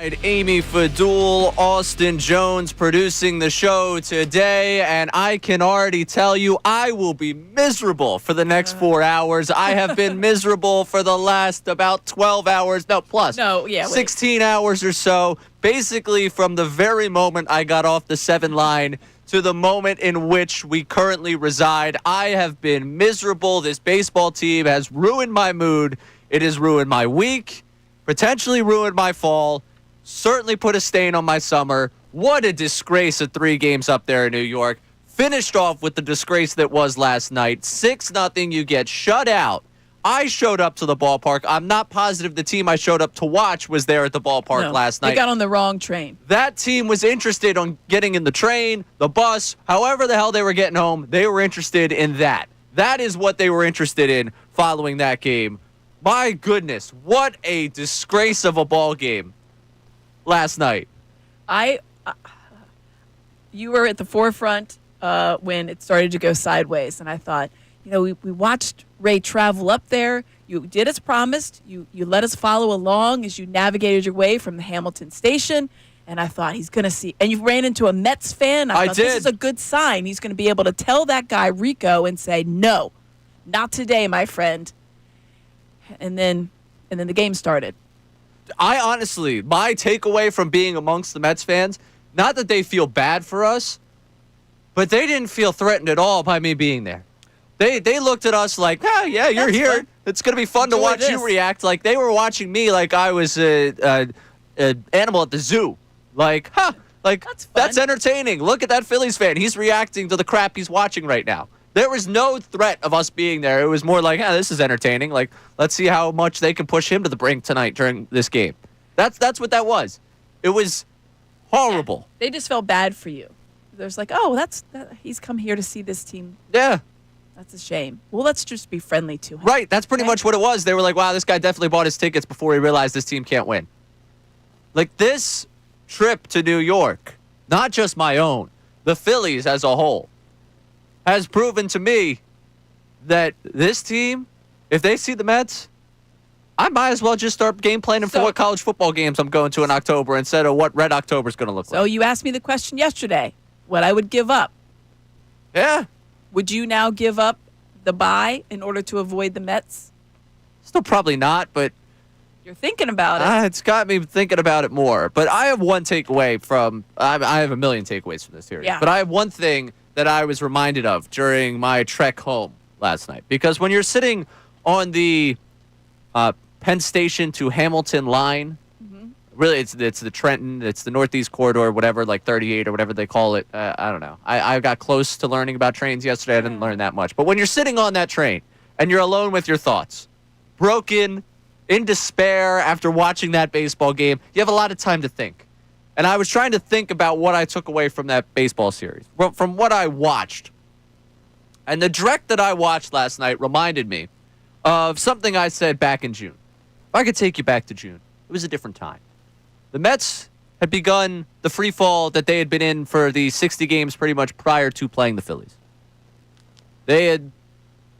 Amy Fadul, Austin Jones producing the show today, and I can already tell you I will be miserable for the next 4 hours. I have been miserable for the last about 12 hours, 16 hours or so, basically from the very moment I got off the 7 line to the moment in which we currently reside. I have been miserable. This baseball team has ruined my mood. It has ruined my week, potentially ruined my fall. Certainly put a stain on my summer. What a disgrace of 3 games up there in New York. Finished off with the disgrace that was last night. 6-0, you get shut out. I showed up to the ballpark. I'm not positive the team I showed up to watch was there at the ballpark last night. They got on the wrong train. That team was interested on getting in the train, the bus, however the hell they were getting home. They were interested in that. That is what they were interested in following that game. My goodness, what a disgrace of a ball game last night. You were at the forefront when it started to go sideways, and I thought, we watched Ray travel up there. You did as promised. You let us follow along as you navigated your way from the Hamilton station, and I thought he's going to see. And you ran into a Mets fan. I thought this is a good sign. He's going to be able to tell that guy Rico and say, "No, not today, my friend." And then the game started. I honestly, my takeaway from being amongst the Mets fans, not that they feel bad for us, but they didn't feel threatened at all by me being there. They looked at us like, yeah, you're here. Fun. It's going to be fun to watch you react. Like they were watching me like I was an animal at the zoo. Like, that's entertaining. Look at that Phillies fan. He's reacting to the crap he's watching right now. There was no threat of us being there. It was more like, this is entertaining. Like, let's see how much they can push him to the brink tonight during this game. That's what that was. It was horrible. Yeah, they just felt bad for you. There's like, he's come here to see this team. Yeah. That's a shame. Well, let's just be friendly to him. Right. That's pretty much what it was. They were like, wow, this guy definitely bought his tickets before he realized this team can't win. Like, this trip to New York, not just my own, the Phillies as a whole, has proven to me that this team, if they see the Mets, I might as well just start game planning for what college football games I'm going to in October instead of what Red October is going to look like. So you asked me the question yesterday, what I would give up. Yeah. Would you now give up the bye in order to avoid the Mets? Still probably not, but you're thinking about it. It's got me thinking about it more. But I have one takeaway from I have a million takeaways from this series. Yeah. But I have one thing that I was reminded of during my trek home last night. Because when you're sitting on the Penn Station to Hamilton line, really it's the Trenton, it's the Northeast Corridor, whatever, like 38 or whatever they call it. I don't know. I got close to learning about trains yesterday. I didn't learn that much. But when you're sitting on that train and you're alone with your thoughts, broken, in despair after watching that baseball game, you have a lot of time to think. And I was trying to think about what I took away from that baseball series, from what I watched. And the direct that I watched last night reminded me of something I said back in June. If I could take you back to June, it was a different time. The Mets had begun the free fall that they had been in for the 60 games pretty much prior to playing the Phillies. They had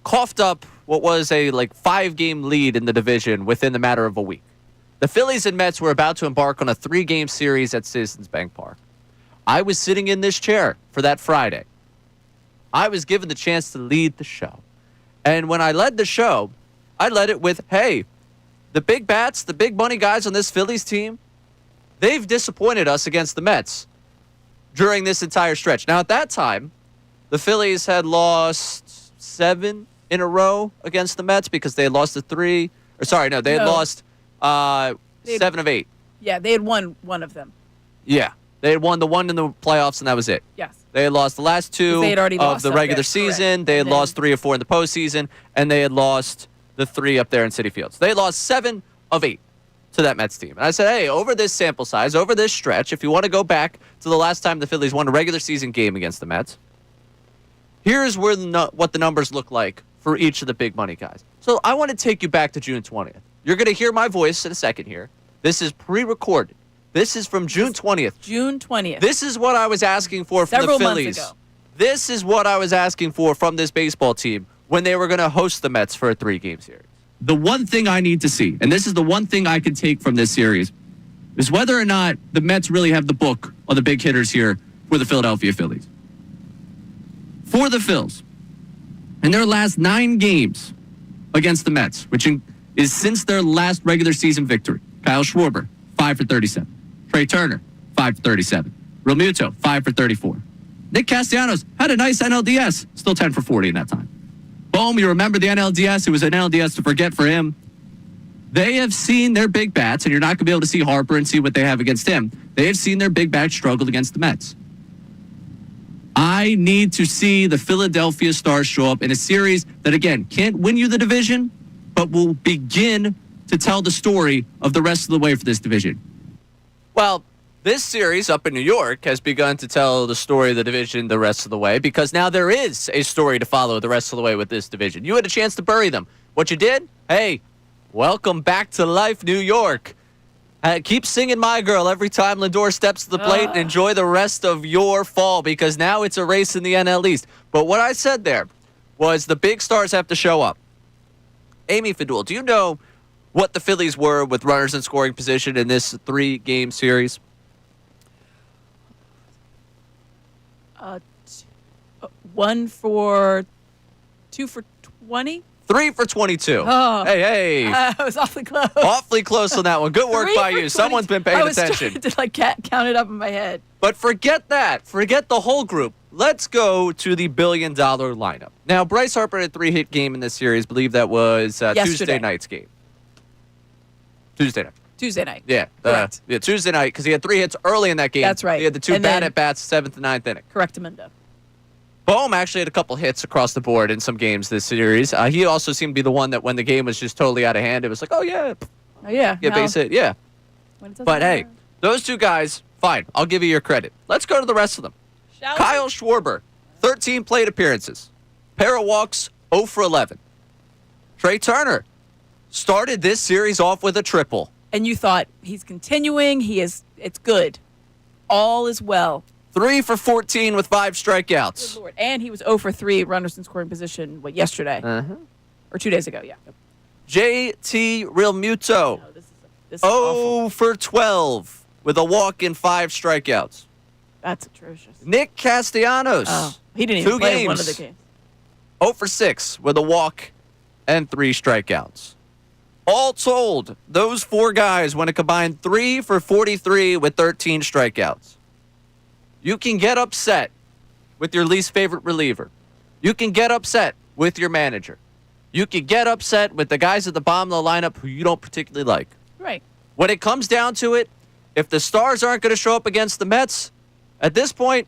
coughed up what was a 5-game lead in the division within the matter of a week. The Phillies and Mets were about to embark on a 3-game series at Citizens Bank Park. I was sitting in this chair for that Friday. I was given the chance to lead the show. And when I led the show, I led it with, hey, the big bats, the big money guys on this Phillies team, they've disappointed us against the Mets during this entire stretch. Now, at that time, the Phillies had lost 7 in a row against the Mets because they had lost they had lost 7 of 8. Yeah, they had won one of them. Yeah, they had won the one in the playoffs, and that was it. Yes. They had lost the last 2 of the regular season. Correct. They had lost 3 or 4 in the postseason, and they had lost the 3 up there in Citi Field. So they lost 7 of 8 to that Mets team. And I said, hey, over this sample size, over this stretch, if you want to go back to the last time the Phillies won a regular season game against the Mets, here's where what the numbers look like for each of the big money guys. So I want to take you back to June 20th. You're going to hear my voice in a second here. This is pre-recorded. This is from June 20th. June 20th. This is what I was asking for from the Phillies. Months ago. This is what I was asking for from this baseball team when they were going to host the Mets for a 3-game series. The one thing I need to see, and this is the one thing I can take from this series, is whether or not the Mets really have the book on the big hitters here for the Philadelphia Phillies. For the Phils, in their last 9 games against the Mets, which is since their last regular season victory, Kyle Schwarber, 5 for 37. Trey Turner, 5 for 37. Real Muto, 5 for 34. Nick Castellanos had a nice NLDS, still 10 for 40 in that time. Boom, you remember the NLDS? It was an NLDS to forget for him. They have seen their big bats, and you're not going to be able to see Harper and see what they have against him. They have seen their big bats struggle against the Mets. I need to see the Philadelphia Stars show up in a series that, again, can't win you the division, but will begin to tell the story of the rest of the way for this division. Well, this series up in New York has begun to tell the story of the division the rest of the way, because now there is a story to follow the rest of the way with this division. You had a chance to bury them. What you did? Hey, welcome back to life, New York. Keep singing My Girl every time Lindor steps to the plate and enjoy the rest of your fall, because now it's a race in the NL East. But what I said there was the big stars have to show up. Amy Fadul, do you know what the Phillies were with runners in scoring position in this 3-game series? 1 for 2 for 20. 3 for 22. Oh. Hey. I was awfully close. Awfully close on that one. Good work 3 by for you. Someone's been paying I was attention. trying to count it up in my head. But forget that. Forget the whole group. Let's go to the billion-dollar lineup. Now, Bryce Harper had a 3-hit game in this series. I believe that was Tuesday night's game. Tuesday night. Yeah. Correct. Tuesday night, because he had 3 hits early in that game. That's right. He had the 2 bad at-bats, 7th and 9th inning. Correctamundo. Bohm actually had a couple hits across the board in some games this series. He also seemed to be the one that when the game was just totally out of hand, it was like, oh, yeah. Yeah. Base hit. Yeah. But, hey, those 2 guys, fine. I'll give you your credit. Let's go to the rest of them. Kyle Schwarber, 13 plate appearances. Pair of walks, 0 for 11. Trey Turner started this series off with a triple. And you thought, he's continuing. It's good. All is well. 3 for 14 with 5 strikeouts. Good Lord. And he was 0 for 3 runners in scoring position, yesterday? Or 2 days ago, yeah. JT Realmuto, No, this is 0 awful. for 12 with a walk and 5 strikeouts. That's atrocious. Nick Castellanos, He didn't even 2 play games, one of the games. 0 for 6 with a walk and 3 strikeouts. All told, those 4 guys went a combined 3 for 43 with 13 strikeouts. You can get upset with your least favorite reliever. You can get upset with your manager. You can get upset with the guys at the bottom of the lineup who you don't particularly like. Right. When it comes down to it, if the Stars aren't going to show up against the Mets, at this point,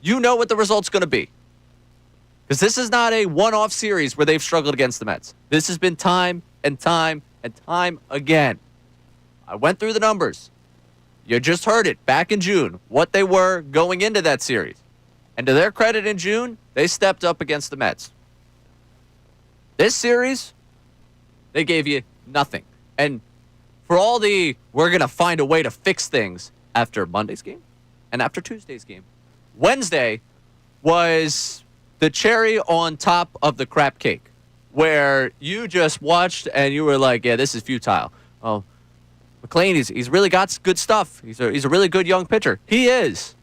you know what the result's going to be. Because this is not a one-off series where they've struggled against the Mets. This has been time and time and time again. I went through the numbers. You just heard it back in June, what they were going into that series. And to their credit in June, they stepped up against the Mets. This series, they gave you nothing. And for all we're going to find a way to fix things after Monday's game and after Tuesday's game, Wednesday was the cherry on top of the crap cake, where you just watched and you were like, yeah, this is futile. Oh, McLean, he's really got good stuff. He's a really good young pitcher. He is.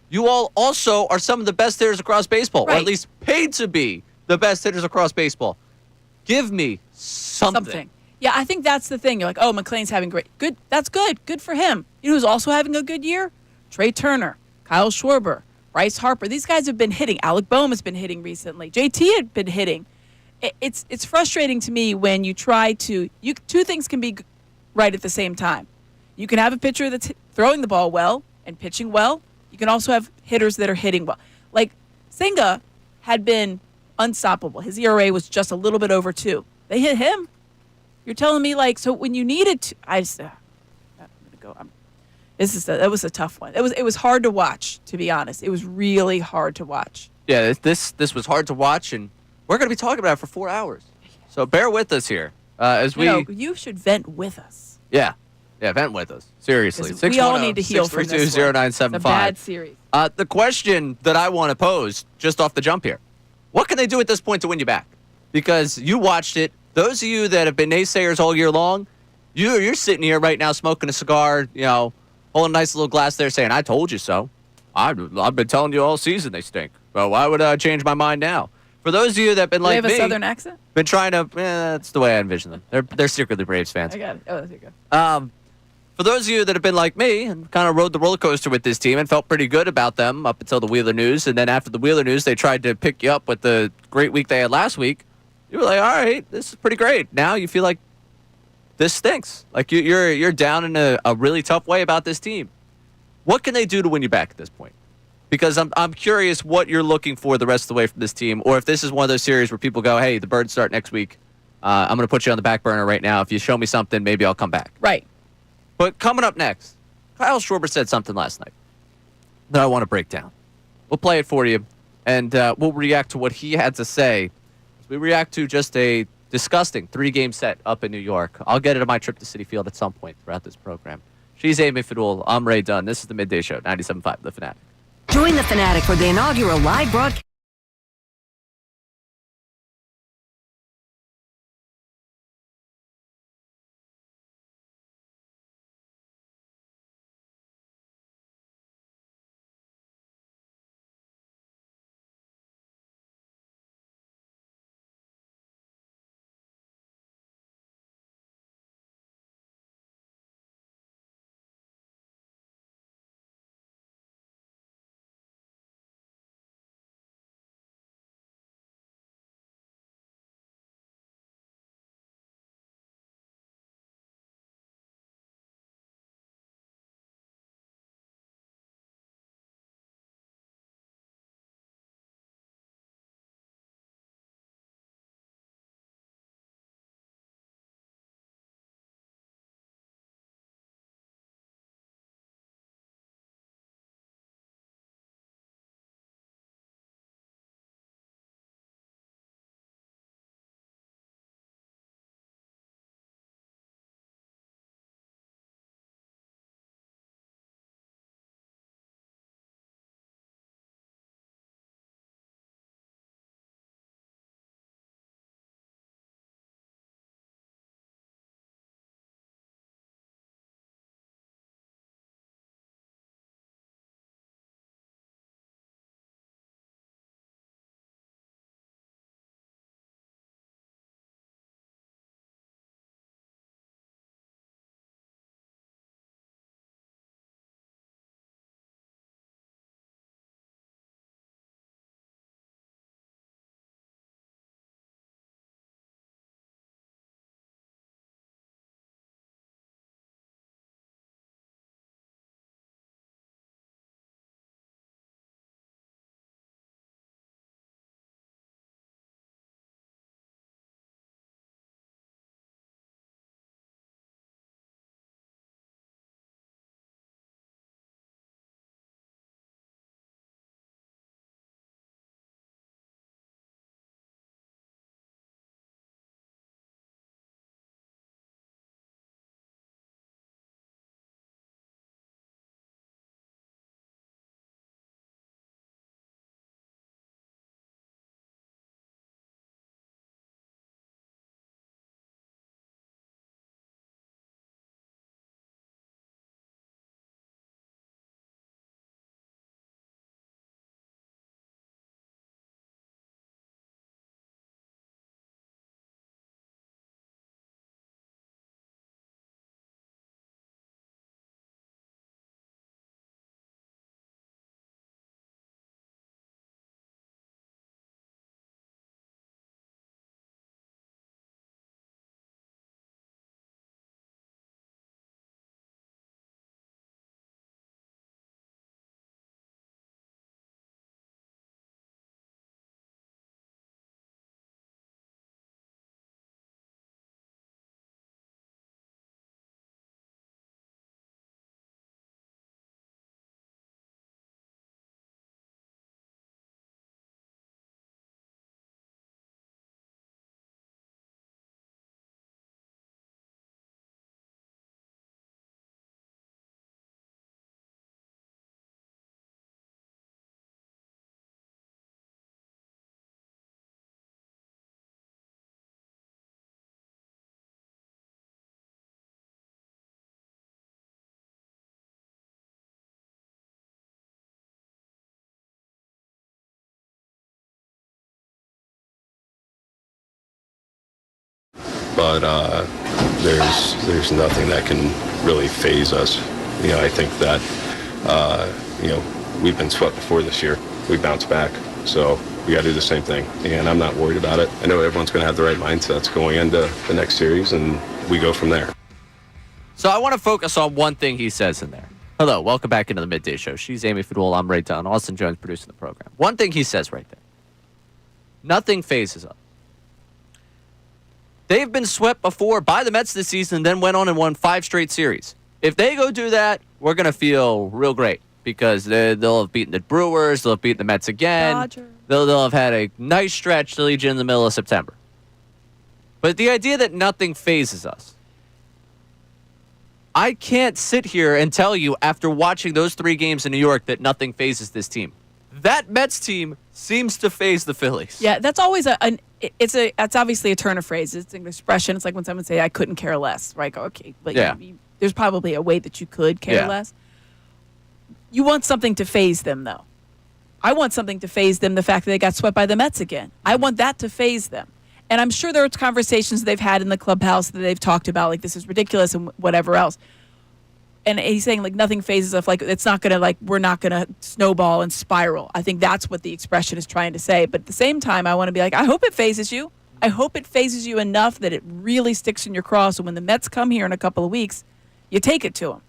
You all also are some of the best hitters across baseball, or at least paid to be the best hitters across baseball. Give me something. Yeah, I think that's the thing. You're like, oh, McLean's having good. That's good. Good for him. You know who's also having a good year? Trey Turner, Kyle Schwarber, Bryce Harper. These guys have been hitting. Alec Boehm has been hitting recently. JT had been hitting. It's frustrating to me when you try to. 2 things can be right at the same time. You can have a pitcher that's throwing the ball well and pitching well. You can also have hitters that are hitting well. Like Senga had been unstoppable. His ERA was just a little bit over 2. They hit him. You're telling me so when you needed to, I'm gonna go. That was a tough one. It was hard to watch, to be honest. It was really hard to watch. Yeah, this was hard to watch, and we're gonna be talking about it for 4 hours. So bear with us here as you should vent with us. Yeah, vent with us. Seriously. We all need to heal from this one. 632-0975. It's a bad series. The question that I want to pose just off the jump here, what can they do at this point to win you back? Because you watched it. Those of you that have been naysayers all year long, You're sitting here right now smoking a cigar, holding a nice little glass there saying, I told you so. I've been telling you all season they stink. Well, why would I change my mind now? For those of you that have been Do they like have a me, Southern accent? been trying to, that's the way I envision them. They're secretly Braves fans. I got it. Oh, there you go. For those of you that have been like me and kind of rode the roller coaster with this team and felt pretty good about them up until the Wheeler news, and then after the Wheeler news, they tried to pick you up with the great week they had last week, you were like, all right, this is pretty great. Now you feel like this stinks. Like you're down in a really tough way about this team. What can they do to win you back at this point? Because I'm curious what you're looking for the rest of the way from this team, or if this is one of those series where people go, hey, the Birds start next week. I'm going to put you on the back burner right now. If you show me something, maybe I'll come back. Right. But coming up next, Kyle Schwarber said something last night that I want to break down. We'll play it for you, and we'll react to what he had to say. We react to just a disgusting 3-game set up in New York. I'll get it on my trip to Citi Field at some point throughout this program. She's Amy Fadul. I'm Ray Dunn. This is the Midday Show, 97.5 The Fanatic. Join The Fanatic for the inaugural live broadcast. but there's nothing that can really phase us. I think that we've been swept before this year. We bounced back, so we got to do the same thing, and I'm not worried about it. I know everyone's going to have the right mindsets going into the next series, and we go from there. So I want to focus on one thing he says in there. Hello, welcome back into the Midday Show. She's Amy Fadul, I'm Ray Dunn. Austin Jones producing the program. One thing he says right there. Nothing phases us. They've been swept before by the Mets this season and then went on and won 5 straight series. If they go do that, we're going to feel real great because they'll have beaten the Brewers, they'll have beaten the Mets again. Dodgers. They'll have had a nice stretch to lead you in the middle of September. But the idea that nothing phases us, I can't sit here and tell you after watching those 3 games in New York that nothing phases this team. That Mets team seems to phase the Phillies. Yeah, that's always it's obviously a turn of phrase. It's an expression. It's like when someone say, "I couldn't care less." Right? Okay, but yeah. There's probably a way that you could care less. You want something to phase them, though. I want something to phase them. The fact that they got swept by the Mets again. I want that to phase them. And I'm sure there are conversations they've had in the clubhouse that they've talked about, like this is ridiculous and whatever else. And he's saying like nothing phases us, like it's not gonna we're not gonna snowball and spiral. I think that's what the expression is trying to say. But at the same time, I want to be like, I hope it phases you. I hope it phases you enough that it really sticks in your craw. So when the Mets come here in a couple of weeks, you take it to them.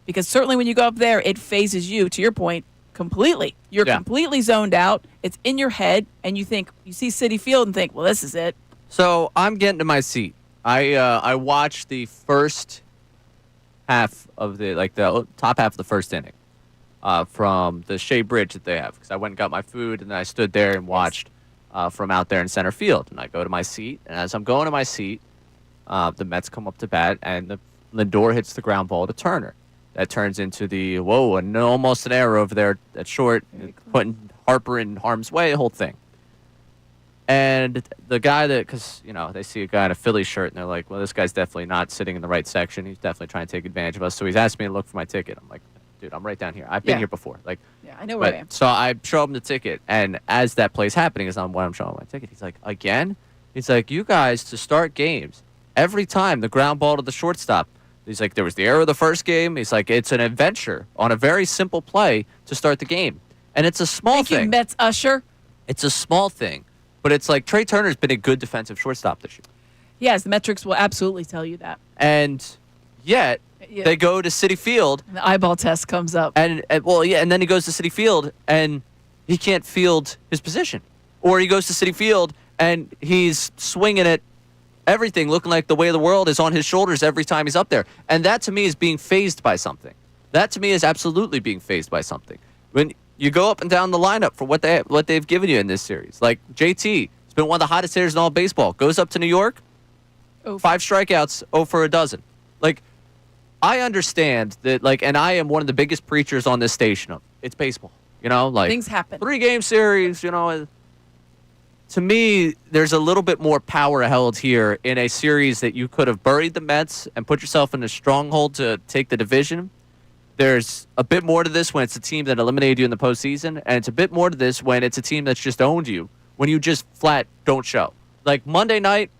Because certainly when you go up there, it phases you, to your point, completely. You're completely zoned out. It's in your head, and you see Citi Field and think, well, this is it. So I'm getting to my seat. I watched the first half of the top half of the first inning from the Shea Bridge that they have, because I went and got my food, and then I stood there and watched from out there in center field. And I go to my seat, and as I'm going to my seat, the Mets come up to bat, and Lindor hits the ground ball to Turner. That turns into almost an error over there at short, putting Harper in harm's way, the whole thing. And the guy because they see a guy in a Phillies shirt, and they're like, well, this guy's definitely not sitting in the right section. He's definitely trying to take advantage of us. So he's asked me to look for my ticket. I'm like, dude, I'm right down here. I've been here before. Yeah, I know where I am. So I show him the ticket, and as that play's happening, I'm showing him my ticket. He's like, again? He's like, you guys, to start games, every time the ground ball to the shortstop, he's like, there was the error of the first game. He's like, it's an adventure on a very simple play to start the game. And it's a small thing. Thank you, Mets usher. It's a small thing. But it's like Trey Turner's been a good defensive shortstop this year. Yes, the metrics will absolutely tell you that. And yet, they go to Citi Field. And the eyeball test comes up. And then he goes to Citi Field, and he can't field his position. Or he goes to Citi Field, and he's swinging at everything, looking like the way of the world is on his shoulders every time he's up there. And that, to me, is being phased by something. That, to me, is absolutely being phased by something. When you go up and down the lineup for what they've given you in this series. Like JT, he's been one of the hottest hitters in all baseball. Goes up to New York, 5 strikeouts, 0 for a dozen. Like, I understand that, and I am one of the biggest preachers on this station of it's baseball. Things happen. 3-game series, To me, there's a little bit more power held here in a series that you could have buried the Mets and put yourself in a stronghold to take the division. There's a bit more to this when it's a team that eliminated you in the postseason, and it's a bit more to this when it's a team that's just owned you, when you just flat don't show. Like Monday night,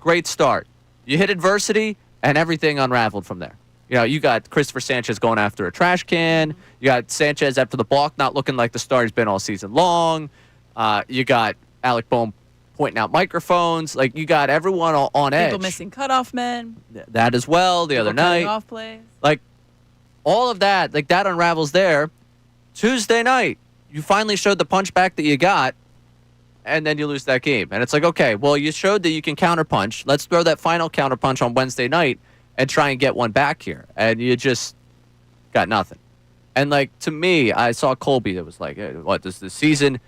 great start. You hit adversity, and everything unraveled from there. You got Christopher Sanchez going after a trash can. You got Sanchez after the balk not looking like the star he's been all season long. You got Alec Boehm pointing out microphones. Like, you got everyone on edge. People missing cutoff men. That as well the other night. Off plays. Like, all of that, that unravels there. Tuesday night, you finally showed the punch back that you got, and then you lose that game. And it's like, okay, well, you showed that you can counterpunch. Let's throw that final counterpunch on Wednesday night and try and get one back here. And you just got nothing. And, to me, I saw Colby that was like, hey, what, is the season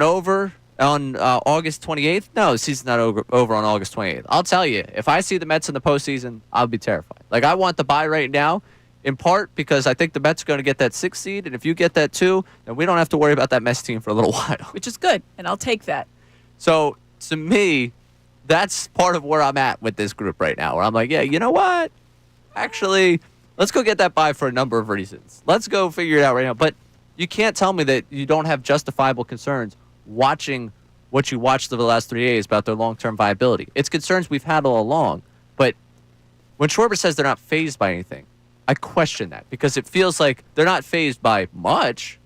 over on August 28th? No, the season's not over on August 28th. I'll tell you, if I see the Mets in the postseason, I'll be terrified. I want the bye right now, in part because I think the Mets are going to get that 6th seed, and if you get that too, then we don't have to worry about that Mets team for a little while. Which is good, and I'll take that. So, to me, that's part of where I'm at with this group right now, where I'm like, yeah, you know what? Actually, let's go get that bye for a number of reasons. Let's go figure it out right now. But you can't tell me that you don't have justifiable concerns watching what you watched over the last 3 days about their long-term viability. It's concerns we've had all along, but when Schwarber says they're not fazed by anything, I question that because it feels like they're not fazed by much,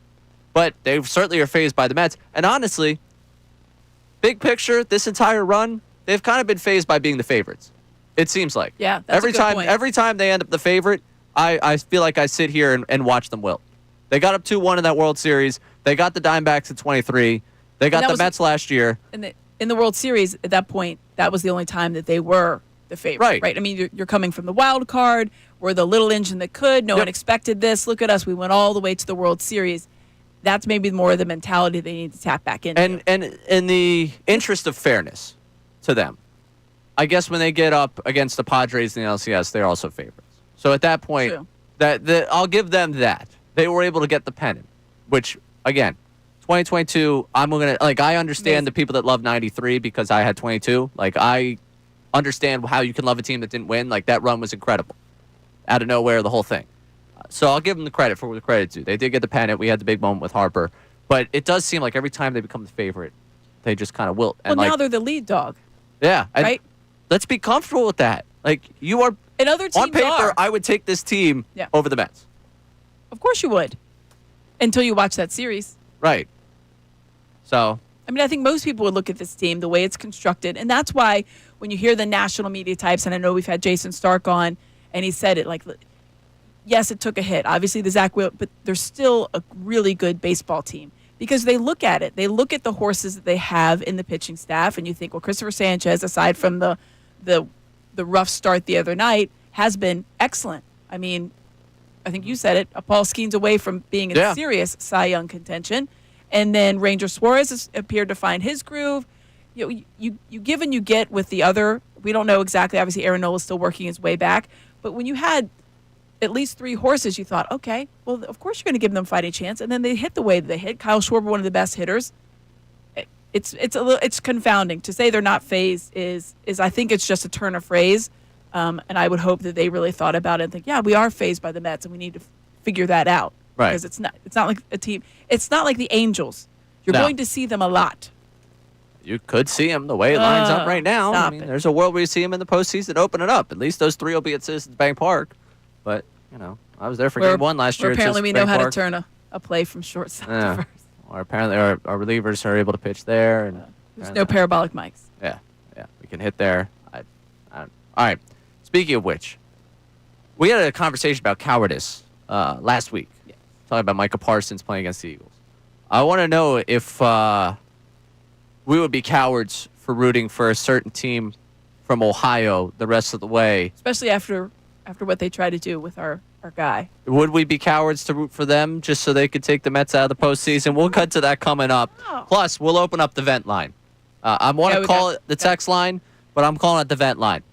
but they certainly are fazed by the Mets. And honestly, big picture, this entire run, they've kind of been fazed by being the favorites. It seems like. Yeah, that's a good point. Every time they end up the favorite, I feel like I sit here and watch them wilt. They got up 2-1 in that World Series. They got the Diamondbacks at 23. They got the Mets last year. In the World Series, at that point, that was the only time that they were the favorite. Right? I mean, you're coming from the wild card. We're the little engine that could. No one expected this. Look at us. We went all the way to the World Series. That's maybe more the mentality they need to tap back into. And in the interest of fairness to them, I guess when they get up against the Padres in the LCS, they're also favorites. So at that point, I'll give them that. They were able to get the pennant, which, again, 2022, I understand the people that love 93 because I had 22. Like, I understand how you can love a team that didn't win. Like, that run was incredible. Out of nowhere, the whole thing. So I'll give them the credit for what the credit's due. They did get the pennant. We had the big moment with Harper. But it does seem like every time they become the favorite, they just kind of wilt. Well, now they're the lead dog. Yeah. Right? Let's be comfortable with that. Like, you are... And other teams on paper, are. I would take this team over the Mets. Of course you would. Until you watch that series. Right. So... I mean, I think most people would look at this team, the way it's constructed. And that's why when you hear the national media types, and I know we've had Jason Stark on, and he said it, like, yes, it took a hit. Obviously, the Zach Will, but they're still a really good baseball team. Because they look at it. They look at the horses that they have in the pitching staff, and you think, well, Christopher Sanchez, aside from the rough start the other night, has been excellent. I mean, I think you said it. Paul Skeens away from being in serious Cy Young contention. And then Ranger Suarez has appeared to find his groove. You give and you get with the other. We don't know exactly. Obviously, Aaron Nola's still working his way back. But when you had at least 3 horses, you thought, okay, well, of course you're going to give them fighting chance. And then they hit the way that they hit. Kyle Schwarber, one of the best hitters. It's confounding to say they're not phased. Is I think it's just a turn of phrase, and I would hope that they really thought about it and think, yeah, we are phased by the Mets, and we need to figure that out. Right. Because it's not like a team. It's not like the Angels. You're going to see them a lot. You could see them the way it lines up right now. I mean, there's a world where you see them in the postseason. Open it up. At least those 3 will be at Citizens Bank Park. But I was there for Game 1 last year. Apparently, we know how to turn a play from shortstop to first. Or apparently, our relievers are able to pitch there. And there's no parabolic mics. Yeah, we can hit there. All right. Speaking of which, we had a conversation about cowardice last week. Yeah. Talking about Micah Parsons playing against the Eagles. I want to know if we would be cowards for rooting for a certain team from Ohio the rest of the way. Especially after what they try to do with our guy. Would we be cowards to root for them just so they could take the Mets out of the postseason? We'll cut to that coming up. Oh. Plus, we'll open up the vent line. I want to call it the text line, but I'm calling it the vent line.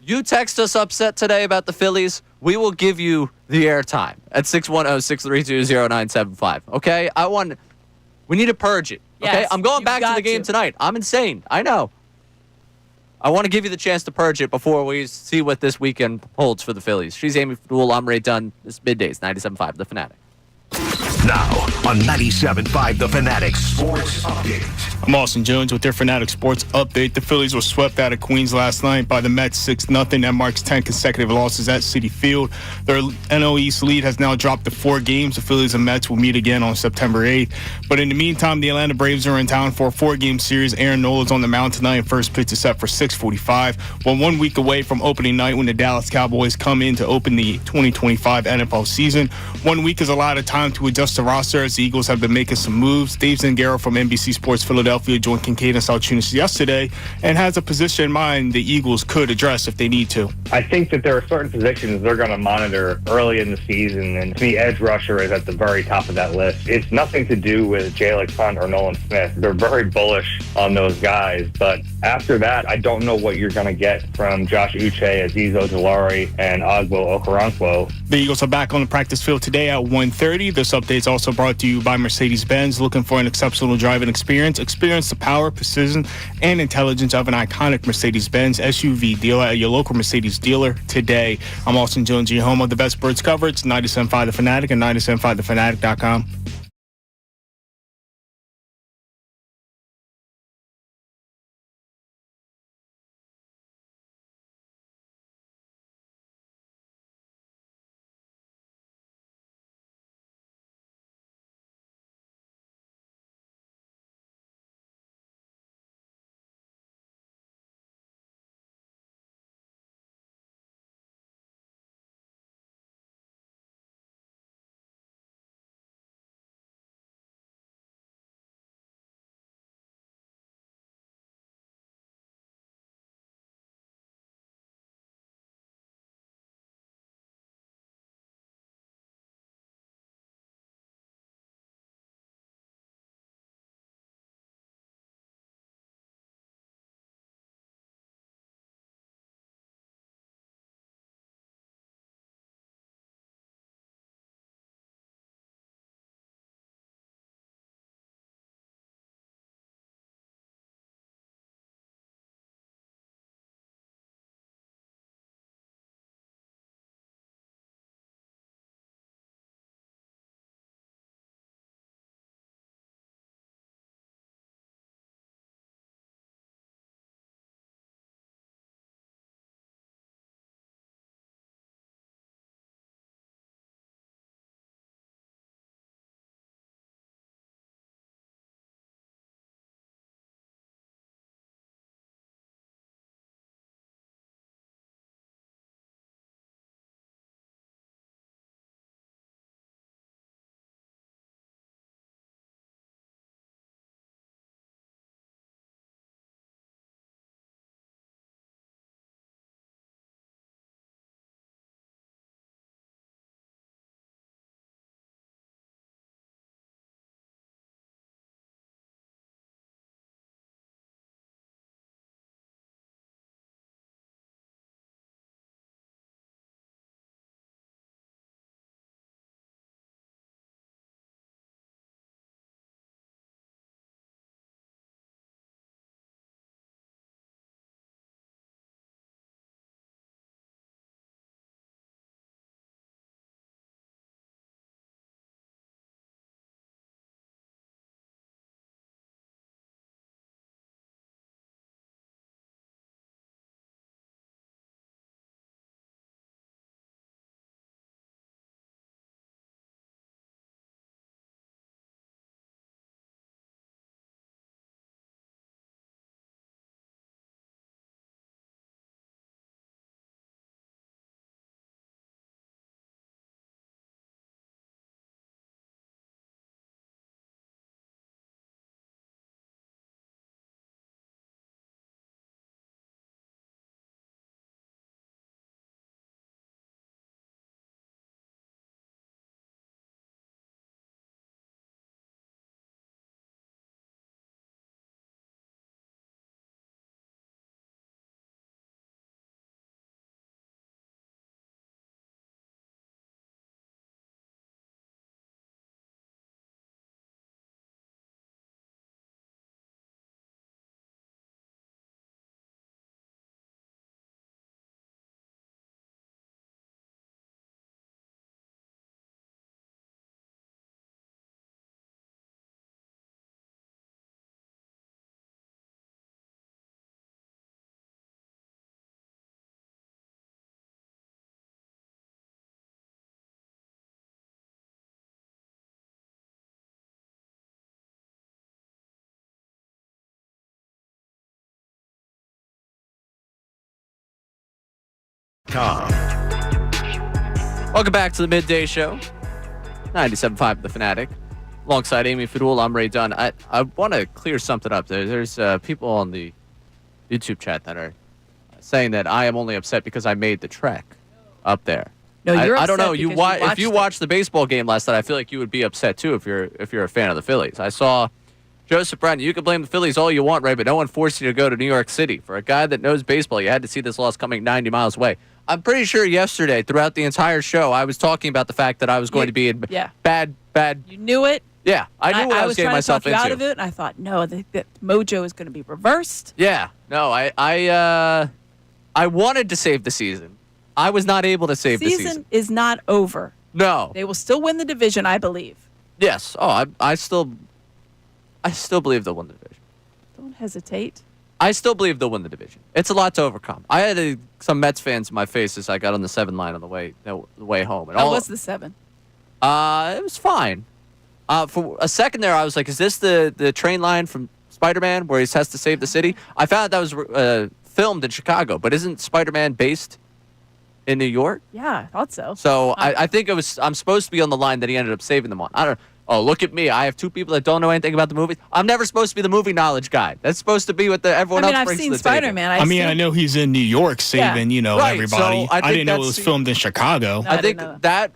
You text us upset today about the Phillies, we will give you the airtime at 610-632-0975. Okay? We need to purge it. Okay? Yes, I'm going back to the game tonight. I'm insane. I know. I want to give you the chance to purge it before we see what this weekend holds for the Phillies. She's Amy Fadul. I'm Ray Dunn. This is Middays, 97.5 The Fanatic. Now on 97.5 The Fanatic Sports Update. I'm Austin Jones with their Fanatic Sports Update. The Phillies were swept out of Queens last night by the Mets 6-0. That marks 10 consecutive losses at Citi Field. Their NL East lead has now dropped to 4 games. The Phillies and Mets will meet again on September 8th. But in the meantime, the Atlanta Braves are in town for a 4-game series. Aaron Nola's on the mound tonight, and first pitch is set for 6:45. Well, 1 week away from opening night when the Dallas Cowboys come in to open the 2025 NFL season. 1 week is a lot of time to adjust the roster as the Eagles have been making some moves. Dave Zangaro from NBC Sports Philadelphia joined Kincade and Salciunas yesterday and has a position in mind the Eagles could address if they need to. I think that there are certain positions they're going to monitor early in the season, and to me, edge rusher is at the very top of that list. It's nothing to do with Jay Alexander or Nolan Smith. They're very bullish on those guys, but after that, I don't know what you're going to get from Josh Uche, Aziz Ojulari, and Ogbo Okoronkwo. The Eagles are back on the practice field today at 1:30. This update is also brought to you by Mercedes-Benz. Looking for an exceptional driving experience? Experience the power, precision, and intelligence of an iconic Mercedes-Benz SUV dealer at your local Mercedes dealer today. I'm Austin Jones, your home of the best sports coverage, 97.5 The Fanatic and 97.5thefanatic.com. Welcome back to the Midday Show. 97.5 The Fanatic. Alongside Amy Fadul, I'm Ray Dunn. I want to clear something up. There's people on the YouTube chat that are saying that I am only upset because I made the trek up there. No, you're I don't upset know. because If you watched the baseball game last night, I feel like you would be upset too if you're a fan of the Phillies. I saw Joseph Brown. You can blame the Phillies all you want, Ray, but no one forced you to go to New York City. For a guy that knows baseball, you had to see this loss coming 90 miles away. I'm pretty sure yesterday, throughout the entire show, I was talking about the fact that I was going to be in bad. You knew it. Yeah, I knew what I was getting myself trying to talk into. you out of it, and I thought, no, the mojo is going to be reversed. Yeah, no, I wanted to save the season. I was not able to save the season. Season is not over. No, They will still win the division, I believe. yes. Oh, I still believe they'll win the division. Don't hesitate. I still believe they'll win the division. It's a lot to overcome. I had some Mets fans in my face as I got on the 7 line on the way home. And How was the 7? It was fine. For a second there, I was like, "Is this the train line from Spider-Man where he has to save the city?" I found out that was filmed in Chicago, but isn't Spider-Man based in New York? Yeah, I thought so. So I think I'm supposed to be on the line that he ended up saving them on. I don't know. Oh, look at me. I have 2 people that don't know anything about the movie. I'm never supposed to be the movie knowledge guy. That's supposed to be what everyone else I've brings seen to the table. Spider-Man. I know he's in New York saving, Right, everybody. so I I didn't know it think was that's- filmed in Chicago. No. I I think didn't know that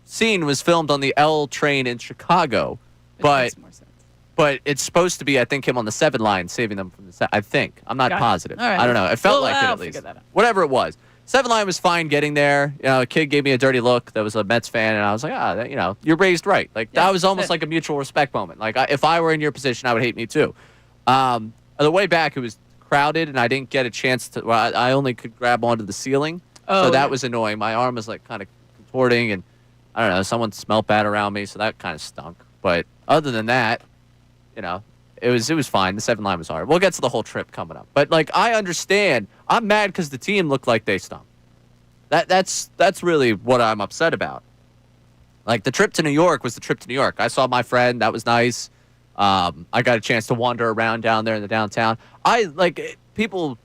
scene was filmed on the L train in Chicago, Which but makes more sense. but it's supposed to be, I think, him on the 7 line saving them from the I think. I'm not Got it. positive. All right. I don't know. It felt Well, like it I'll at least. figure that out. Whatever it was. 7 line was fine getting there. A kid gave me a dirty look that was a Mets fan, and I was like, you're raised right. Like, Yeah, that was almost that's like a mutual respect moment. Like, if I were in your position, I would hate me too. On the way back, it was crowded, and I didn't get a chance to, I only could grab onto the ceiling. Oh, So that yeah. was annoying. My arm was like kind of contorting, and I don't know, someone smelled bad around me, so that kind of stunk. But other than that, it was fine. The 7 line was hard. We'll get to the whole trip coming up. But like, I understand. I'm mad because the team looked like they stunk. That's really what I'm upset about. Like, the trip to New York was the trip to New York. I saw my friend. That was nice. I got a chance to wander around down there in the downtown. People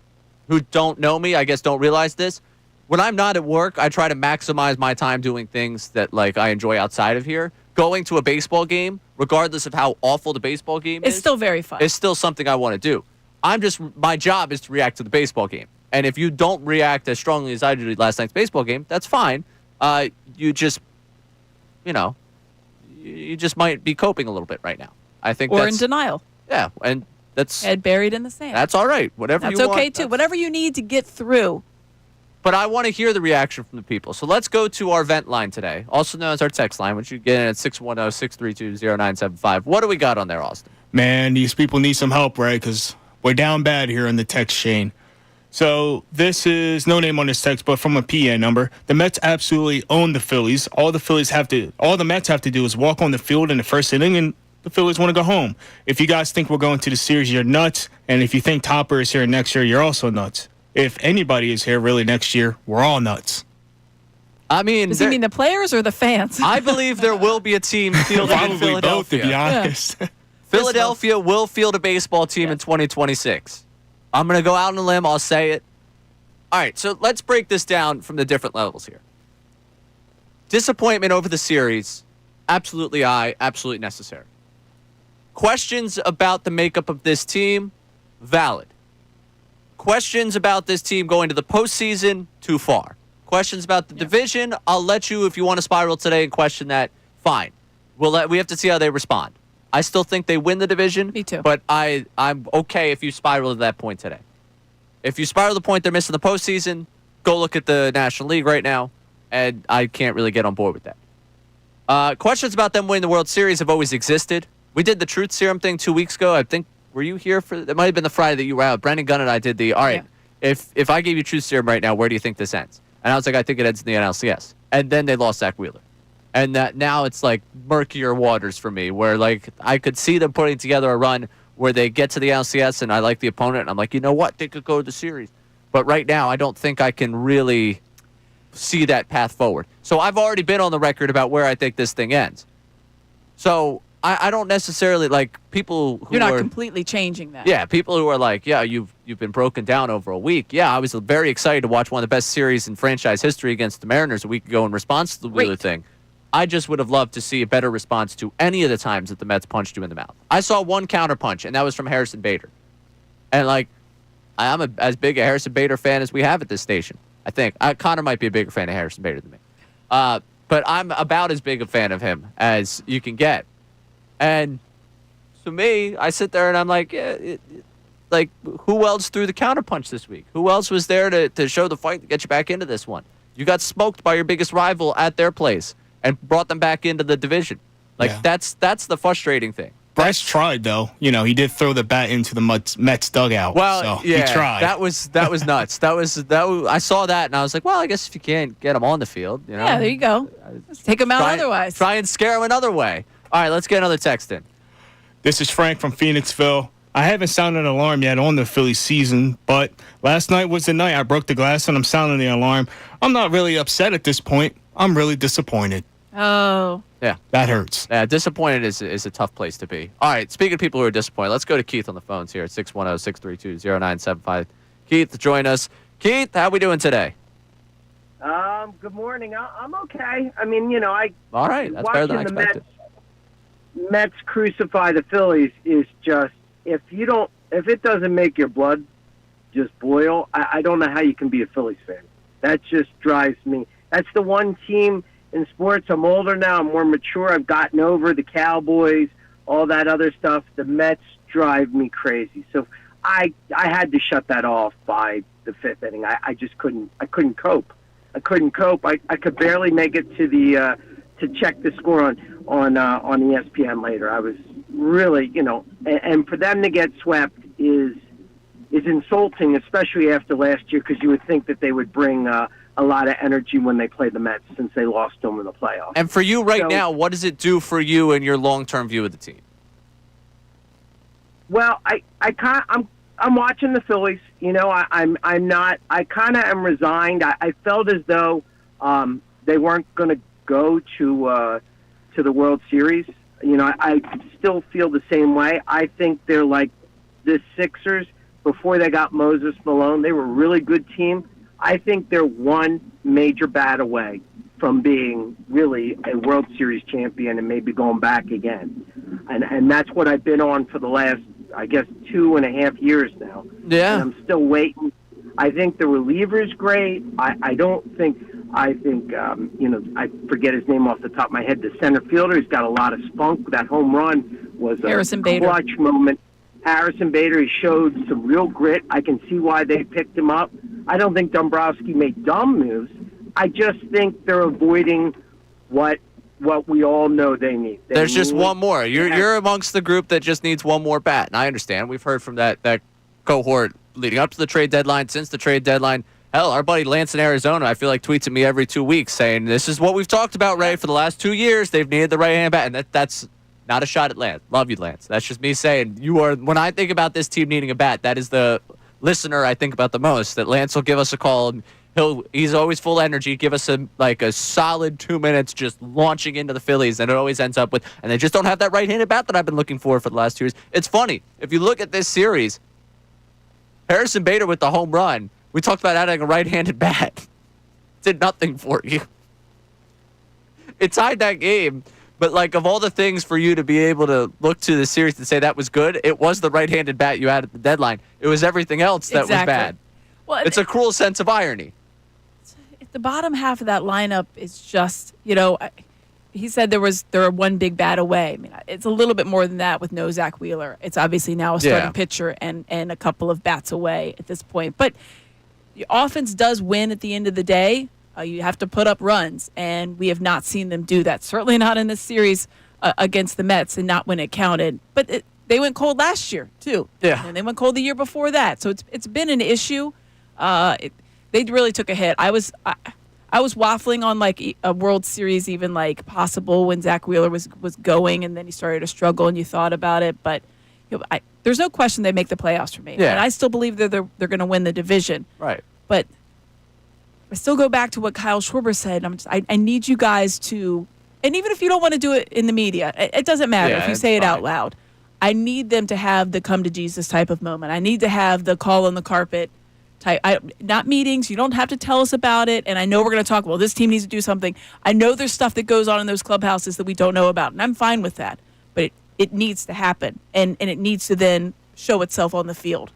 who don't know me, I guess, don't realize this. When I'm not at work, I try to maximize my time doing things that I enjoy outside of here. Going to a baseball game, regardless of how awful the baseball game is, It's still very fun. it's still something I want to do. My job is to react to the baseball game. And if you don't react as strongly as I did at last night's baseball game, that's fine. You just might be coping a little bit right now. I think or that's in denial. Yeah, and that's Head buried in the sand. that's all right. Whatever That's you okay want, too. that's- Whatever you need to get through. But I want to hear the reaction from the people. So let's go to our vent line today, also known as our text line, which you get in at 610-632-0975. What do we got on there, Austin? Man, these people need some help, right? Because we're down bad here in the text chain. So this is no name on this text, but from a PN number. The Mets absolutely own the Phillies. All the Mets have to do is walk on the field in the first inning, and the Phillies want to go home. If you guys think we're going to the series, you're nuts. And if you think Topper is here next year, you're also nuts. If anybody is here really next year, we're all nuts. I mean, Does he mean the players or the fans? I believe there will be a team fielded in Probably Philadelphia. both, to be honest. Philadelphia will field a baseball team in 2026. I'm going to go out on a limb. I'll say it. All right, so let's break this down from the different levels here. Disappointment over the series, absolutely absolutely necessary. Questions about the makeup of this team, valid. Questions about this team going to the postseason, too far. Questions about the division, I'll let you, if you want to spiral today and question that, fine. We have to see how they respond. I still think they win the division. Me too. But I'm okay if you spiral to that point today. If you spiral to the point they're missing the postseason, go look at the National League right now, and I can't really get on board with that. Questions about them winning the World Series have always existed. We did the truth serum thing 2 weeks ago. I think, were you here for, it might have been the Friday that you were out. Brendan Gunn and I did all right, if I gave you truth serum right now, where do you think this ends? And I was like, I think it ends in the NLCS. And then they lost Zach Wheeler. And that now it's like murkier waters for me, where I could see them putting together a run where they get to the NLCS and I like the opponent, and I'm like, you know what? They could go to the series. But right now, I don't think I can really see that path forward. So I've already been on the record about where I think this thing ends. So I don't necessarily like people who You're not are completely changing that. yeah, people who are like, yeah, you've been broken down over a week. Yeah, I was very excited to watch one of the best series in franchise history against the Mariners a week ago in response to the Wheeler Great. thing. I just would have loved to see a better response to any of the times that the Mets punched you in the mouth. I saw one counter punch, and that was from Harrison Bader. And like, I'm as big a Harrison Bader fan as we have at this station. I think Connor might be a bigger fan of Harrison Bader than me, but I'm about as big a fan of him as you can get. And to me, I sit there and I'm like, like, who else threw the counterpunch this week? Who else was there to show the fight to get you back into this one? You got smoked by your biggest rival at their place and brought them back into the division. Like, Yeah. that's the frustrating thing. Bryce tried, though. He did throw the bat into the Mets dugout. Well, so yeah, he tried. that was nuts. That was I saw that and I was like, well, I guess if you can't get him on the field, Yeah, there you go. Let's take them out otherwise. Try and scare him another way. All right, let's get another text in. This is Frank from Phoenixville. I haven't sounded an alarm yet on the Phillies season, but last night was the night I broke the glass and I'm sounding the alarm. I'm not really upset at this point. I'm really disappointed. Oh. Yeah. That hurts. Yeah, disappointed is a tough place to be. All right, speaking of people who are disappointed, let's go to Keith on the phones here at 610-632-0975. Keith, join us. Keith, how we doing today? Good morning. I'm okay. I mean, All right, that's better than I watching expected. the Mets crucify the Phillies is just, if it doesn't make your blood just boil, I don't know how you can be a Phillies fan. That just drives me. That's the one team in sports. I'm older now. I'm more mature. I've gotten over the Cowboys, all that other stuff. The Mets drive me crazy. So I had to shut that off by the fifth inning. I just couldn't. I couldn't cope. I could barely make it to the to check the score on ESPN later. I was really, and for them to get swept is insulting, especially after last year, because you would think that they would bring a lot of energy when they play the Mets since they lost them in the playoffs. And for you right now, what does it do for you and your long-term view of the team? Well, I'm watching the Phillies. I'm not. I kind of am resigned. I felt as though they weren't going to go to the World Series. I still feel the same way. I think they're like the Sixers before they got Moses Malone. They were a really good team. I think they're one major bat away from being really a World Series champion and maybe going back again. And that's what I've been on for the last, I guess, 2.5 years now. Yeah. And I'm still waiting. I think the reliever's great. I think, I forget his name off the top of my head, the center fielder. He's got a lot of spunk. That home run was a Harrison Bader. clutch moment. Harrison Bader, he showed some real grit. I can see why they picked him up. I don't think Dombrowski made dumb moves. I just think they're avoiding what we all know they need. There's just one more. You're amongst the group that just needs one more bat, and I understand. We've heard from that cohort leading up to the trade deadline, since the trade deadline. Hell, our buddy Lance in Arizona, I feel like, tweets at me every 2 weeks saying, this is what we've talked about, Ray, for the last 2 years. They've needed the right-hand bat, and that's not a shot at Lance. Love you, Lance. That's just me saying, when I think about this team needing a bat, that is the listener I think about the most, that Lance will give us a call, and he's always full energy, give us a solid 2 minutes just launching into the Phillies, and it always ends up with, and they just don't have that right-handed bat that I've been looking for the last 2 years. It's funny. If you look at this series, Harrison Bader with the home run, we talked about adding a right-handed bat. Did nothing for you. It tied that game, but like, of all the things for you to be able to look to the series and say that was good, it was the right-handed bat you had at the deadline. It was everything else that was bad. Well, it's a cruel sense of irony. The bottom half of that lineup is just, he said there were one big bat away. I mean, it's a little bit more than that with no Zach Wheeler. It's obviously now a starting pitcher and a couple of bats away at this point. But the offense does win at the end of the day. You have to put up runs, and we have not seen them do that. Certainly not in this series against the Mets, and not when it counted. But they went cold last year too. Yeah, and they went cold the year before that. So it's been an issue. They really took a hit. I was waffling on like a World Series even like possible when Zach Wheeler was going, and then he started to struggle, and you thought about it. But there's no question they make the playoffs for me. Yeah. And I still believe they're going to win the division. Right. But I still go back to what Kyle Schwarber said. I need you guys to, and even if you don't want to do it in the media, it doesn't matter Yeah, if you it's say it fine. out loud. I need them to have the come to Jesus type of moment. I need to have the call on the carpet type. Not meetings. You don't have to tell us about it. And I know we're going to talk, well, this team needs to do something. I know there's stuff that goes on in those clubhouses that we don't know about, and I'm fine with that. But it needs to happen, and it needs to then show itself on the field.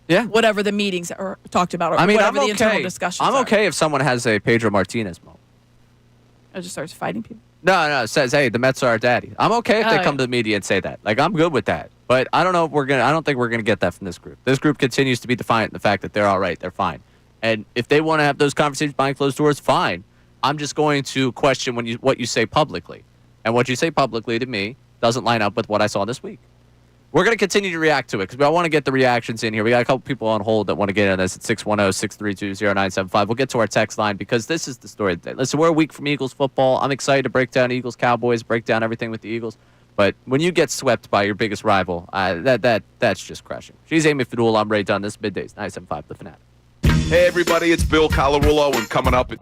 Yeah. Whatever the meetings are talked about, or I mean, whatever I'm the internal okay. discussions I'm are. okay if someone has a Pedro Martinez moment. I just starts fighting people. No, it says, hey, the Mets are our daddy. I'm okay if they Oh, come yeah. to the media and say that. Like, I'm good with that. But I don't know if I don't think we're gonna get that from this group. This group continues to be defiant in the fact that they're all right, they're fine. And if they want to have those conversations behind closed doors, fine. I'm just going to question what you say publicly. And what you say publicly to me doesn't line up with what I saw this week. We're going to continue to react to it because I want to get the reactions in here. We got a couple people on hold that want to get in this at 610-632-0975. We'll get to our text line because this is the story of the day. Listen, we're a week from Eagles football. I'm excited to break down Eagles, Cowboys, break down everything with the Eagles. But when you get swept by your biggest rival, that's just crushing. She's Amy Fadul. I'm Ray Dunn. This is Middays, 97.5 The Fanatic. Hey, everybody, it's Bill Colarulo, and coming up...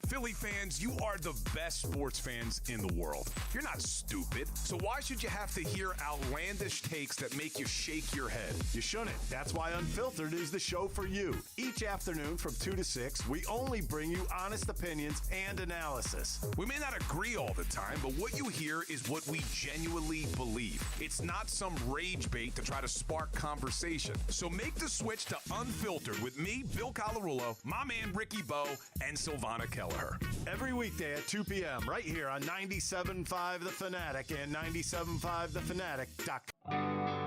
Philly fans, you are the best sports fans in the world. You're not stupid, so why should you have to hear outlandish takes that make you shake your head? You shouldn't. That's why Unfiltered is the show for you. Each afternoon from 2 to 6, we only bring you honest opinions and analysis. We may not agree all the time, but what you hear is what we genuinely believe. It's not some rage bait to try to spark conversation. So make the switch to Unfiltered with me, Bill Colarulo, my man Ricky Bowe, and Silvana Kelleher. Every weekday at 2 p.m. right here on 97.5 The Fanatic and 97.5thefanatic.com.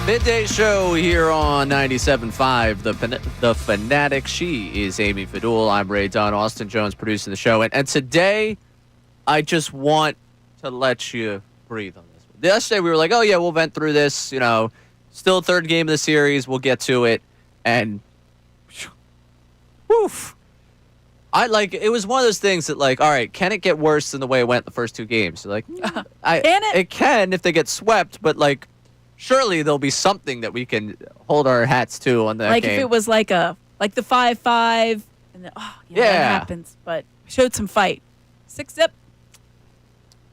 Midday show here on 97.5, the Fanatic. She is Amy Fadul. I'm Ray Dunn. Austin Jones producing the show. And today, I just want to let you breathe on this one. Yesterday, we were like, oh, yeah, we'll vent through this. Still third game of the series. We'll get to it. And, woof. It was one of those things that, all right, can it get worse than the way it went the first two games? So, can it? It can if they get swept, but, surely there'll be something that we can hold our hats to on that game. If it was like the 5-5, and then, that happens. But showed some fight. 6-zip.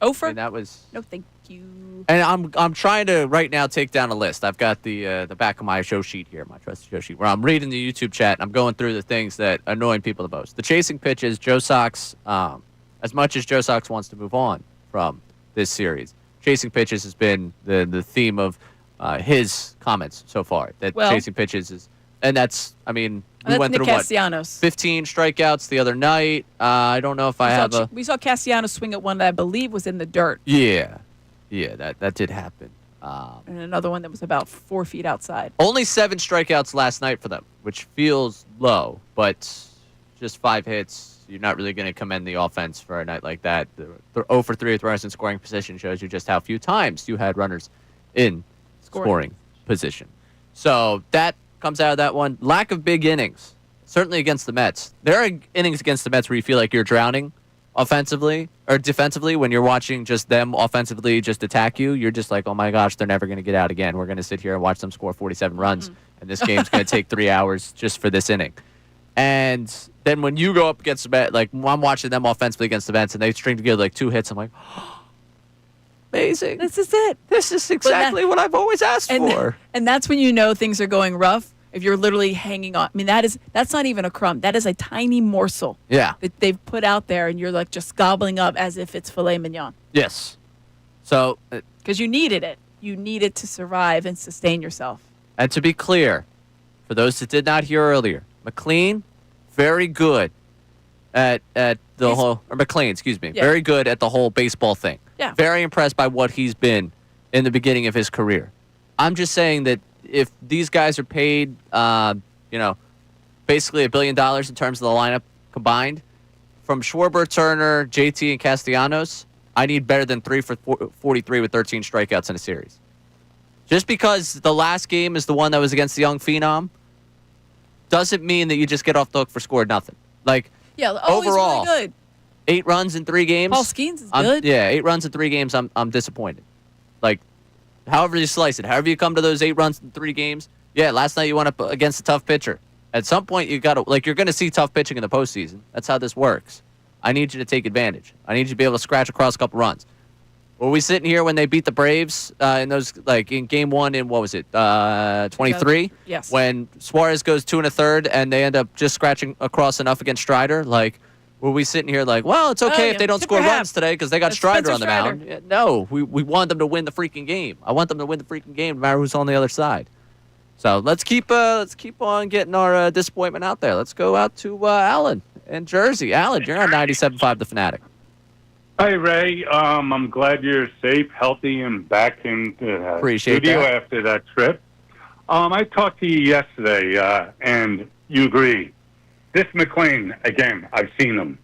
Over. And that was no, thank you. And I'm trying to right now take down a list. I've got the back of my show sheet here, my trusty show sheet, where I'm reading the YouTube chat and I'm going through the things that annoy people the most. The chasing pitches, Joe Sox. As much as Joe Sox wants to move on from this series, chasing pitches has been the theme of his comments so far. That chasing pitches is, and that's, we went through Castellanos. 15 strikeouts the other night. I don't know if we saw Castellanos swing at one that I believe was in the dirt. Yeah, that did happen. And another one that was about 4 feet outside. Only 7 strikeouts last night for them, which feels low, but just 5 hits. You're not really going to commend the offense for a night like that. The 0 for 3 with runners in scoring position shows you just how few times you had runners in scoring position. So that comes out of that one. Lack of big innings, certainly against the Mets. There are innings against the Mets where you feel like you're drowning offensively or defensively when you're watching just them offensively just attack you. You're just like, oh my gosh, they're never going to get out again. We're going to sit here and watch them score 47 runs, and this game's going to take 3 hours just for this inning. And then when you go up against the Mets, I'm watching them offensively against the Mets, and they string together 2 hits, I'm like, amazing. This is it. This is exactly what I've always asked for. And that's when you know things are going rough. If you're literally hanging on. That's not even a crumb. That is a tiny morsel. Yeah. That they've put out there, and you're just gobbling up as if it's filet mignon. Yes. So. Because you needed it. You needed to survive and sustain yourself. And to be clear, for those that did not hear earlier, McLean, very good at the whole, or McLean, excuse me, very good at the whole baseball thing. Yeah. Very impressed by what he's been in the beginning of his career. I'm just saying that if these guys are paid, basically $1 billion in terms of the lineup combined, from Schwarber, Turner, JT, and Castellanos, I need better than 3 for 43 with 13 strikeouts in a series. Just because the last game is the one that was against the young phenom doesn't mean that you just get off the hook for scored nothing. Overall, really good. 8 runs in 3 games. Paul Skeens is good. 8 runs in 3 games. I'm disappointed. However you slice it, however you come to those 8 runs in 3 games. Yeah, last night you went up against a tough pitcher. At some point you got to you're going to see tough pitching in the postseason. That's how this works. I need you to take advantage. I need you to be able to scratch across a couple runs. Were we sitting here when they beat the Braves in those in game 1 in 23? Yes. When Suarez goes 2 1/3 and they end up just scratching across enough against Strider, were we sitting here well, it's okay if they don't score runs today because they got Strider on the mound? Yeah, no, we want them to win the freaking game. I want them to win the freaking game no matter who's on the other side. So let's keep on getting our disappointment out there. Let's go out to Alan in Jersey. Alan, you're on 97.5 The Fanatic. Hi, Ray. I'm glad you're safe, healthy, and back in the studio after that trip. I talked to you yesterday, and you agree. This McLean, again, I've seen him.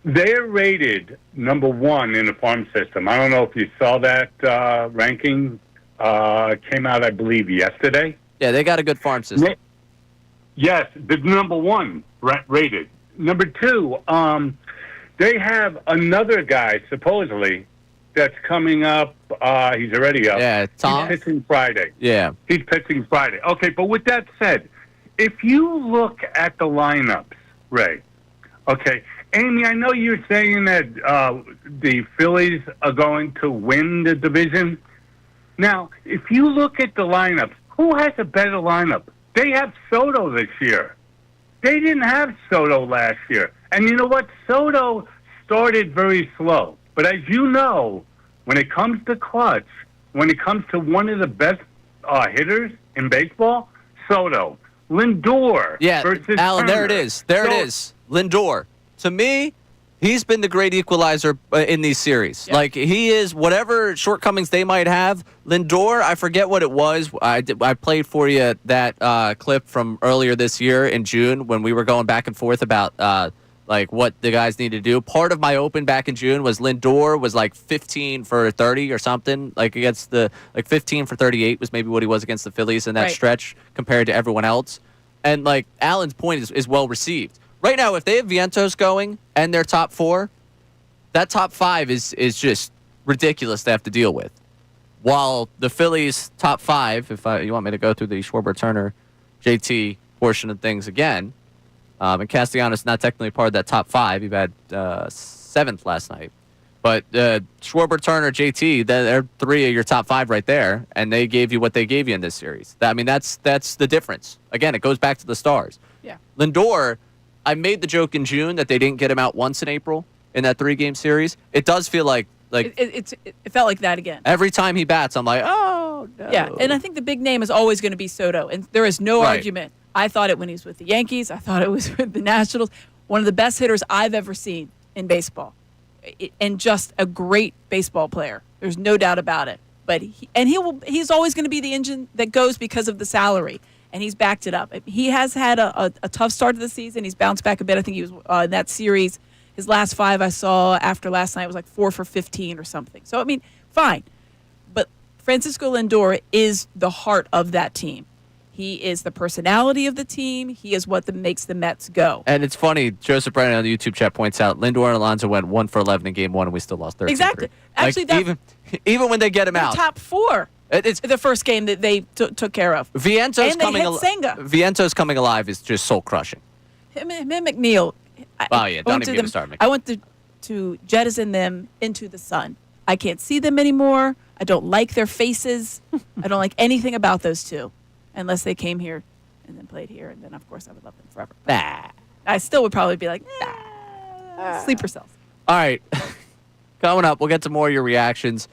They're rated number 1 in the farm system. I don't know if you saw that ranking. Came out, I believe, yesterday. Yeah, they got a good farm system. Yes, the number 1 rated. Number 2, they have another guy, supposedly, that's coming up. He's already up. Yeah, Tom. He's pitching Friday. Yeah. He's pitching Friday. Okay, but with that said, if you look at the lineups, Ray, okay, Amy, I know you're saying that the Phillies are going to win the division. Now, if you look at the lineups, who has a better lineup? They have Soto this year. They didn't have Soto last year. And you know what? Soto started very slow. But as you know, when it comes to clutch, when it comes to one of the best hitters in baseball, Soto. Lindor versus Alan, Turner. there it is. There it is. Lindor. To me, He's been the great equalizer in these series. Yeah. Like, he is, whatever shortcomings they might have. Lindor, I forget what it was. I played for you that clip from earlier this year in June when we were going back and forth about like what the guys need to do. Part of my open back in June was Lindor was like 15 for 30 or something. Like against the 15 for 38 was maybe what he was against the Phillies in that Right. stretch compared to everyone else. And like Allen's point is well received. Right now, if they have Vientos going and their top 4, that top 5 is just ridiculous to have to deal with. While the Phillies' top 5, if you want me to go through the Schwarber, Turner, JT portion of things again, and Castellanos not technically part of that top 5. He had 7th last night. But Schwarber, Turner, JT, they're 3 of your top 5 right there, and they gave you what they gave you in this series. That's the difference. Again, it goes back to the stars. Yeah. Lindor, I made the joke in June that they didn't get him out once in April in that 3-game series. It does feel like It felt like that again. every time he bats, I'm like, oh, no. Yeah, and I think the big name is always going to be Soto, and there is no Right. argument. I thought it when he was with the Yankees. I thought it was with the Nationals. One of the best hitters I've ever seen in baseball, and just a great baseball player. There's no doubt about it. But he's always going to be the engine that goes because of the salary, and he's backed it up. He has had a tough start to the season. He's bounced back a bit. I think he was in that series. His last 5 I saw after last night was like 4 for 15 or something. So, I mean, fine. But Francisco Lindor is the heart of that team. He is the personality of the team. He is what makes the Mets go. And it's funny, Joseph Brennan on the YouTube chat points out Lindor and Alonso went 1 for 11 in game 1, and we still lost 13-3. Exactly. Actually, like, even when they get him they're out. top 4. It's the first game that they took care of. Vientos and they hit Senga. Vientos coming alive is just soul crushing. Him and McNeil. Don't even get me started. I want to jettison them into the sun. I can't see them anymore. I don't like their faces. I don't like anything about those two, unless they came here and then played here, and then of course I would love them forever. But I still would probably be like, sleeper cells. All right, coming up, we'll get to more of your reactions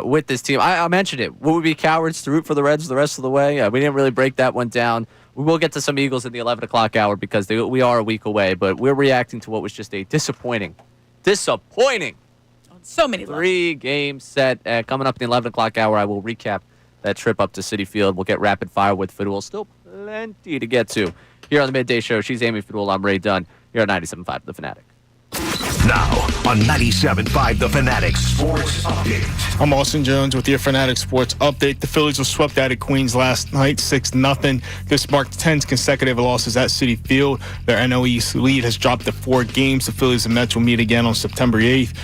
with this team. I mentioned it. Would we be cowards to root for the Reds the rest of the way? We didn't really break that one down. We will get to some Eagles in the 11 o'clock hour because we are a week away, but we're reacting to what was just a disappointing On so many levels. 3-game set. Coming up in the 11 o'clock hour, I will recap that trip up to Citi Field. We'll get rapid fire with Fidul. Still plenty to get to here on the Midday Show. She's Amy Fidul. I'm Ray Dunn here at 97.5 The Fanatic. Now on 97.5 The Fanatic Sports Update. I'm Austin Jones with your Fanatic Sports Update. The Phillies were swept out of Queens last night, 6-0. This marked 10 consecutive losses at Citi Field. Their NL East lead has dropped to 4 games. The Phillies and Mets will meet again on September 8th.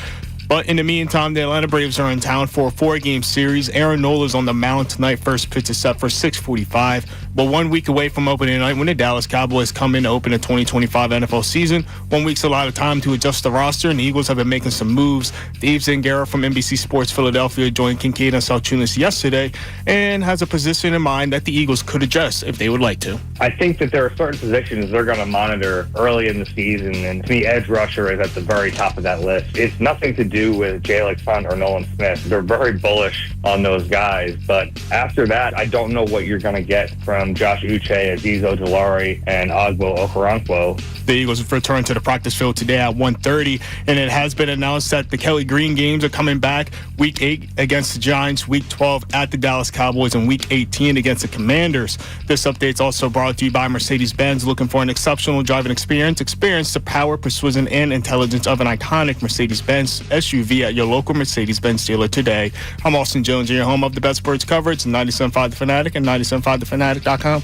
But in the meantime, the Atlanta Braves are in town for a 4-game series. Aaron Nola's on the mound tonight. First pitch is set for 6:45. But 1 week away from opening night, when the Dallas Cowboys come in to open the 2025 NFL season, 1 week's a lot of time to adjust the roster, and the Eagles have been making some moves. Dave Zangara from NBC Sports Philadelphia joined Kincade and Salciunas yesterday and has a position in mind that the Eagles could adjust if they would like to. I think that there are certain positions they're going to monitor early in the season, and to me, edge rusher is at the very top of that list. It's nothing to do with Jalen Hunt or Nolan Smith. They're very bullish on those guys, but after that, I don't know what you're going to get from Josh Uche, Aziz Ojulari, and Ogbo Okoronkwo. The Eagles return to the practice field today at 1:30, and it has been announced that the Kelly Green games are coming back. Week 8 against the Giants, Week 12 at the Dallas Cowboys, and Week 18 against the Commanders. This update's also brought to you by Mercedes-Benz. Looking for an exceptional driving experience? Experience the power, precision, and intelligence of an iconic Mercedes-Benz SUV at your local Mercedes-Benz dealer today. I'm Austin Jones, your home of the best sports coverage, 97.5 The Fanatic and 97.5thefanatic.com.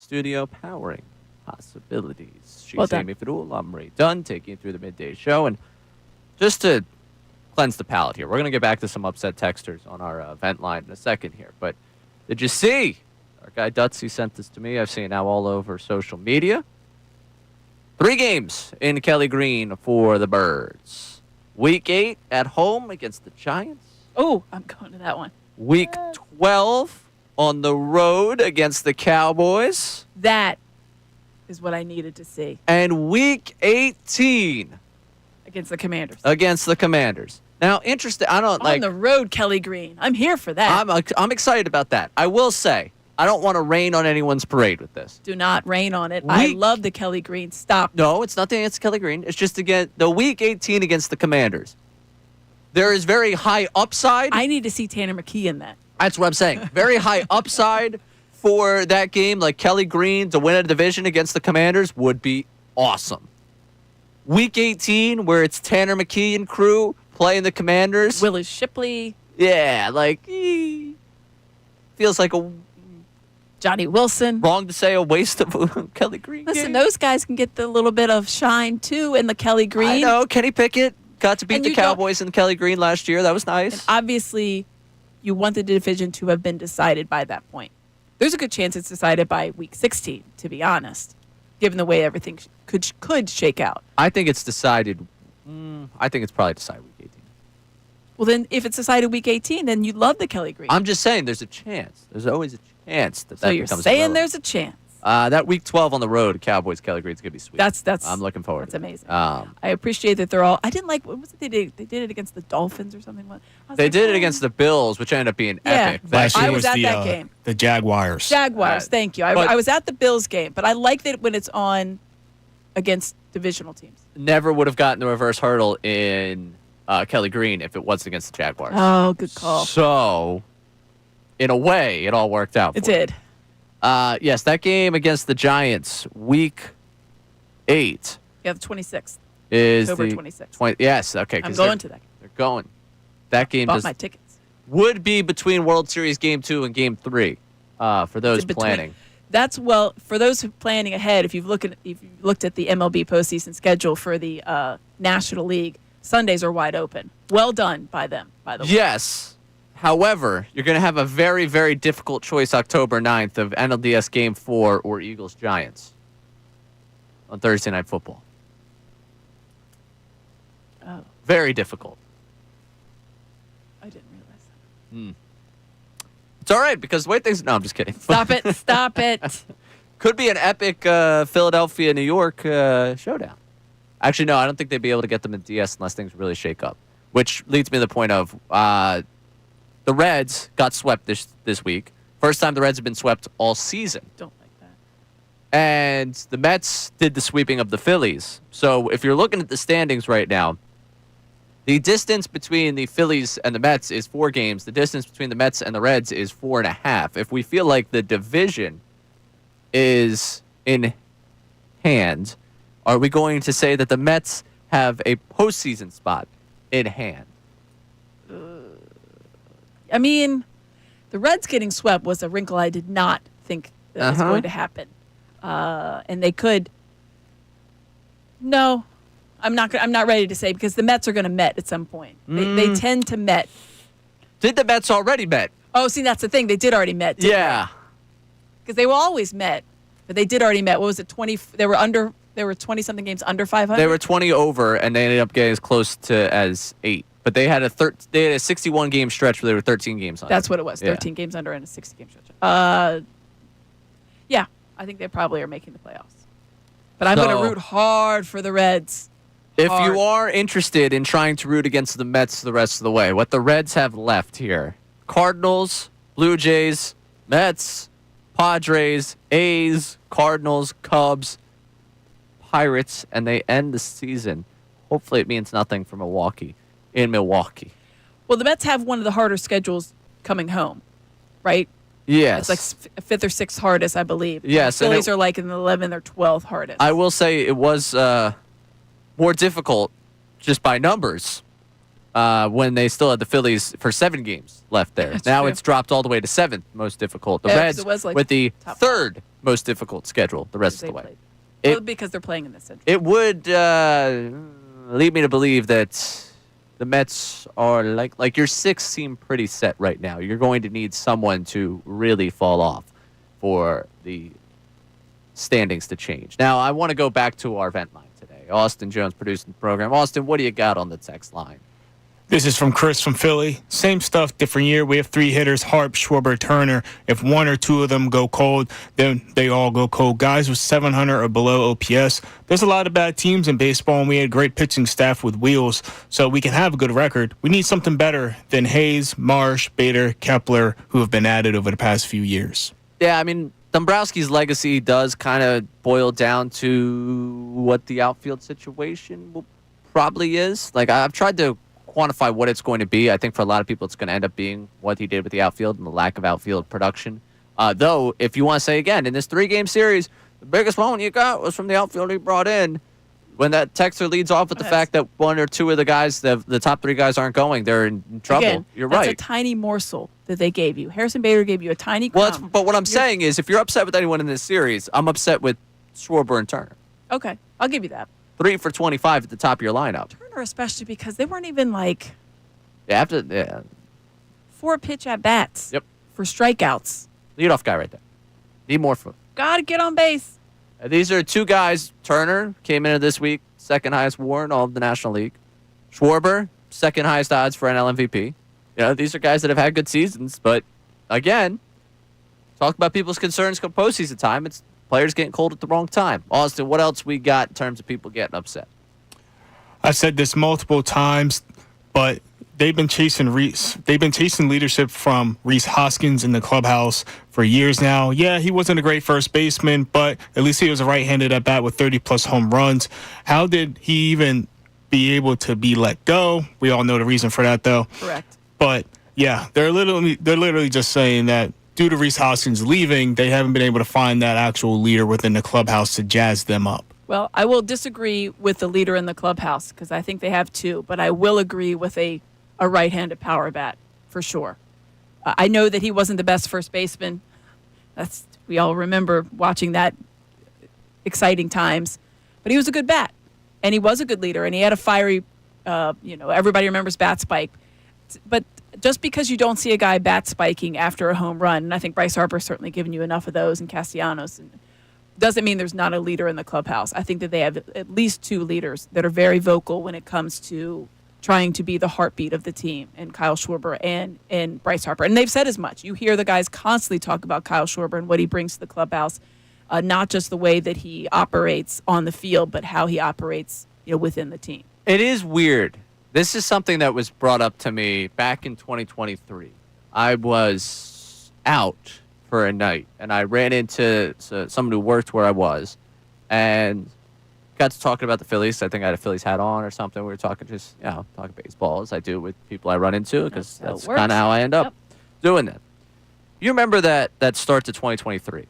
studio, powering possibilities. She's Well done. Amy Fadul. I'm Ray Dunn, taking you through the midday show. And just to cleanse the palate here, we're going to get back to some upset texters on our event line in a second here. But did you see? Our guy Dutsy sent this to me. I've seen it now all over social media. 3 games in Kelly Green for the Birds. Week 8 at home against the Giants. Oh, I'm going to that one. Week 12 on the road against the Cowboys. That is what I needed to see. And Week 18 against the Commanders. Against the Commanders. Now, interesting. I don't on the road, Kelly Green. I'm here for that. I'm excited about that. I will say, I don't want to rain on anyone's parade with this. Do not rain on it. I love the Kelly Green. Stop. No, it's nothing against Kelly Green. It's just again the Week 18 against the Commanders. There is very high upside. I need to see Tanner McKee in that. That's what I'm saying. Very high upside for that game. Like Kelly Green to win a division against the Commanders would be awesome. Week 18, where it's Tanner McKee and crew playing the Commanders. Willis Shipley. Yeah, like feels like a Johnny Wilson. Wrong to say a waste of a Kelly Green. Listen, game. those guys can get the little bit of shine too in the Kelly Green. I know. Kenny Pickett got to beat the Cowboys in Kelly Green last year. That was nice. And obviously, you want the division to have been decided by that point. There's a good chance it's decided by week 16, to be honest, given the way everything could shake out. I think it's decided. I think it's probably decided week 18. Well, then, if it's decided week 18, then you love the Kelly Green. I'm just saying there's a chance. There's always a chance that so that you're becomes saying irrelevant. there's a chance. That week 12 on the road, Cowboys, Kelly Green's going to be sweet. That's I'm looking forward. That's amazing. I appreciate that they're all. I didn't like what was it they did. They did it against the Dolphins or something. They did it against the Bills, which ended up being epic. Last year I was at the, that game. The Jaguars. Jaguars. Thank you. but- I was at the Bills game, but I like that when it's on against divisional teams. Never would have gotten the reverse hurdle in Kelly Green if it wasn't against the Jaguars. Oh, good call. So, in a way, it all worked out. It for did. them. Yes, that game against the Giants, week 8. Yeah, the 26th. Is October the 26th. 20, yes, okay. I'm 'cause going to that. They're going. That game Bought does, my tickets. would be between World Series Game 2 and Game 3 for those It's in between. planning. That's for those who planning ahead. If you've looked at the MLB postseason schedule for the National League, Sundays are wide open. Well done by them, by the way. Yes. However, you're going to have a very, very difficult choice October 9th of NLDS Game 4 or Eagles-Giants on Thursday Night Football. Oh, Very difficult. I didn't realize that. It's all right because the way things... No, I'm just kidding. Stop it! Stop it! Could be an epic Philadelphia-New York showdown. Actually, no, I don't think they'd be able to get them in DS unless things really shake up. Which leads me to the point of the Reds got swept this week. First time the Reds have been swept all season. Don't like that. And the Mets did the sweeping of the Phillies. So if you're looking at the standings right now, the distance between the Phillies and the Mets is 4 games. The distance between the Mets and the Reds is 4.5. If we feel like the division is in hand, are we going to say that the Mets have a postseason spot in hand? I mean, the Reds getting swept was a wrinkle I did not think that was going to happen, and they could. No, I'm not ready to say because the Mets are going to Met at some point. They tend to Met. Did the Mets already Met? Oh, see, that's the thing. They did already Met. Yeah. Because they were always Met, but they did already Met. What was it? 20? They were 20-something games under 500. They were 20 over, and they ended up getting as close to as 8. But they had a 61 game stretch where they were 13 games under. That's what it was. 13 games under and a 60 game stretch. Yeah, I think they probably are making the playoffs. But I'm going to root hard for the Reds. If you are interested in trying to root against the Mets the rest of the way, what the Reds have left here: Cardinals, Blue Jays, Mets, Padres, A's, Cardinals, Cubs, Pirates, and they end the season. Hopefully it means nothing for Milwaukee. In Milwaukee. Well, the Mets have one of the harder schedules coming home, right? Yes. It's like 5th or 6th hardest, I believe. Yes. The Phillies are like in the 11th or 12th hardest. I will say it was more difficult just by numbers when they still had the Phillies for 7 games left there. That's now true. it's dropped all the way to 7th most difficult. The Yeah, 'cause Reds it was like with the top 3rd most difficult schedule the rest of the way. Because they're playing in the Central. It would lead me to believe that the Mets are like your six seem pretty set right now. You're going to need someone to really fall off for the standings to change. Now, I want to go back to our vent line today. Austin Jones producing the program. Austin, what do you got on the text line? This is from Chris from Philly. Same stuff, different year. We have 3 hitters, Harp, Schwarber, Turner. If 1 or 2 of them go cold, then they all go cold. Guys with 700 or below OPS. There's a lot of bad teams in baseball, and we had great pitching staff with wheels, so we can have a good record. We need something better than Hayes, Marsh, Bader, Kepler, who have been added over the past few years. Yeah, I mean, Dombrowski's legacy does kind of boil down to what the outfield situation probably is. Like, I've tried to quantify what it's going to be. I think for a lot of people, it's going to end up being what he did with the outfield and the lack of outfield production. Though, if you want to say again, in this 3-game series, the biggest moment you got was from the outfield he brought in. When that texter leads off with the fact that 1 or 2 of the guys, the top 3 guys aren't going, they're in trouble. Again, you're that's right. a tiny morsel that they gave you. Harrison Bader gave you a tiny crumb. But what I'm saying is, if you're upset with anyone in this series, I'm upset with Schwarber and Turner. Okay, I'll give you that. 3 for 25 at the top of your lineup. Turner especially because they weren't even like 4 pitch at bats. Yep. For strikeouts. Leadoff guy right there. Need more for. Gotta get on base. These are 2 guys. Turner came into this week, second highest WAR in all of the National League. Schwarber, second highest odds for NL MVP. These are guys that have had good seasons, but again, talk about people's concerns come postseason time. It's players getting cold at the wrong time. Austin, what else we got in terms of people getting upset? I've said this multiple times, but they've been chasing leadership from Rhys Hoskins in the clubhouse for years now. Yeah, he wasn't a great first baseman, but at least he was a right-handed at bat with 30-plus home runs. How did he even be able to be let go? We all know the reason for that, though. Correct. But yeah, they're literally just saying that due to Rhys Hoskins leaving, they haven't been able to find that actual leader within the clubhouse to jazz them up. Well, I will disagree with the leader in the clubhouse because I think they have 2, but I will agree with a right-handed power bat for sure. I know that he wasn't the best first baseman. We all remember watching that exciting times, but he was a good bat, and he was a good leader, and he had a fiery, everybody remembers bat spike. But just because you don't see a guy bat spiking after a home run, and I think Bryce Harper's certainly given you enough of those, and Castellanos, doesn't mean there's not a leader in the clubhouse. I think that they have at least 2 leaders that are very vocal when it comes to trying to be the heartbeat of the team, and Kyle Schwarber and Bryce Harper. And they've said as much. You hear the guys constantly talk about Kyle Schwarber and what he brings to the clubhouse, not just the way that he operates on the field, but how he operates within the team. It is weird. This is something that was brought up to me back in 2023. I was out for a night, and I ran into someone who worked where I was, and got to talking about the Phillies. I think I had a Phillies hat on or something. We were talking talking baseball as I do with people I run into because that's kind of how I end up doing that. You remember that start to 2023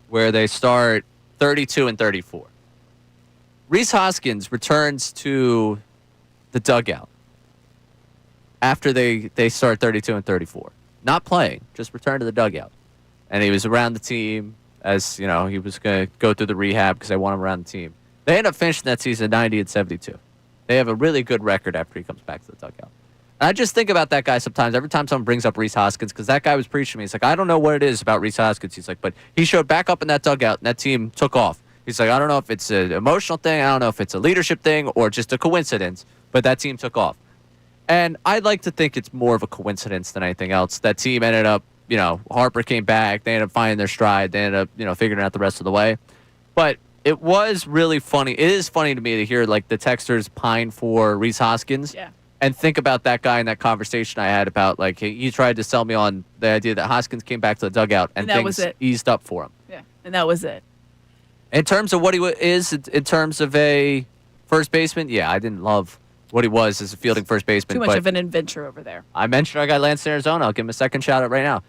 where they start 32 and 34. Rhys Hoskins returns to the dugout after they start 32 and 34. Not playing, just return to the dugout. And he was around the team as, he was going to go through the rehab because they want him around the team. They end up finishing that season 90 and 72. They have a really good record after he comes back to the dugout. And I just think about that guy sometimes. Every time someone brings up Rhys Hoskins, because that guy was preaching to me. He's like, I don't know what it is about Rhys Hoskins. He's like, but he showed back up in that dugout, and that team took off. He's like, I don't know if it's an emotional thing. I don't know if it's a leadership thing or just a coincidence, but that team took off. And I'd like to think it's more of a coincidence than anything else. That team ended up, Harper came back. They ended up finding their stride. They ended up, figuring it out the rest of the way. But it was really funny. It is funny to me to hear, the texters pine for Rhys Hoskins. Yeah. And think about that guy in that conversation I had about, he tried to sell me on the idea that Hoskins came back to the dugout and things eased up for him. Yeah, and that was it. In terms of what he is, in terms of a first baseman, yeah, I didn't love what he was as a fielding first baseman. Too much of an adventure over there. I mentioned our guy Lance in Arizona. I'll give him a second shout out right now.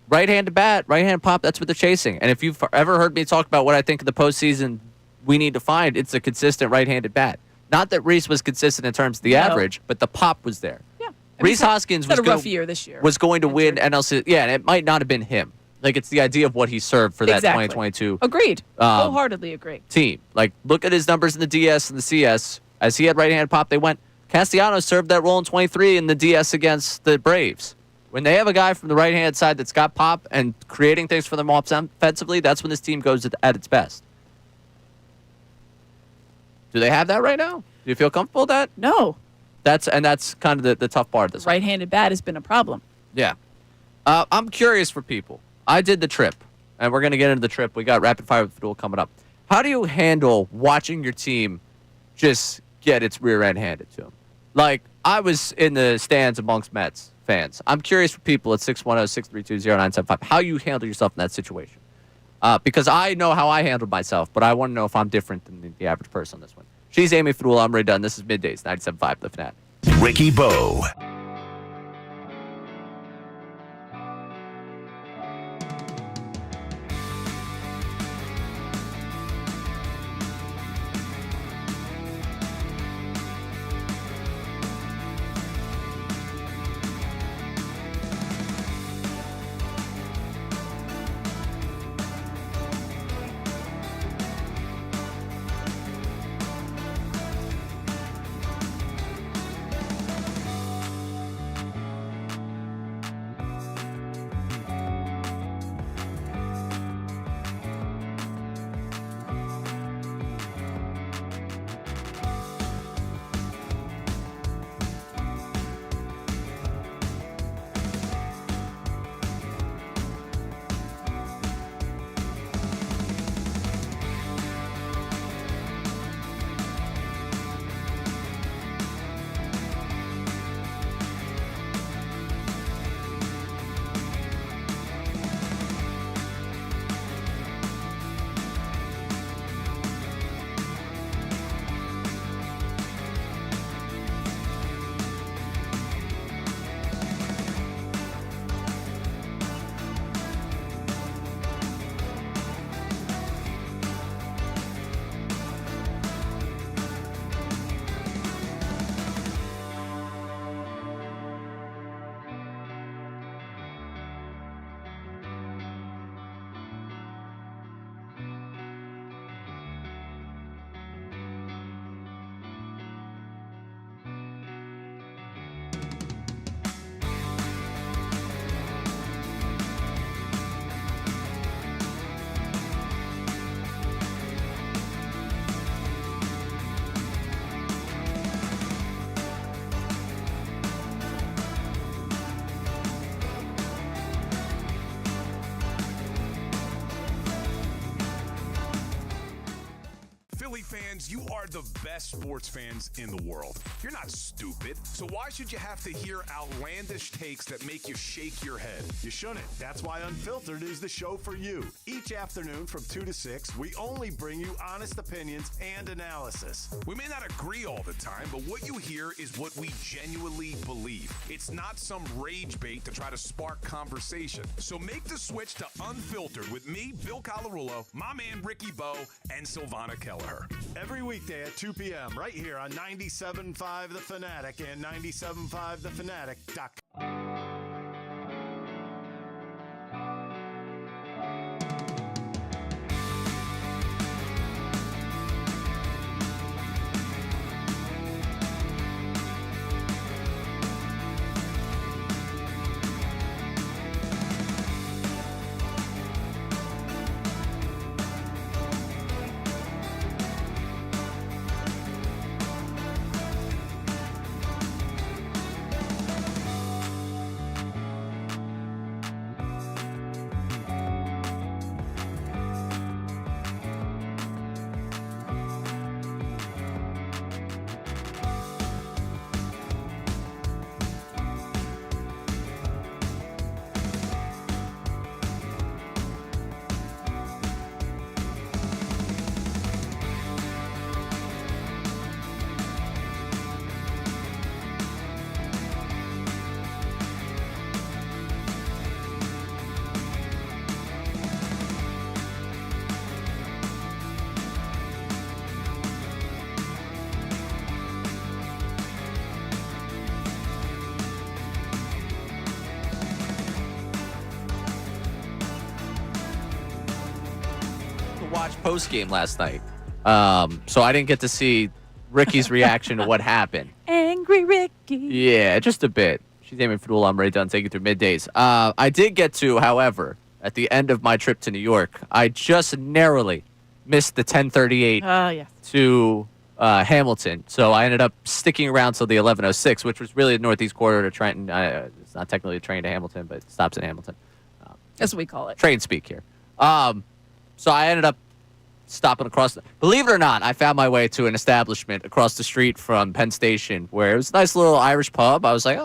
Right-handed bat, right-hand pop, that's what they're chasing. And if you've ever heard me talk about what I think of the postseason we need to find, it's a consistent right-handed bat. Not that Rhys was consistent in terms of the average, but the pop was there. Yeah. Rhys Hoskins was a rough year this year. Was going to win NLC. Yeah, and it might not have been him. Like, it's the idea of what he served for that Exactly. 2022 Agreed. Wholeheartedly agree. team. Like, look at his numbers in the DS and the CS. As he had right-handed pop, they went. Castellanos served that role in 23 in the DS against the Braves. When they have a guy from the right-hand side that's got pop and creating things for them offensively, that's when this team goes at its best. Do they have that right now? Do you feel comfortable with that? No. That's kind of the tough part of this. Right-handed bat has been a problem. Yeah. I'm curious for people. I did the trip, and we're going to get into the trip. We got Rapid Fire with Fadul coming up. How do you handle watching your team just get its rear end handed to them? Like, I was in the stands amongst Mets fans. I'm curious for people at 610-632-0975 how you handle yourself in that situation. Because I know how I handled myself, but I want to know if I'm different than the average person on this one. She's Amy Fadul. I'm Ray Dunn. This is Middays, 97.5 The Fanatic. Ricky Bo. Philly fans, you are the best sports fans in the world. You're not stupid, so why should you have to hear outlandish takes that make you shake your head? You shouldn't. That's why Unfiltered is the show for you. Each afternoon from 2 to 6, we only bring you honest opinions and analysis. We may not agree all the time, but what you hear is what we genuinely believe. It's not some rage bait to try to spark conversation. So make the switch to Unfiltered with me, Bill Colarulo, my man Ricky Bo, and Silvana Kelleher. Every weekday at 2 p.m. right here on 97.5 The Fanatic and 97.5thefanatic.com. watch post game last night, so I didn't get to see Ricky's reaction to what happened. Angry Ricky. Yeah, just a bit. She's aiming for the I'm ready done taking through middays. I did get to, however, at the end of my trip to New York, I just narrowly missed the 10:38 Yes. to Hamilton. So I ended up sticking around till the 11:06, which was really the northeast corridor to Trenton. It's not technically a train to Hamilton, but it stops in Hamilton. That's what we call it. Train speak here. So I ended up stopping across. Believe it or not, I found my way to an establishment across the street from Penn Station where it was a nice little Irish pub. I was like,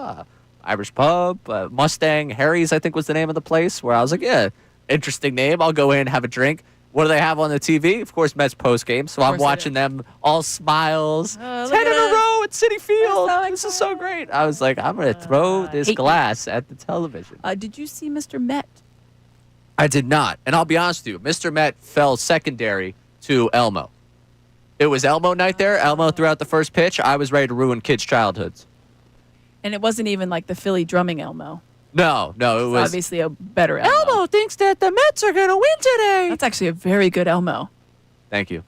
Irish pub, Mustang Harry's, I think was the name of the place, where I was like, yeah, interesting name. I'll go in, have a drink. What do they have on the TV? Of course, Mets post game. So I'm watching them all smiles. 10 in a row at Citi Field. This is so great. I was like, I'm going to throw this glass at the television. Did you see Mr. Met? I did not. And I'll be honest with you, Mr. Met fell secondary to Elmo. It was Elmo night there. Elmo threw out the first pitch. I was ready to ruin kids' childhoods. And it wasn't even like the Philly drumming Elmo. No, it was obviously a better Elmo. Elmo thinks that the Mets are going to win today. That's actually a very good Elmo. Thank you.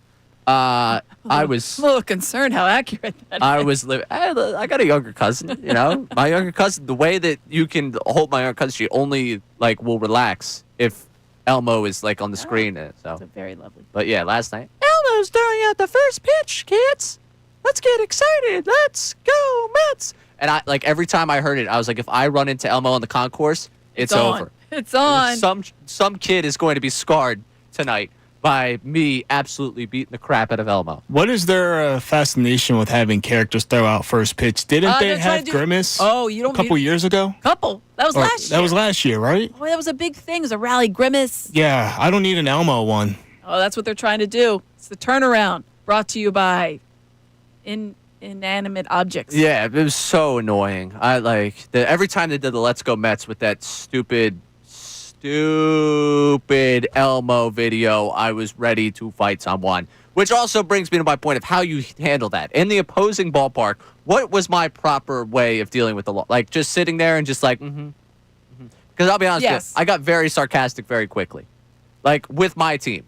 I was a little concerned how accurate that is. I got a younger cousin, you know. My younger cousin, the way that you can hold my younger cousin, she only will relax if Elmo is on the screen. So That's very lovely. But yeah, last night, Elmo's throwing out the first pitch, kids. Let's get excited. Let's go Mets. And I every time I heard it, I was like, if I run into Elmo on the concourse, it's over. It's on. Some kid is going to be scarred tonight by me absolutely beating the crap out of Elmo. What is their fascination with having characters throw out first pitch? Didn't they have Grimace a couple years ago? That was last year. That was last year, right? Oh, that was a big thing. It was a rally Grimace. Yeah, I don't need an Elmo one. Oh, that's what they're trying to do. It's the turnaround brought to you by inanimate objects. Yeah, it was so annoying. I every time they did the Let's Go Mets with that stupid Elmo video, I was ready to fight someone. Which also brings me to my point of how you handle that. In the opposing ballpark, what was my proper way of dealing with the law? Just sitting there and just Because I'll be honest with you, I got very sarcastic very quickly. With my team.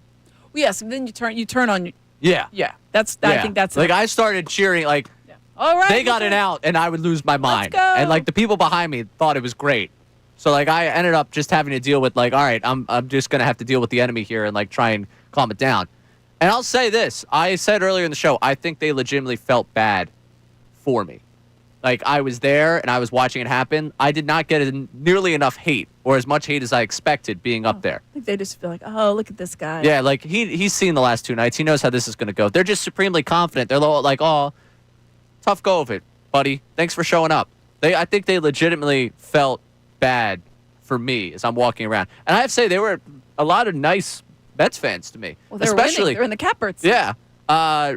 Well, yes, and then you turn on. Yeah. Yeah. I think that's it. I started cheering, all right, they got it out, and I would lose my mind. Let's go. And the people behind me thought it was great. So I ended up just having to deal with all right, I'm just gonna have to deal with the enemy here and try and calm it down. And I'll say this: I said earlier in the show, I think they legitimately felt bad for me. I was there and I was watching it happen. I did not get nearly enough hate, or as much hate as I expected being up there. I think they just feel oh, look at this guy. Yeah, he's seen the last two nights. He knows how this is gonna go. They're just supremely confident. They're oh, tough go of it, buddy. Thanks for showing up. I think they legitimately felt bad for me as I'm walking around. And I have to say, they were a lot of nice Mets fans to me. Well, they're in the catbirds. Yeah.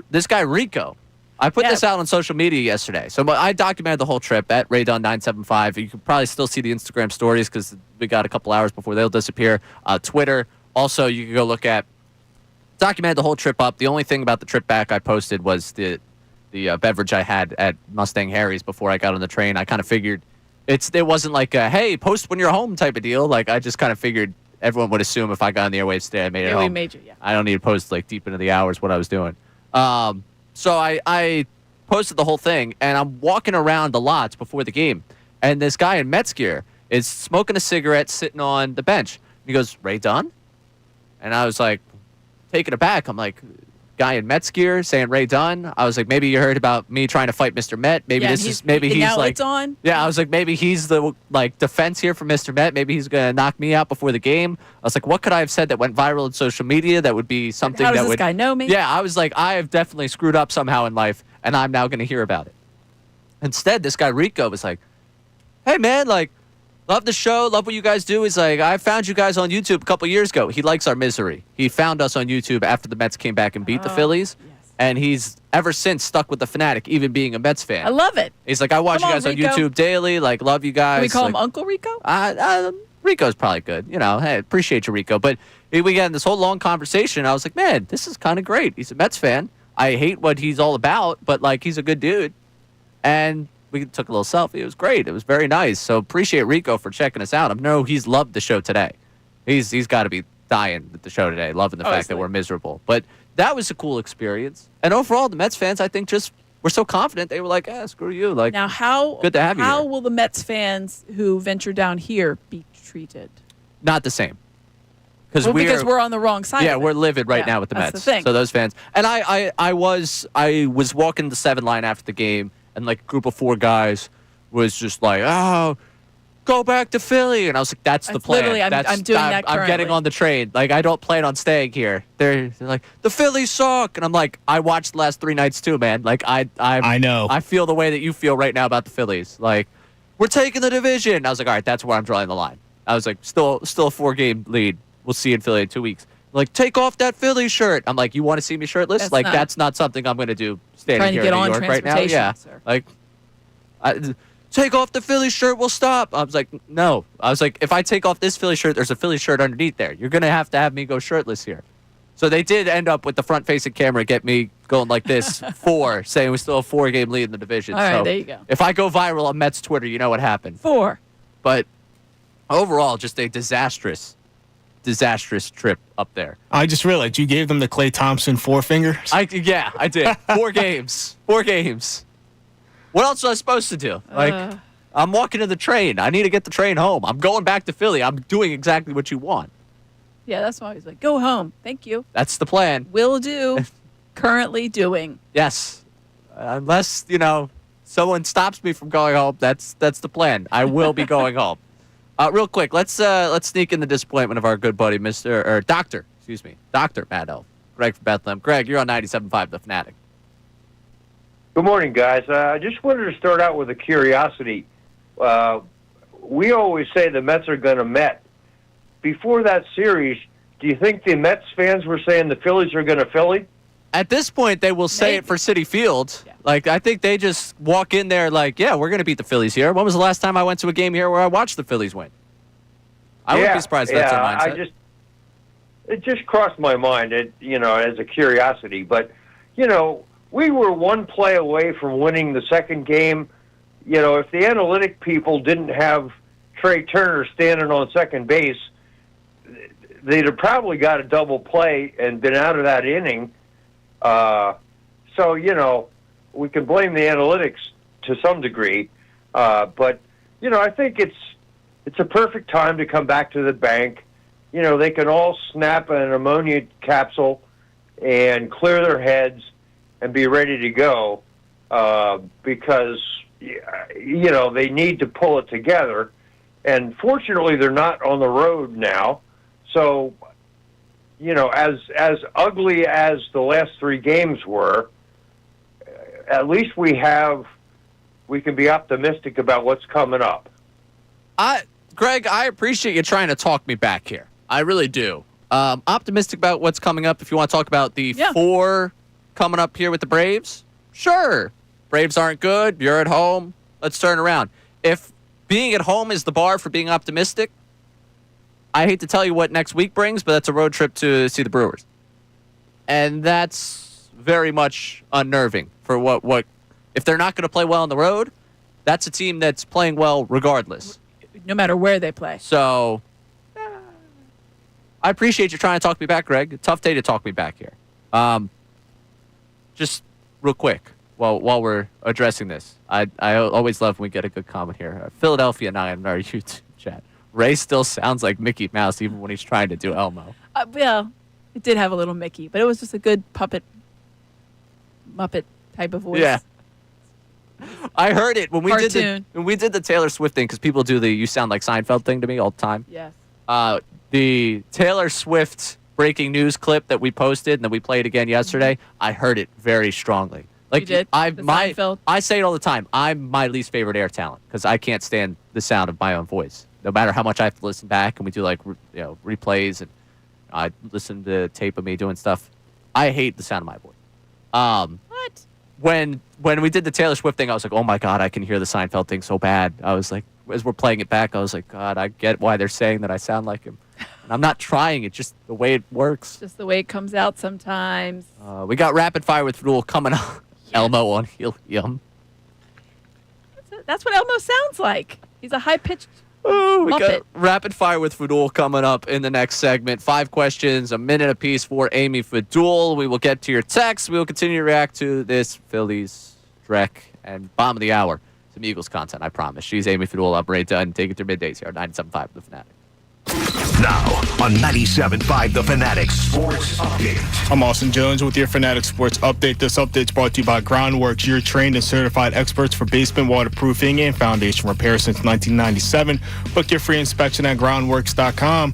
This guy, Rico. I put this out on social media yesterday. So I documented the whole trip at RayDun975. You can probably still see the Instagram stories because we got a couple hours before they'll disappear. Twitter. Also, you can go look at, documented the whole trip up. The only thing about the trip back I posted was the beverage I had at Mustang Harry's before I got on the train. I kind of figured it wasn't a, hey, post when you're home type of deal. I just kind of figured everyone would assume if I got on the airwaves today, I made it home. We made you, yeah. I don't need to post deep into the hours what I was doing. So I posted the whole thing, and I'm walking around the lots before the game, and this guy in Mets gear is smoking a cigarette sitting on the bench. He goes, Ray Dunn? And I was taken aback. I'm guy in Mets gear saying Ray Dunn. I was maybe you heard about me trying to fight Mr. Met. Maybe he's now it's on. Yeah, I was maybe he's the defense here for Mr. Met. Maybe he's gonna knock me out before the game. I was what could I have said that went viral on social media that would be something How does that this guy know me? Yeah, I was I have definitely screwed up somehow in life, and I'm now gonna hear about it. Instead, this guy Rico was hey man, love the show, love what you guys do. He's I found you guys on YouTube a couple years ago. He likes our misery. He found us on YouTube after the Mets came back and beat the Phillies. Yes. And he's ever since stuck with the Fanatic, even being a Mets fan. I love it. He's I watch you guys on YouTube daily. Love you guys. Can we call him Uncle Rico? Rico's probably good. Hey, appreciate you, Rico. But we got in this whole long conversation. I was man, this is kind of great. He's a Mets fan. I hate what he's all about, but he's a good dude. And we took a little selfie. It was great. It was very nice. So appreciate Rico for checking us out. I know he's loved the show today. He's got to be dying with the show today, loving the Oh, fact that we're miserable. But that was a cool experience. And overall, the Mets fans, I think, just were so confident. They were like, screw you. Like, Now, how good to have you how here. will the Mets fans who venture down here be treated? Not the same. Well, because we're on the wrong side. Yeah, of it. we're livid right Yeah, now with the that's Mets. the thing. So those fans. And I was walking the 7 line after the game, and like a group of 4 guys was just like, oh, go back to Philly. And I was like, that's the plan. Literally, I'm doing that I'm getting currently. on the train. Like, I don't plan on staying here. They're like, the Phillies suck. And I'm like, I watched the last 3 nights too, man. Like, I know. I feel the way that you feel right now about the Phillies. Like, we're taking the division. I was like, all right, that's where I'm drawing the line. I was like, still a 4-game lead. We'll see you in Philly in 2 weeks. Like, take off that Philly shirt. I'm like, you want to see me shirtless? That's not something I'm going to do standing Trying to here get in New on York right now. transportation, Yeah. sir. Like, take off the Philly shirt, we'll stop. I was like, no. I was like, if I take off this Philly shirt, there's a Philly shirt underneath there. You're going to have me go shirtless here. So they did end up with the front-facing camera get me going like this, 4, saying we still have 4-game lead in the division. All right, so there you go. if I go viral on Mets Twitter, you know what happened. 4. But overall, just a disastrous trip up there. I just realized you gave them the Klay Thompson 4 fingers. I did. 4 games. 4 games. What else was I supposed to do? Like, I'm walking to the train. I need to get the train home. I'm going back to Philly. I'm doing exactly what you want. Yeah, that's why he's like, go home. Thank you. That's the plan. Will do. Currently doing. Yes. Unless, someone stops me from going home, that's the plan. I will be going home. Real quick, let's sneak in the disappointment of our good buddy, Dr. Matt Elf. Greg from Bethlehem. Greg, you're on 97.5 The Fanatic. Good morning, guys. I just wanted to start out with a curiosity. We always say the Mets are going to Met. Before that series, do you think the Mets fans were saying the Phillies are going to Philly? At this point, they will say it for Citi Field. Yeah. Like, I think they just walk in there like, yeah, we're going to beat the Phillies here. When was the last time I went to a game here where I watched the Phillies win? I wouldn't be surprised if that's their mindset. It just crossed my mind, as a curiosity. But, we were 1 play away from winning the second game. If the analytic people didn't have Trey Turner standing on second base, they'd have probably got a double play and been out of that inning. So, we can blame the analytics to some degree. But, I think it's a perfect time to come back to the bank. They can all snap an ammonia capsule and clear their heads and be ready to go because, they need to pull it together. And fortunately, they're not on the road now. So, as ugly as the last 3 games were, at least we can be optimistic about what's coming up. Greg, I appreciate you trying to talk me back here. I really do. Optimistic about what's coming up. If you want to talk about the 4 coming up here with the Braves, sure. Braves aren't good. You're at home. Let's turn around. If being at home is the bar for being optimistic, I hate to tell you what next week brings, but that's a road trip to see the Brewers. And that's very much unnerving for what if they're not going to play well on the road, that's a team that's playing well regardless. No matter where they play. So I appreciate you trying to talk me back, Greg. Tough day to talk me back here. Just real quick, while we're addressing this, I always love when we get a good comment here. Philadelphia 9 in our YouTube chat. Ray still sounds like Mickey Mouse even when he's trying to do Elmo. Well, it did have a little Mickey, but it was just a good Muppet type of voice. Yeah. I heard it when we Cartoon. did the Taylor Swift thing, because people do the "you sound like Seinfeld" thing to me all the time. Yes. The Taylor Swift breaking news clip that we posted and that we played again yesterday, I heard it very strongly. Like, you did? Seinfeld? I say it all the time. I'm my least favorite air talent because I can't stand the sound of my own voice. No matter how much I have to listen back, and we do replays, and I listen to tape of me doing stuff. I hate the sound of my voice. What? When we did the Taylor Swift thing, I was like, oh my God, I can hear the Seinfeld thing so bad. I was like, as we're playing it back, I was like, God, I get why they're saying that I sound like him. And I'm not trying. It's just the way it works. Just the way it comes out sometimes. We got Rapid Fire with Rule coming up. Yes. Elmo on Helium. That's what Elmo sounds like. He's a high-pitched We got rapid fire with Fadul coming up in the next segment. 5 questions, a minute apiece for Amy Fadul. We will get to your texts. We will continue to react to this Phillies, Drek, and Bomb of the Hour. Some Eagles content, I promise. She's Amy Fadul. I'm Ray Dunn. Take it through middays here on 97.5 The Fanatic. Now on 97.5 The Fanatic Sports Update. I'm Austin Jones with your Fanatic Sports Update. This update is brought to you by Groundworks, your trained and certified experts for basement waterproofing and foundation repair since 1997. Book your free inspection at groundworks.com.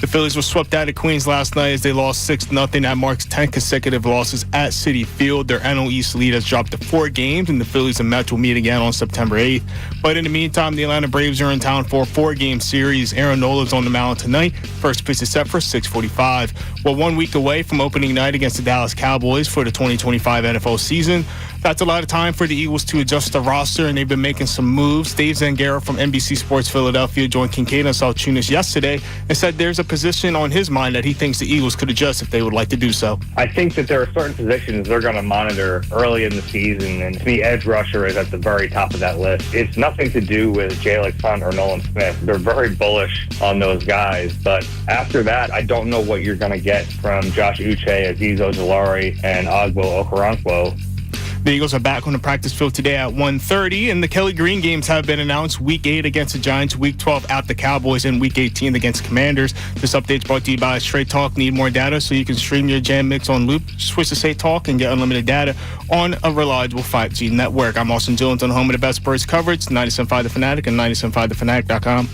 The Phillies were swept out of Queens last night as they lost 6-0. That marks 10 consecutive losses at Citi Field. Their NL East lead has dropped to 4 games, and the Phillies and Mets will meet again on September 8th. But in the meantime, the Atlanta Braves are in town for a 4-game series. Aaron Nola's on the mound tonight. First pitch is set for 6:45. We're 1 week away from opening night against the Dallas Cowboys for the 2025 NFL season. That's a lot of time for the Eagles to adjust the roster, and they've been making some moves. Dave Zangara from NBC Sports Philadelphia joined Kincade and Salciunas yesterday and said there's a position on his mind that he thinks the Eagles could adjust if they would like to do so. I think that there are certain positions they're going to monitor early in the season, and to me, edge rusher is at the very top of that list. It's nothing to do with Jalen Hunt or Nolan Smith. They're very bullish on those guys, but after that, I don't know what you're going to get from Josh Uche, Aziz Ojulari, and Ogbo Okoronkwo. The Eagles are back on the practice field today at 1:30, and the Kelly Green games have been announced. Week 8 against the Giants, Week 12 at the Cowboys, and Week 18 against Commanders. This update is brought to you by Straight Talk. Need more data so you can stream your jam mix on loop? Switch to Straight Talk and get unlimited data on a reliable 5G network. I'm Austin Jones on home of the best Birds coverage, 97.5 The Fanatic and 97.5thefanatic.com.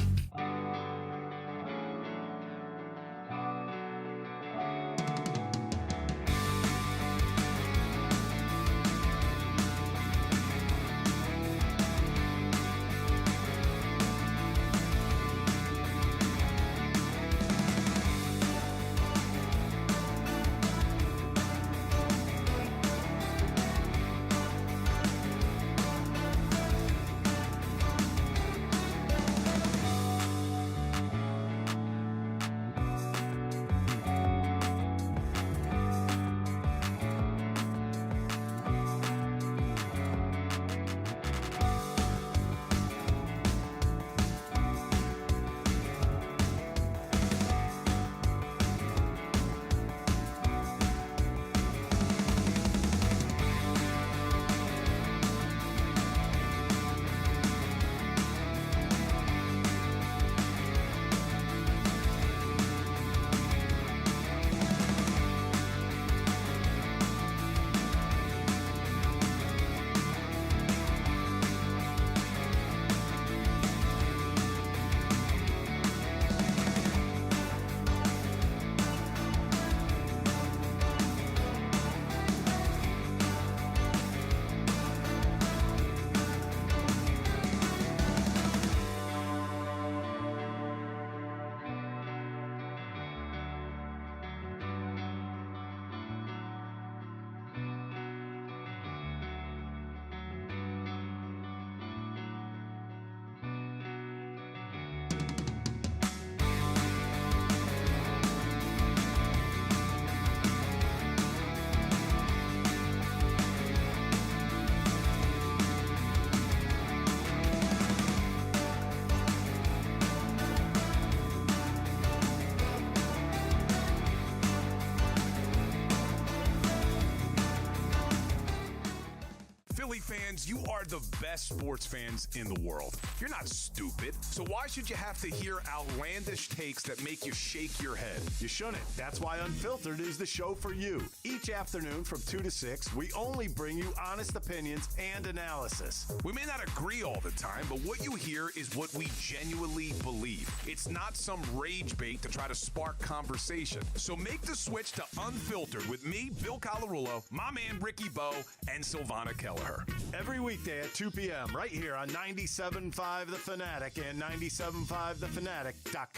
Philly fans, you are the best sports fans in the world. You're not stupid, so why should you have to hear outlandish takes that make you shake your head? You shouldn't. That's why Unfiltered is the show for you. Each afternoon from 2 to 6, we only bring you honest opinions and analysis. We may not agree all the time, but what you hear is what we genuinely believe. It's not some rage bait to try to spark conversation. So make the switch to Unfiltered with me, Bill Colarulo, my man Ricky Bo, and Silvana Kelleher. Every weekday at 2 p.m. right here on 97.5 The Fanatic and 97.5thefanatic.com.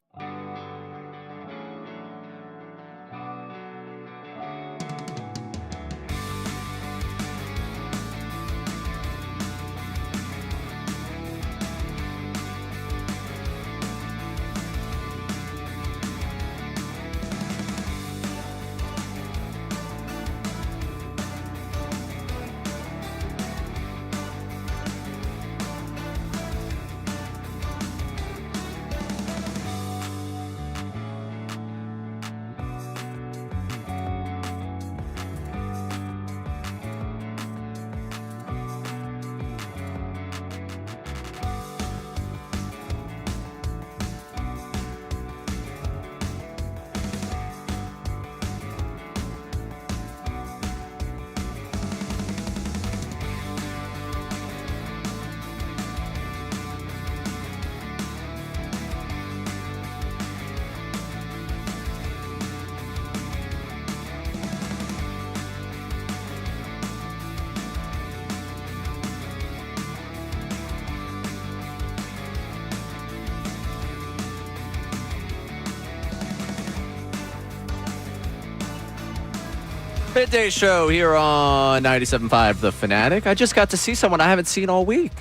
Midday show here on 97.5 The Fanatic. I just got to see someone I haven't seen all week.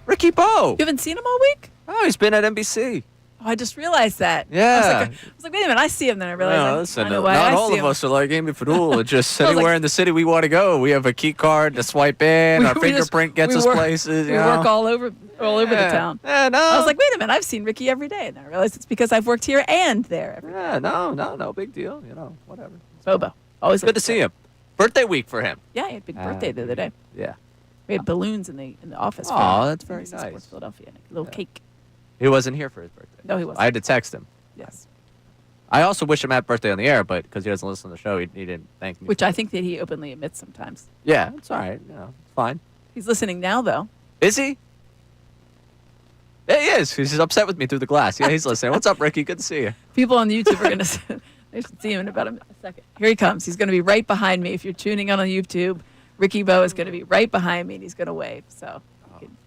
Ricky Bo. You haven't seen him all week? Oh, he's been at NBC. Oh, I just realized that. Yeah. I was like, wait a minute, I see him. Then I realized Listen, I know why not I all see of him. us are like Amy Fadul. Just I was anywhere like- in the city we want to go. We have a key card to swipe in. Our We just- fingerprint gets we us work- places. We you know? work all over the town. Yeah, no. I was like, wait a minute, I've seen Ricky every day. And then I realized it's because I've worked here and there. Yeah, no big deal. You know, whatever. Bobo. Always Good to see him. Birthday week for him. Yeah, he had a big birthday the other day. Yeah. We had balloons in the office. for Aw, him. that's very NBC Sports nice. Philadelphia, and a little cake. He wasn't here for his birthday. No, he wasn't. I had to text him. Yes. I also wish him happy birthday on the air, but because he doesn't listen to the show, he didn't thank me. Which I think that he openly admits sometimes. Yeah, it's all right. You know, it's fine. He's listening now, though. Is he? Yeah, he is. He's upset with me through the glass. Yeah, he's listening. What's up, Ricky? Good to see you. People on YouTube are going to they should see him in about a second. Here he comes. He's going to be right behind me. If you're tuning in on YouTube, Ricky Bo is going to be right behind me, and he's going to wave. So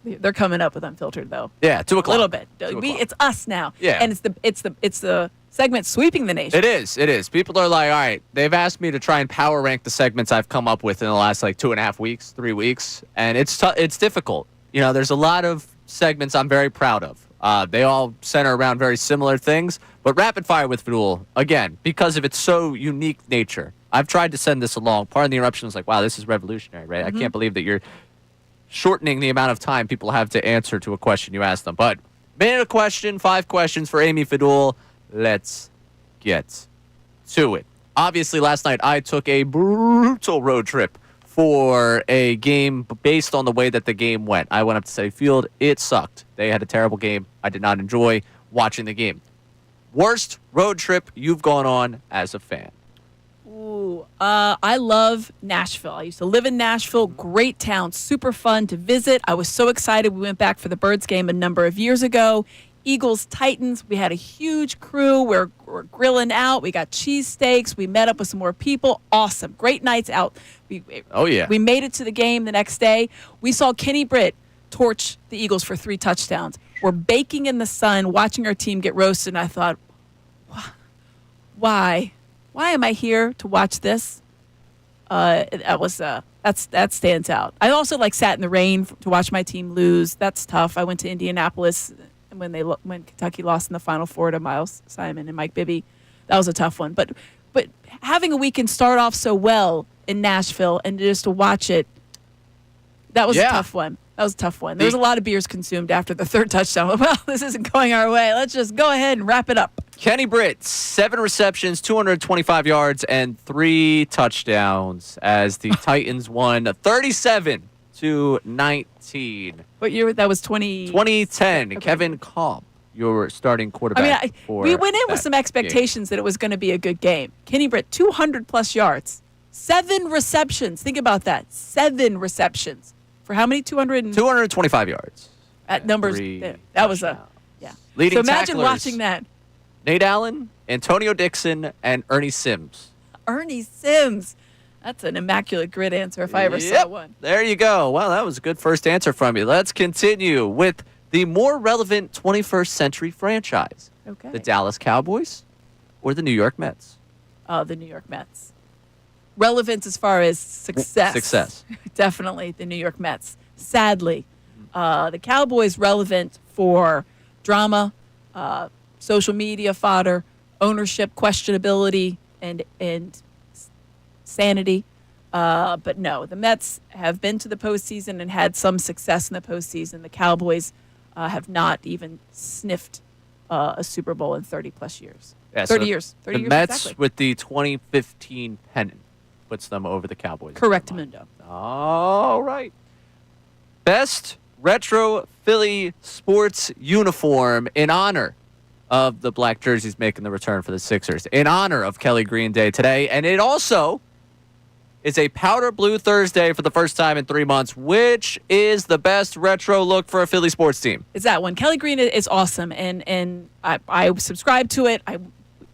they're coming up with Unfiltered, though. Yeah, 2 o'clock. A little bit. 2 o'clock. It's us now. Yeah. And it's the segment sweeping the nation. It is. It is. People are like, all right, they've asked me to try and power rank the segments I've come up with in the last 2.5 weeks, 3 weeks, and it's difficult. You know, there's a lot of segments I'm very proud of. They all center around very similar things, but Rapid Fire with Fadul, again, because of its so unique nature, I've tried to send this along. Part of the interruption was like, wow, this is revolutionary, right? I can't believe that you're shortening the amount of time people have to answer to a question you ask them. But minute a question, 5 questions for Amy Fadul. Let's get to it. Obviously, last night I took a brutal road trip for a game based on the way that the game went. I went up to Citi Field. It sucked. They had a terrible game. I did not enjoy watching the game. Worst road trip you've gone on as a fan? Ooh, I love Nashville. I used to live in Nashville. Great town, super fun to visit. I was so excited. We went back for the Birds game a number of years ago. Eagles, Titans. We had a huge crew. We're grilling out. We got cheesesteaks. We met up with some more people. Awesome. Great nights out. We made it to the game the next day. We saw Kenny Britt torch the Eagles for 3 touchdowns. We're baking in the sun, watching our team get roasted, and I thought, why? Why am I here to watch this? That stands out. I also sat in the rain to watch my team lose. That's tough. I went to Indianapolis when Kentucky lost in the Final Four to Miles Simon and Mike Bibby. That was a tough one. But having a weekend start off so well in Nashville and just to watch it, that was a tough one. There was a lot of beers consumed after the 3rd touchdown. Well, this isn't going our way. Let's just go ahead and wrap it up. Kenny Britt, 7 receptions, 225 yards, and 3 touchdowns as the Titans won 37-19. What year? That was 2010. Okay. Kevin Cobb, your starting quarterback. We went in with some expectations that it was going to be a good game. Kenny Britt, 200-plus yards, 7 receptions. Think about that. 7 receptions. For how many? 225 yards. At numbers. That was yeah. Leading so imagine tacklers, watching that. Nate Allen, Antonio Dixon, and Ernie Sims. Ernie Sims. That's an immaculate grid answer if I ever saw one. There you go. Well, that was a good first answer from you. Let's continue with the more relevant 21st century franchise. Okay. The Dallas Cowboys or the New York Mets? The New York Mets. Relevance as far as success. Definitely the New York Mets. Sadly, the Cowboys relevant for drama, social media fodder, ownership questionability, and sanity. But no, the Mets have been to the postseason and had some success in the postseason. The Cowboys have not even sniffed a Super Bowl in 30-plus years. Yeah, 30 so years. 30 the years Mets exactly. with the 2015 pennant puts them over the Cowboys. Correct, Mundo. All right. Best retro Philly sports uniform in honor of the black jerseys making the return for the Sixers, in honor of Kelly Green Day today. And it also is a powder blue Thursday for the first time in 3 months. Which is the best retro look for a Philly sports team? It's that one. Kelly Green is awesome, and I subscribe to it.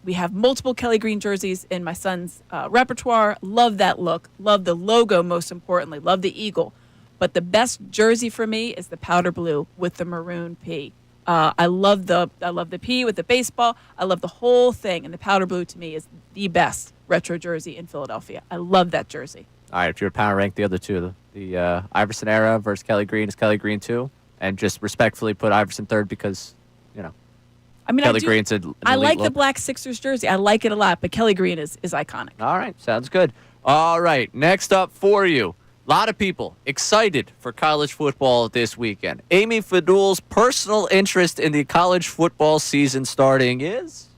We have multiple Kelly Green jerseys in my son's repertoire. Love that look. Love the logo, most importantly. Love the eagle. But the best jersey for me is the powder blue with the maroon P. I love the P with the baseball. I love the whole thing, and the powder blue to me is the best retro jersey in Philadelphia. I love that jersey. All right, if you were to power rank the other two, the Iverson era versus Kelly Green is Kelly Green 2, and just respectfully put Iverson third because, I mean, Kelly Green's an I elite like the look. black Sixers jersey. I like it a lot, but Kelly Green is iconic. All right, sounds good. All right, next up for you. A lot of people excited for college football this weekend. Amy Fadul's personal interest in the college football season starting is?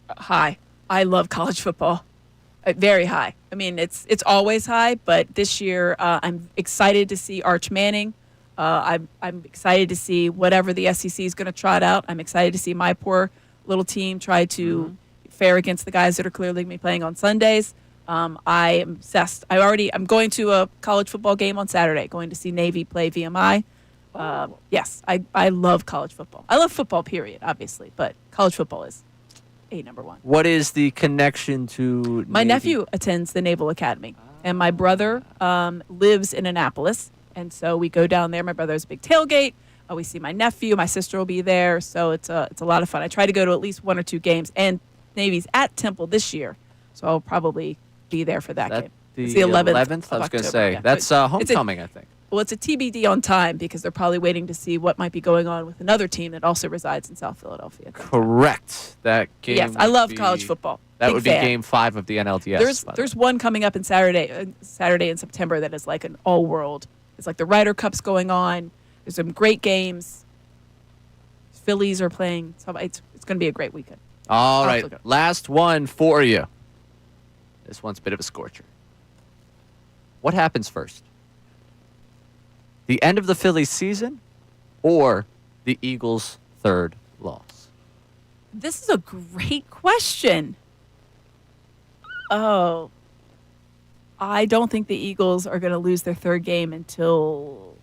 High. I love college football. Very high. I mean, it's always high, but this year I'm excited to see Arch Manning. I'm excited to see whatever the SEC is going to trot out. I'm excited to see my poor little team try to fare against the guys that are clearly going to be playing on Sundays. I am obsessed. I'm going to a college football game on Saturday, going to see Navy play VMI. Yes, I love college football. I love football, period, obviously, but college football is number one. What is the connection to My Navy? nephew attends the Naval Academy, and my brother lives in Annapolis, and so we go down there. My brother's a big tailgate. We see my nephew. My sister will be there, so it's a lot of fun. I try to go to at least 1 or 2 games, and Navy's at Temple this year, so I'll probably be there for that game. It's the 11th. I was going to say. Yeah. That's So homecoming, I think. Well, it's a TBD on time because they're probably waiting to see what might be going on with another team that also resides in South Philadelphia. Correct. That game. Yes, I would love be- college football. That Big would be fan. Game 5 of the NLDS. There's one coming up in Saturday in September that is like an all world. It's like the Ryder Cup's going on. There's some great games. Phillies are playing. So it's going to be a great weekend. All I'll right, look it up. last one for you. This one's a bit of a scorcher. What happens first? The end of the Phillies season or the Eagles' third loss? This is a great question. Oh, I don't think the Eagles are going to lose their third game until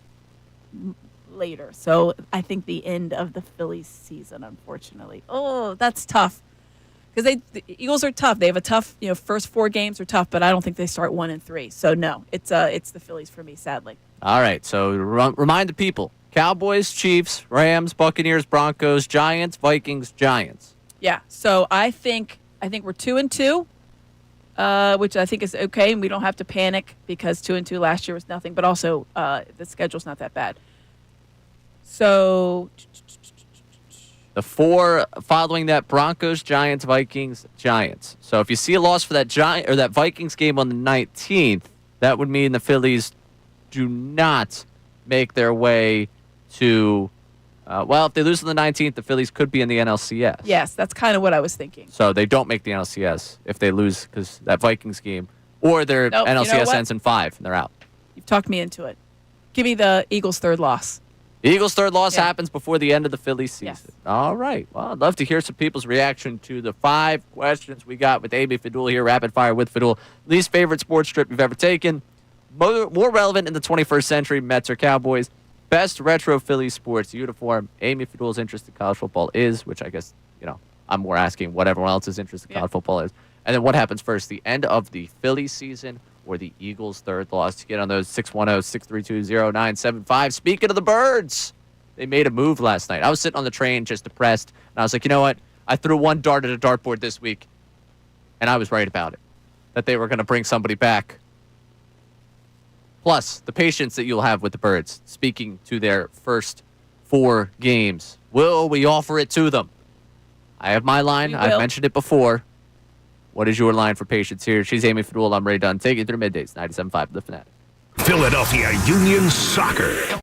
later. So I think the end of the Phillies season, unfortunately. Oh, that's tough. Because the Eagles are tough. They have a tough, first 4 games are tough, but I don't think they start 1 and 3. So no, it's the Phillies for me, sadly. All right, so remind the people. Cowboys, Chiefs, Rams, Buccaneers, Broncos, Giants, Vikings, Giants. Yeah. So I think we're 2 and 2, which I think is okay, and we don't have to panic because 2 and 2 last year was nothing. But also the schedule's not that bad. So The 4 following that: Broncos, Giants, Vikings, Giants. So if you see a loss for that that Vikings game on the 19th, that would mean the Phillies do not make their way to. If they lose on the 19th, the Phillies could be in the NLCS. yes, that's kind of what I was thinking. So they don't make the NLCS if they lose because that Vikings game, or their Nope, you know NLCS what? ends in 5 and they're out. You've talked me into it. Give me the Eagles' third loss. The Eagles' third loss Yeah. happens before the end of the Phillies season. Yes. All right. Well, I'd love to hear some people's reaction to the 5 questions we got with Amy Fadul here, Rapid Fire with Fadul. Least favorite sports trip you've ever taken. More relevant in the 21st century, Mets or Cowboys. Best retro Phillies sports uniform. Amy Fadul's interest in college football is, which I guess, I'm more asking what everyone else's interest in college football is. And then what happens first, the end of the Phillies season or the Eagles' third loss? To get on those 610-632-0975. Speaking of the Birds, they made a move last night. I was sitting on the train just depressed, and I was like, you know what? I threw one dart at a dartboard this week, and I was right about it, that they were going to bring somebody back. Plus, the patience that you'll have with the Birds, speaking to their first 4 games. Will we offer it to them? I have my line. We I've will. mentioned it before. What is your line for patience here? She's Amy Fadul. I'm Ray Dunn. Take it through middays. 97.5 The Fanatic. Philadelphia Union Soccer.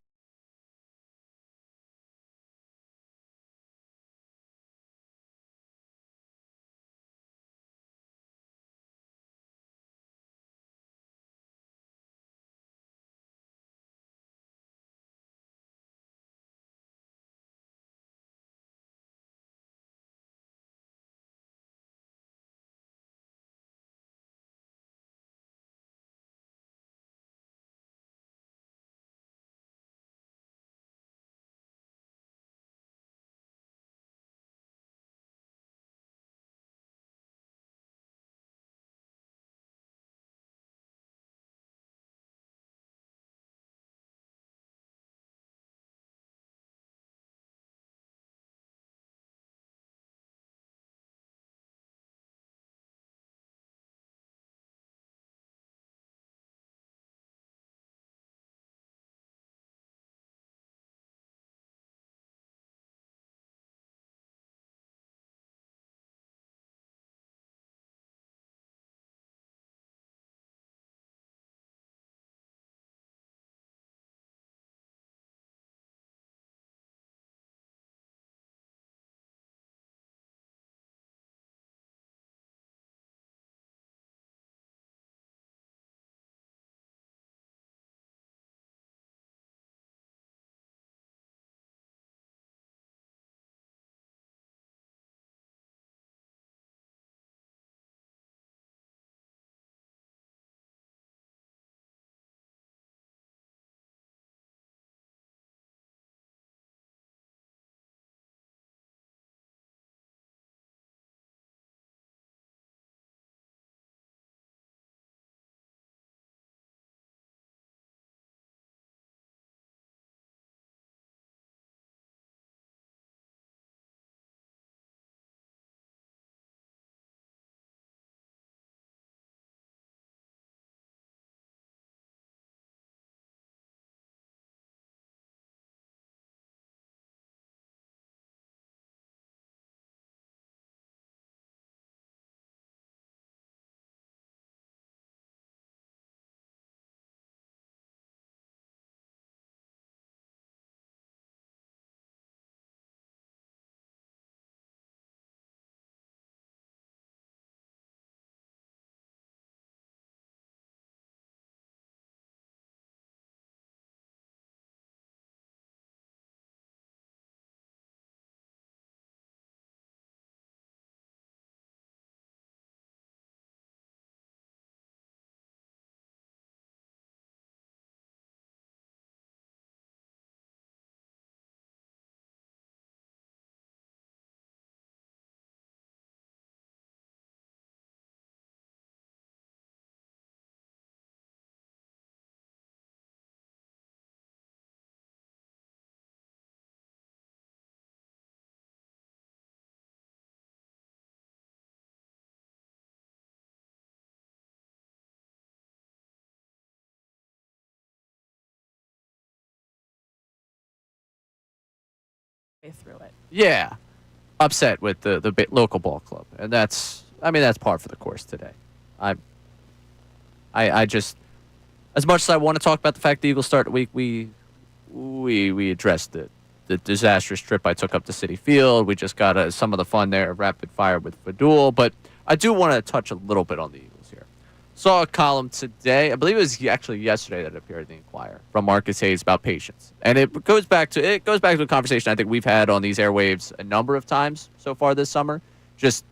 through it. Yeah, upset with the local ball club, and that's par for the course today. I just, as much as I want to talk about the fact the Eagles start the week, we addressed the disastrous trip I took up to Citi Field. We just got some of the fun there, rapid fire with Fadul, but I do want to touch a little bit on the Eagles here. Saw a column today, I believe it was actually yesterday that appeared in the Inquirer, from Marcus Hayes about patience, and it goes back to a conversation I think we've had on these airwaves a number of times so far this summer, just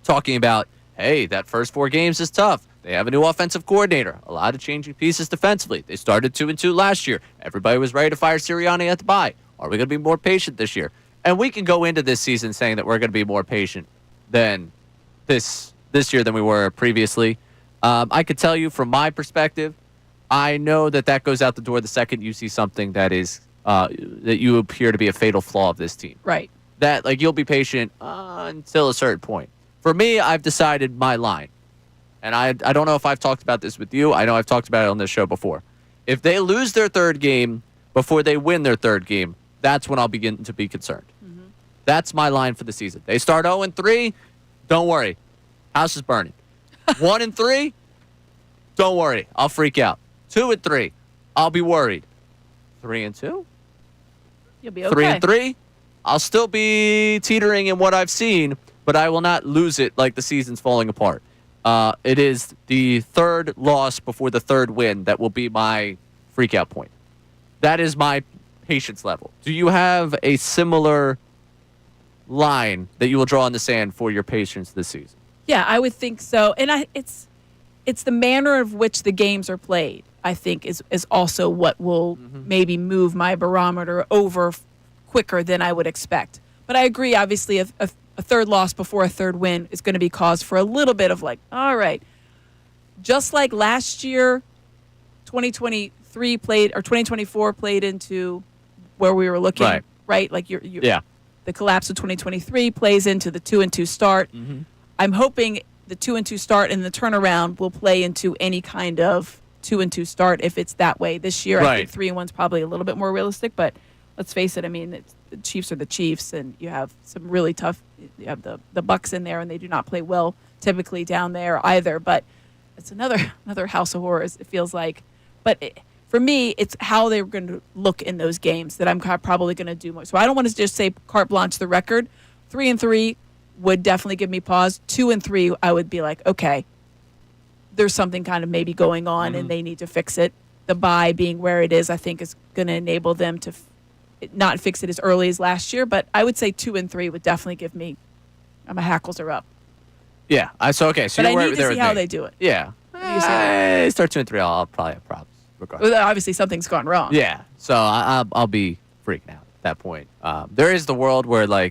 talking about, hey, that first 4 games is tough. They have a new offensive coordinator, a lot of changing pieces defensively. They started 2-2 last year. Everybody was ready to fire Sirianni at the bye. Are we going to be more patient this year? And we can go into this season saying that we're going to be more patient than this year than we were previously. I could tell you from my perspective, I know that goes out the door the second you see something that is that you appear to be a fatal flaw of this team. Right. That you'll be patient until a certain point. For me, I've decided my line. And I don't know if I've talked about this with you. I know I've talked about it on this show before. If they lose their third game before they win their third game, that's when I'll begin to be concerned. Mm-hmm. That's my line for the season. They start 0-3, don't worry. House is burning. 1-3, don't worry. I'll freak out. 2-3, I'll be worried. 3-2? You'll be okay. 3-3, I'll still be teetering in what I've seen, but I will not lose it like the season's falling apart. It is the third loss before the third win that will be my freak-out point. That is my patience level. Do you have a similar line that you will draw in the sand for your patience this season? Yeah, I would think so. And it's the manner of which the games are played, I think, is also what will maybe move my barometer over quicker than I would expect. But I agree, obviously, a third loss before a third win is going to be cause for a little bit of all right. Just like last year, 2024 played into where we were looking, right? Like the collapse of 2023 plays into the 2-2 start. Mm-hmm. I'm hoping the 2-2 start and the turnaround will play into any kind of 2-2 start if it's that way this year. I think 3-1's probably a little bit more realistic, but let's face it. I mean, the Chiefs are the Chiefs, and you have some really tough. You have the Bucs in there, and they do not play well typically down there either. But it's another house of horrors. It feels like, but for me, it's how they're going to look in those games that I'm probably going to do more. So I don't want to just say carte blanche the record. 3-3 would definitely give me pause. 2-3, I would be like, okay, there's something kind of maybe going on, and they need to fix it. The bye being where it is, I think, is going to enable them to not fix it as early as last year, but I would say 2-3 would definitely give me. My hackles are up. Yeah, So but I need to see how they do it. Yeah, start 2-3. I'll probably have problems. Well, obviously, something's gone wrong. Yeah, so I'll be freaking out at that point. There is the world where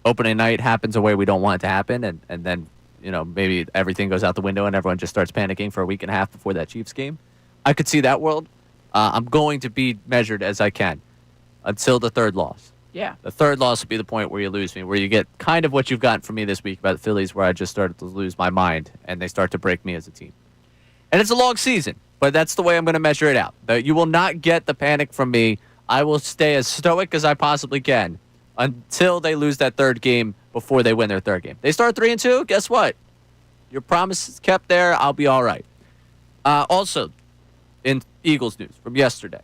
opening night happens a way we don't want it to happen, and then maybe everything goes out the window and everyone just starts panicking for a week and a half before that Chiefs game. I could see that world. I'm going to be measured as I can until the third loss. Yeah. The third loss will be the point where you lose me, where you get kind of what you've gotten from me this week about the Phillies, where I just started to lose my mind and they start to break me as a team. And it's a long season, but that's the way I'm going to measure it out. You will not get the panic from me. I will stay as stoic as I possibly can until they lose that third game before they win their third game. They start 3-2, guess what? Your promise is kept there. I'll be all right. Also, in Eagles news from yesterday,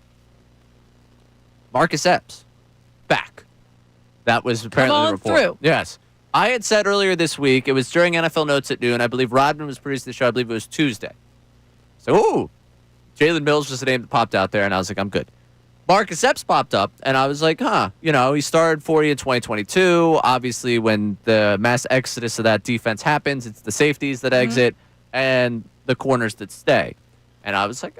Marcus Epps back. That was apparently the report. Through. Yes. I had said earlier this week, it was during NFL Notes at noon. I believe Rodman was producing the show. I believe it was Tuesday. So, Jalen Mills was the name that popped out there, and I was like, I'm good. Marcus Epps popped up, and I was like, he started for you in 2022. Obviously, when the mass exodus of that defense happens, it's the safeties that exit and the corners that stay. And I was like,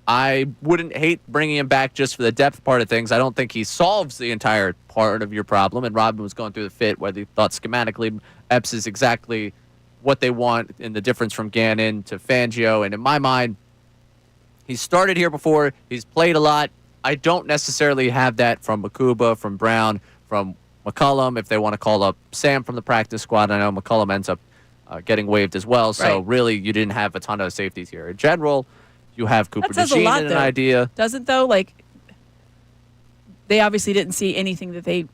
I wouldn't hate bringing him back just for the depth part of things. I don't think he solves the entire part of your problem. And Rodman was going through the fit, whether he thought schematically Epps is exactly what they want in the difference from Gannon to Fangio. And in my mind, he's started here before. He's played a lot. I don't necessarily have that from Makuba, from Brown, from McCullum, if they want to call up Sam from the practice squad. I know McCullum ends up getting waived as well. So really, you didn't have a ton of safeties here. In general, you have Cooper DeJean and an idea. Doesn't, though? they obviously didn't see anything that they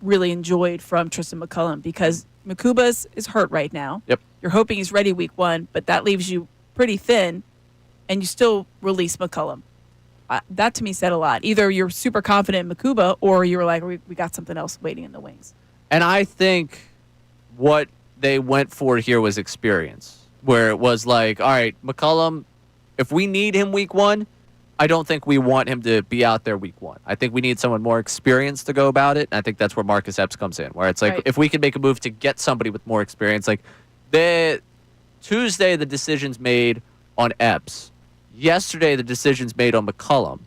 really enjoyed from Tristan McCullum because Makuba is hurt right now. Yep. You're hoping he's ready week 1, but that leaves you pretty thin, and you still release McCullum. That to me said a lot. Either you're super confident in Makuba, or you were like, we got something else waiting in the wings. And I think what they went for here was experience, where it was like, all right, McCullum, if we need him week 1, I don't think we want him to be out there week 1. I think we need someone more experienced to go about it. And I think that's where Marcus Epps comes in, where it's like, if we can make a move to get somebody with more experience, like Tuesday, the decision's made on Epps. Yesterday, the decision's made on McCullum.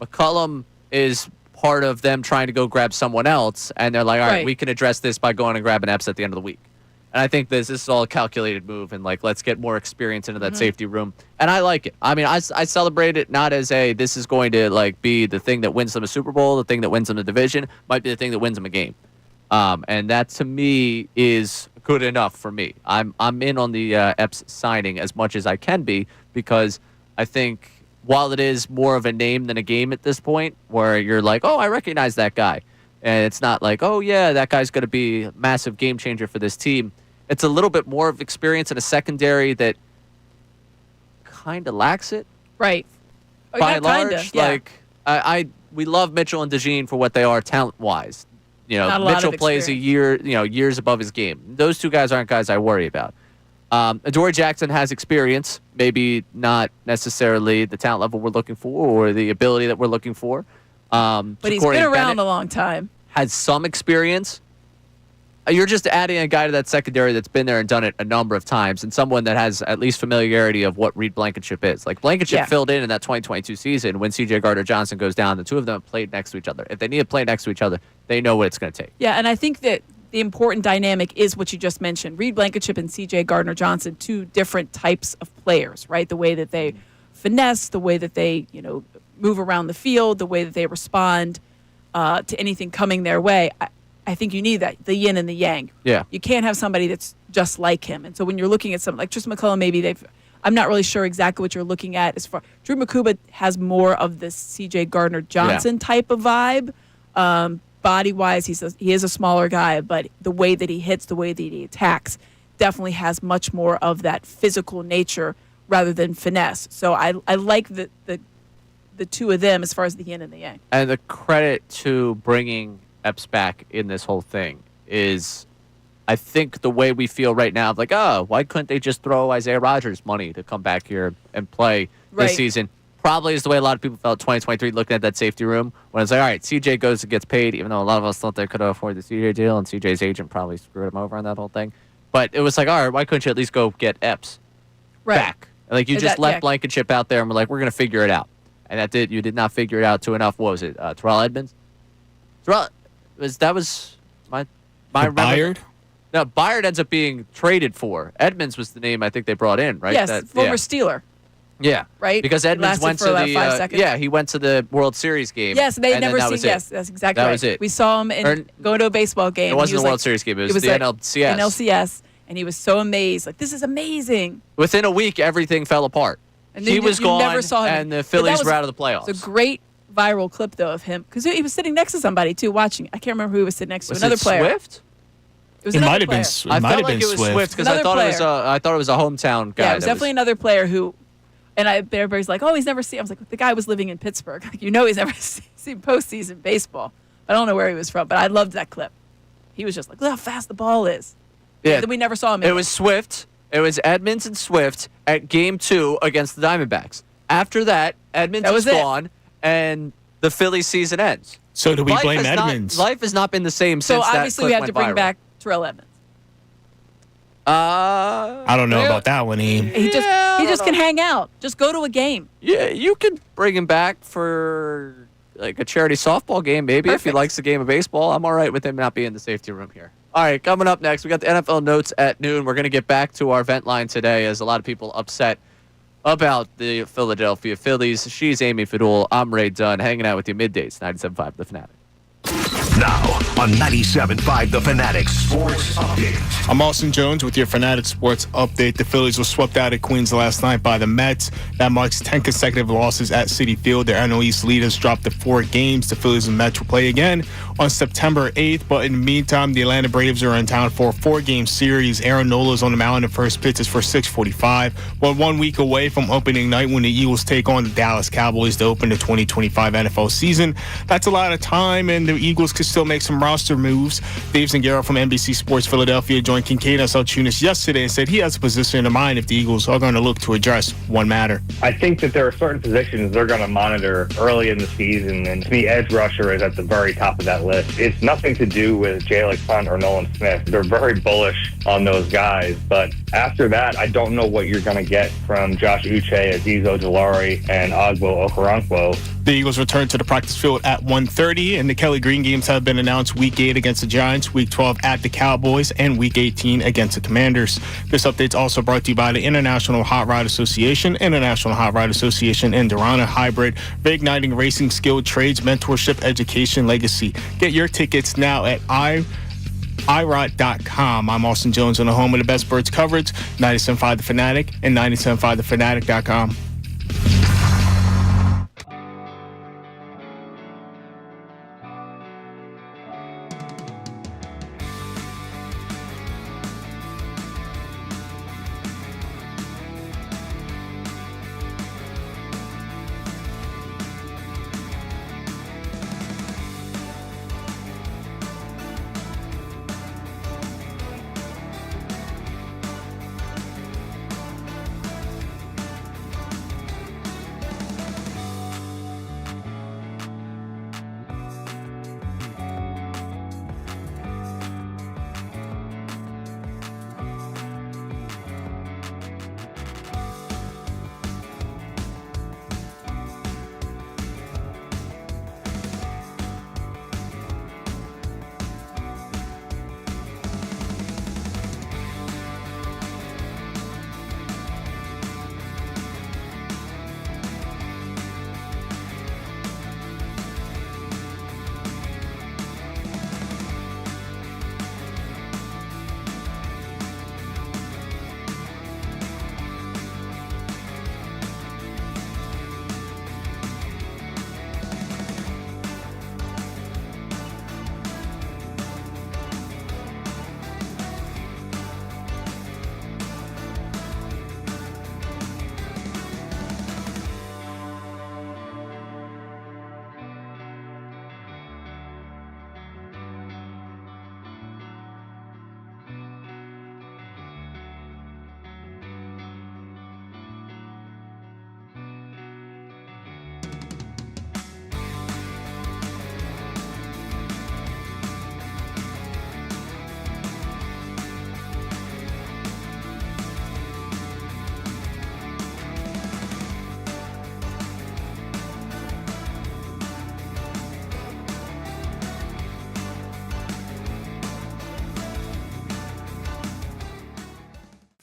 McCullum is part of them trying to go grab someone else, and they're like, all right, we can address this by going and grabbing Epps at the end of the week. And I think this is all a calculated move, and like, let's get more experience into that safety room. And I like it. I mean, I celebrate it not as this is going to like be the thing that wins them a Super Bowl, the thing that wins them a division, might be the thing that wins them a game. And that to me is good enough for me. I'm in on the Epps signing as much as I can be, because I think while it is more of a name than a game at this point, where you're like, oh, I recognize that guy. And it's not like, oh, yeah, that guy's going to be a massive game changer for this team. It's a little bit more of experience in a secondary that kind of lacks it. Right. By and large, like, we love Mitchell and DeJean for what they are talent-wise. You know, Mitchell plays years above his game. Those two guys aren't guys I worry about. Adoree Jackson has experience, maybe not necessarily the talent level we're looking for or the ability that we're looking for. But he's been around a long time. Has some experience. You're just adding a guy to that secondary that's been there and done it a number of times, and someone that has at least familiarity of what Reed Blankenship is. Like, Blankenship filled in that 2022 season when C.J. Gardner-Johnson goes down. The two of them have played next to each other. If they need to play next to each other, they know what it's going to take. Yeah, and I think that the important dynamic is what you just mentioned. Reed Blankenship and C.J. Gardner-Johnson, two different types of players, right? The way that they finesse, the way that they, move around the field, the way that they respond to anything coming their way. I think you need that, the yin and the yang. Yeah. You can't have somebody that's just like him. And so when you're looking at something like Tristan McCullum, maybe I'm not really sure exactly what you're looking at. As far Drew Makuba has more of this C.J. Gardner-Johnson type of vibe. Body-wise, he is a smaller guy, but the way that he hits, the way that he attacks, definitely has much more of that physical nature rather than finesse. So I like the two of them as far as the yin and the yang. And the credit to bringing Epps back in this whole thing is, I think, the way we feel right now, like, oh, why couldn't they just throw Isaiah Rodgers money to come back here and play this season? Probably is the way a lot of people felt 2023 looking at that safety room, when it's like, all right, CJ goes and gets paid, even though a lot of us thought they could afford the CJ deal, and CJ's agent probably screwed him over on that whole thing. But it was like, all right, why couldn't you at least go get Epps back? Like, you just left Blankenship out there and we're like, we're going to figure it out. And you did not figure it out to enough. What was it? Terrell Edmonds? That was my Byard? No, Byard ends up being traded for. Edmonds was the name I think they brought in, right? Yes, former Steeler. Yeah, right. Because Edmonds went to the he went to the World Series game. Yes, they never seen. Yes, that's exactly that right. was it. We saw him going to a baseball game. It wasn't the World Series game. It was the NLCS. NLCS, and he was so amazed. Like, this is amazing. Within a week, everything fell apart. And he was gone, never saw him. And the Phillies were out of the playoffs. It's a great viral clip though of him, because he was sitting next to somebody too, watching. I can't remember who he was sitting next to. Another player. Swift? It was It another might have player. been. I felt like it was Swift because I thought it was a hometown guy. Yeah, it was definitely another player who. And everybody's like, oh, he's never seen. I was like, the guy was living in Pittsburgh. Like, he's never seen postseason baseball. I don't know where he was from, but I loved that clip. He was just like, look how fast the ball is. Yeah. And then we never saw him. It was Swift. It was Edmonds and Swift at Game 2 against the Diamondbacks. After that, Edmonds was gone, and the Phillies season ends. So do we blame Edmonds? Life has not been the same since that clip obviously we have to bring viral. back Terrell Edmonds. I don't know about that one, He just can hang out. Just go to a game. Yeah, you can bring him back for like a charity softball game, maybe. If he likes the game of baseball. I'm all right with him not being in the safety room here. All right, coming up next, we got the NFL notes at noon. We're going to get back to our vent line today, as a lot of people upset about the Philadelphia Phillies. She's Amy Fadul. I'm Ray Dunn, hanging out with you middays, 97.5 The Fanatic. Now, on 97.5 The Fanatic Sports Update. I'm Austin Jones with your Fanatic Sports Update. The Phillies were swept out of Queens last night by the Mets. That marks 10 consecutive losses at Citi Field. Their NL East lead has dropped to 4 games. The Phillies and Mets will play again on September 8th. But in the meantime, the Atlanta Braves are in town for a 4-game series. Aaron Nola is on the mound. The first pitch is for 6:45. We're 1 week away from opening night when the Eagles take on the Dallas Cowboys to open the 2025 NFL season. That's a lot of time, and the Eagles could still make some roster moves. Dave Zangaro from NBC Sports Philadelphia joined Kincade and Salciunas yesterday and said he has a position in mind if the Eagles are going to look to address one matter. I think that there are certain positions they're going to monitor early in the season, and to me, edge rusher is at the very top of that list. It's nothing to do with Jalen Hunt or Nolan Smith. They're very bullish on those guys, but after that, I don't know what you're going to get from Josh Uche, Aziz Ojulari, and Ogbo Okoronkwo. The Eagles return to the practice field at 1:30, and the Kelly Green games have been announced: Week 8 against the Giants, Week 12 at the Cowboys, and Week 18 against the Commanders. This update's also brought to you by the International Hot Rod Association, International Hot Rod Association, and Durana Hybrid, reigniting racing skill, trades, mentorship, education, legacy. Get your tickets now at irod.com. I'm Austin Jones on the home of the best birds coverage, 97.5 The Fanatic and 97.5thefanatic.com.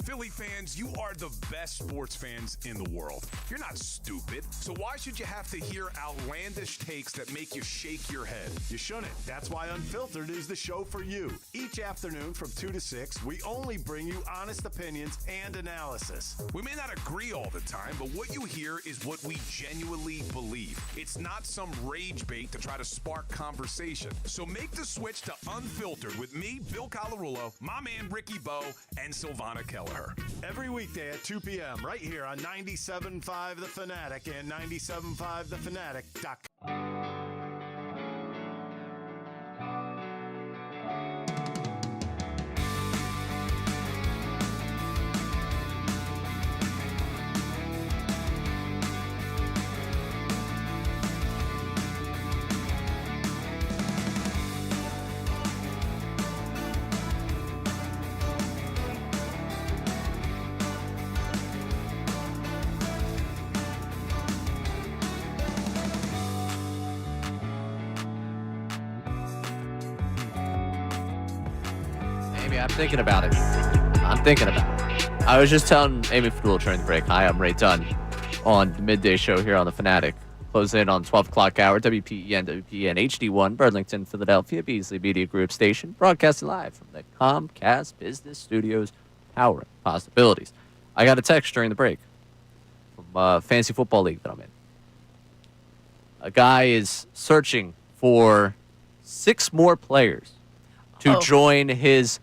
Philly fans, you are the best sports fans in the world. You're not stupid, so why should you have to hear outlandish takes that make you shake your head? You shouldn't. That's why Unfiltered is the show for you. Each afternoon from 2 to 6, we only bring you honest opinions and analysis. We may not agree all the time, but what you hear is what we genuinely believe. It's not some rage bait to try to spark conversation. So make the switch to Unfiltered with me, Bill Colarulo, my man Ricky Bowe, and Silvana Kelleher. Every weekday at 2 p.m. right here on 97.5 The Fanatic and 97.5thefanatic.com. Amy, I'm thinking about it. I was just telling Amy Fadul during the break, hi, I'm Ray Dunn on the midday show here on The Fanatic. Close in on 12 o'clock hour, WPEN, WPEN HD1, Burlington, Philadelphia, Beasley Media Group station, broadcasting live from the Comcast Business Studios, powering possibilities. I got a text during the break from a fantasy football league that I'm in. A guy is searching for 6 more players to join his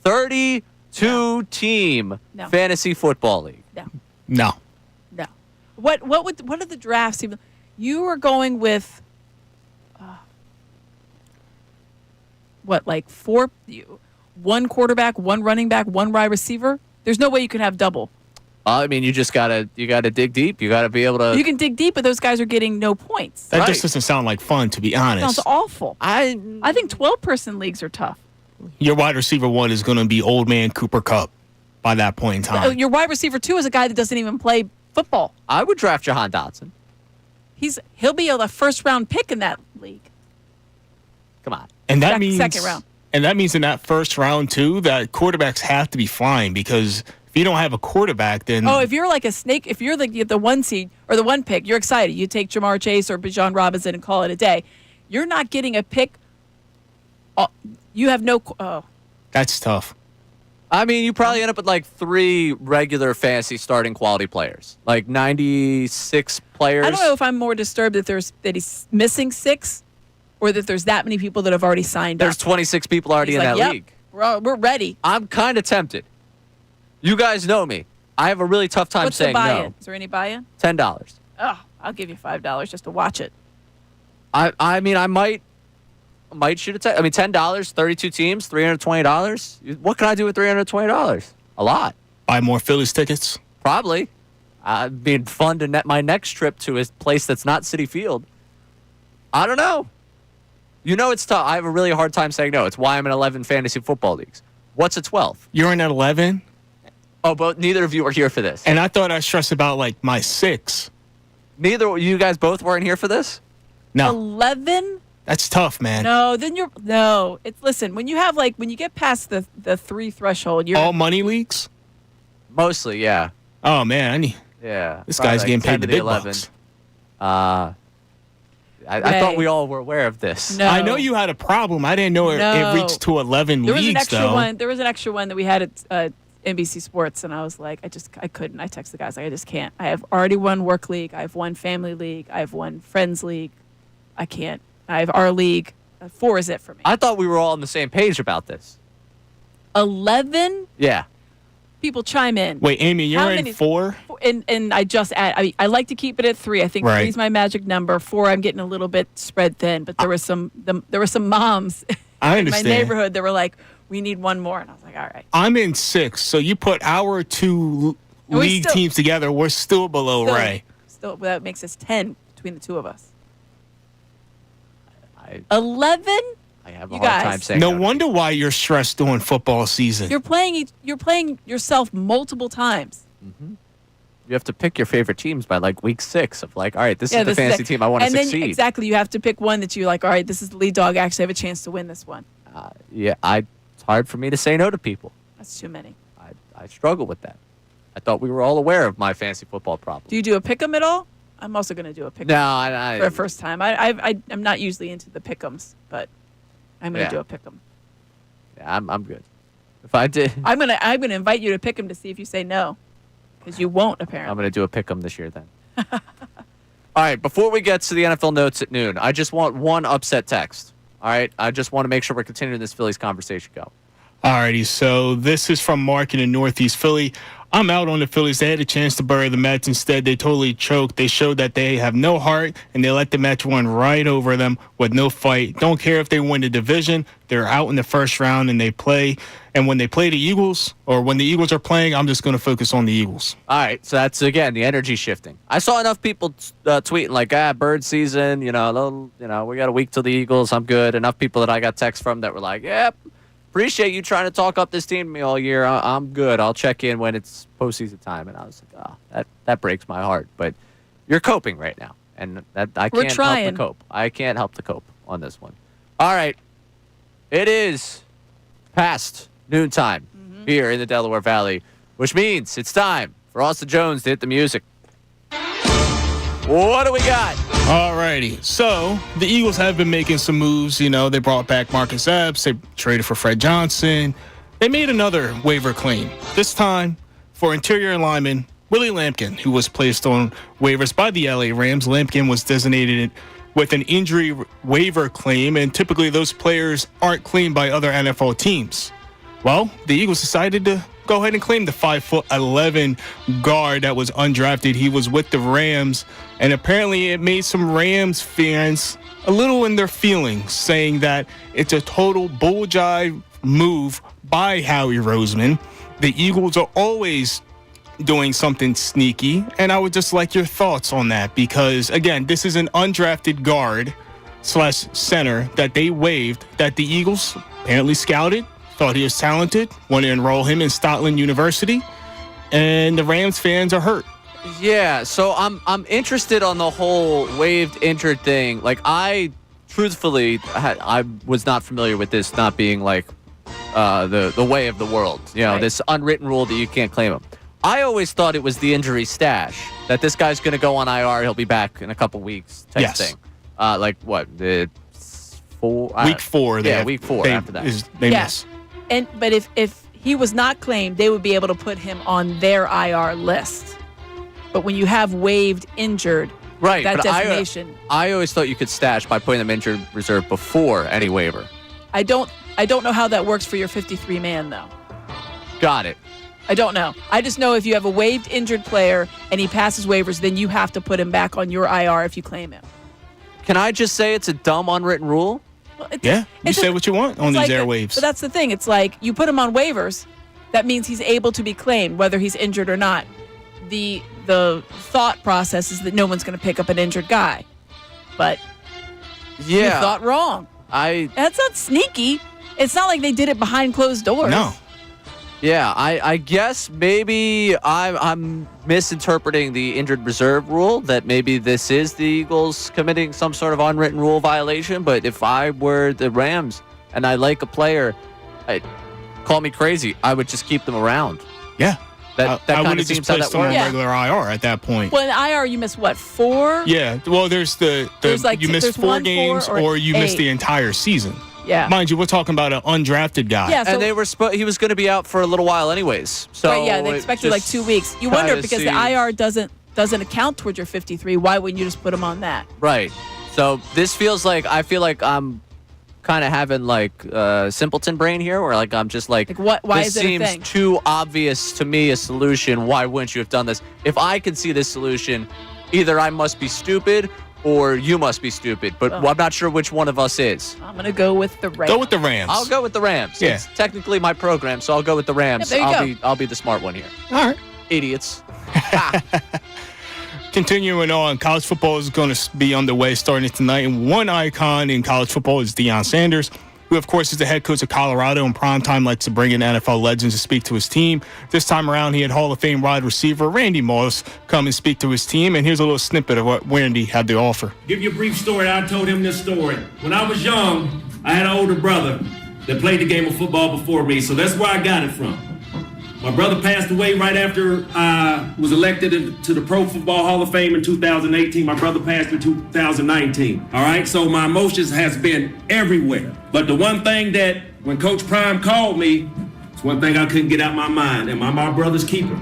32-team fantasy football league. No. What are the drafts even? You are going with like 4, 1 quarterback, 1 running back, 1 wide receiver? There's no way you can have double. I mean, you gotta dig deep. You gotta be able to. You can dig deep, but those guys are getting no points. That just doesn't sound like fun, to be honest. Sounds awful. I think 12-person leagues are tough. Your wide receiver 1 is going to be old man Cooper Kupp by that point in time. Your wide receiver 2 is a guy that doesn't even play football. I would draft Jahan Dotson. He'll be a first-round pick in that league. Come on. And that means second round. And that means in that first round too, that quarterbacks have to be flying, because if you don't have a quarterback, then if you're like a snake, if you're the 1 seed or the 1 pick, you're excited. You take Jamar Chase or Bijan Robinson and call it a day. You're not getting a pick. You have no. That's tough. I mean, you probably end up with like 3 regular fantasy starting quality players, like 96 players. I don't know if I'm more disturbed that he's missing 6, or that there's that many people that have already signed There's up. 26 people already in that league. We're ready. I'm kind of tempted. You guys know me. I have a really tough time What's saying the buy-in? no. Is there any buy-in? $10. Oh, I'll give you $5 just to watch it. I mean, I might shoot a $10. I mean, $10, 32 teams, $320. What can I do with $320? A lot. Buy more Phillies tickets? Probably. Being fun to net my next trip to a place that's not Citi Field. I don't know. You know it's tough. I have a really hard time saying no. It's why I'm in 11 fantasy football leagues. What's a 12? You're in at 11? Oh, but neither of you are here for this. And I thought I stressed about like my 6. Neither you guys both weren't here for this? No. 11? That's tough, man. No, then listen, when you get past the 3 threshold, you're all money leagues? Mostly, yeah. Oh man, this guy's getting paid the big 11. Bucks. I thought we all were aware of this. No. I know you had a problem. I didn't know it reached to 11 there leagues, was an extra though. one. There was an extra one that we had at NBC Sports, and I was like, I couldn't. I texted the guys, like, I just can't. I have already won work league. I have won family league. I have won friends league. I can't. I have our league. 4 is it for me. I thought we were all on the same page about this. 11? Yeah. People chime in. Wait, Amy, you're in 4? And I just add. I like to keep it at 3. I think 3 is my magic number. 4, I'm getting a little bit spread thin. But there were some moms I in my understand. neighborhood that were like, "We need 1 more," and I was like, "All right." I'm in 6, so you put our 2 league teams together, we're still below Ray. Still, that makes us 10 between the 2 of us. 11. I have a hard time saying no wonder why you're stressed during football season. You're playing yourself multiple times. Mm-hmm. You have to pick your favorite teams by like week 6 of like, all right, this is the fantasy team I want to succeed. And then exactly, you have to pick one that you like. All right, this is the lead dog. I actually have a chance to win this one. It's hard for me to say no to people. That's too many. I struggle with that. I thought we were all aware of my fantasy football problem. Do you do a pick'em at all? I'm also going to do a pick'em. No, for the first time. I'm not usually into the pick'ems, but I'm going to do a pick'em. Yeah, I'm good. If I did, I'm gonna invite you to pick'em to see if you say no, because you won't apparently. I'm gonna do a pick'em this year then. All right, before we get to the NFL notes at noon, I just want one upset text. All right, I just want to make sure we're continuing this Phillies conversation. Go. Alrighty, so this is from Mark in the Northeast Philly. I'm out on the Phillies. They had a chance to bury the Mets. Instead, they totally choked. They showed that they have no heart, and they let the Mets run right over them with no fight. Don't care if they win the division. They're out in the first round, and they play. And when they play the Eagles, or when the Eagles are playing, I'm just going to focus on the Eagles. All right, so that's, again, the energy shifting. I saw enough people tweeting like, bird season, we got a week till the Eagles. I'm good. Enough people that I got texts from that were like, yep. Appreciate you trying to talk up this team to me all year. I'm good. I'll check in when it's postseason time. And I was like, that breaks my heart. But you're coping right now, and I can't help the cope. I can't help the cope on this one. All right, it is past noontime here in the Delaware Valley, which means it's time for Austin Jones to hit the music. What do we got? Alrighty. So the Eagles have been making some moves. You know, they brought back Marcus Epps. They traded for Fred Johnson. They made another waiver claim, this time for interior lineman Willie Lampkin, who was placed on waivers by the LA Rams. Lampkin was designated with an injury waiver claim, and typically those players aren't claimed by other NFL teams. Well, the Eagles decided to go ahead and claim the 5'11" guard that was undrafted. He was with the Rams, and apparently it made some Rams fans a little in their feelings, saying that it's a total bull jive move by Howie Roseman. The Eagles are always doing something sneaky, and I would just like your thoughts on that, because again, this is an undrafted guard / center that they waived, that the Eagles apparently scouted, thought he was talented, want to enroll him in Stoutland University, and the Rams fans are hurt. Yeah, so I'm interested on the whole waived injured thing. Like, I truthfully I was not familiar with this not being like the way of the world. You know, Right. this unwritten rule that you can't claim him. I always thought it was the injury stash, that this guy's going to go on IR, he'll be back in a couple weeks type Yes. thing. Like what? Week 4. Week 4. Week 4 after that. They Yeah. miss. But if he was not claimed, they would be able to put him on their IR list. But when you have waived injured, Right, that but designation, I always thought you could stash by putting them injured reserve before any waiver. I don't know how that works for your 53 man though. Got it. I don't know. I just know if you have a waived injured player and he passes waivers, then you have to put him back on your IR if you claim him. Can I just say it's a dumb unwritten rule? Well, Yeah, you say what you want on these airwaves. But that's the thing. It's like you put him on waivers. That means he's able to be claimed, whether he's injured or not. The thought process is that no one's going to pick up an injured guy. But you thought wrong. That's not sneaky. It's not like they did it behind closed doors. No. Yeah, I guess maybe I'm misinterpreting the injured reserve rule, that maybe this is the Eagles committing some sort of unwritten rule violation. But if I were the Rams and I like a player, call me crazy, I would just keep them around. Yeah. That I kind would of have seems just how placed that him on works. regular IR at that point. Well, in IR, you miss what, 4? Yeah, well, there's you miss there's 4 1, 4, games or you miss 8. the entire season. Yeah. Mind you, we're talking about an undrafted guy. Yeah, so- And he was going to be out for a little while anyways. So Right, yeah, they expected like 2 weeks. You wonder, because the IR doesn't account towards your 53. Why wouldn't you just put him on that? Right. So this feels like, I feel like I'm kind of having like simpleton brain here, where like I'm just like what? Why this is it a seems thing? too obvious to me a solution. Why wouldn't you have done this? If I can see this solution, either I must be stupid or you must be stupid. But Oh. I'm not sure which one of us is. I'm going to go with the Rams. Go with the Rams. I'll go with the Rams. Yeah. It's technically my program, so I'll go with the Rams. Yeah, there you go. I'll be the smart one here. All right. Idiots. Continuing on, college football is going to be underway starting tonight, and one icon in college football is Deion Sanders, who, of course, is the head coach of Colorado, and primetime likes to bring in NFL legends to speak to his team. This time around, he had Hall of Fame wide receiver Randy Moss come and speak to his team, and here's a little snippet of what Randy had to offer. Give you a brief story. I told him this story. When I was young, I had an older brother that played the game of football before me, so that's where I got it from. My brother passed away right after I was elected to the Pro Football Hall of Fame in 2018. My brother passed in 2019. All right, so my emotions has been everywhere. But the one thing that when Coach Prime called me, it's one thing I couldn't get out my mind. Am I my brother's keeper?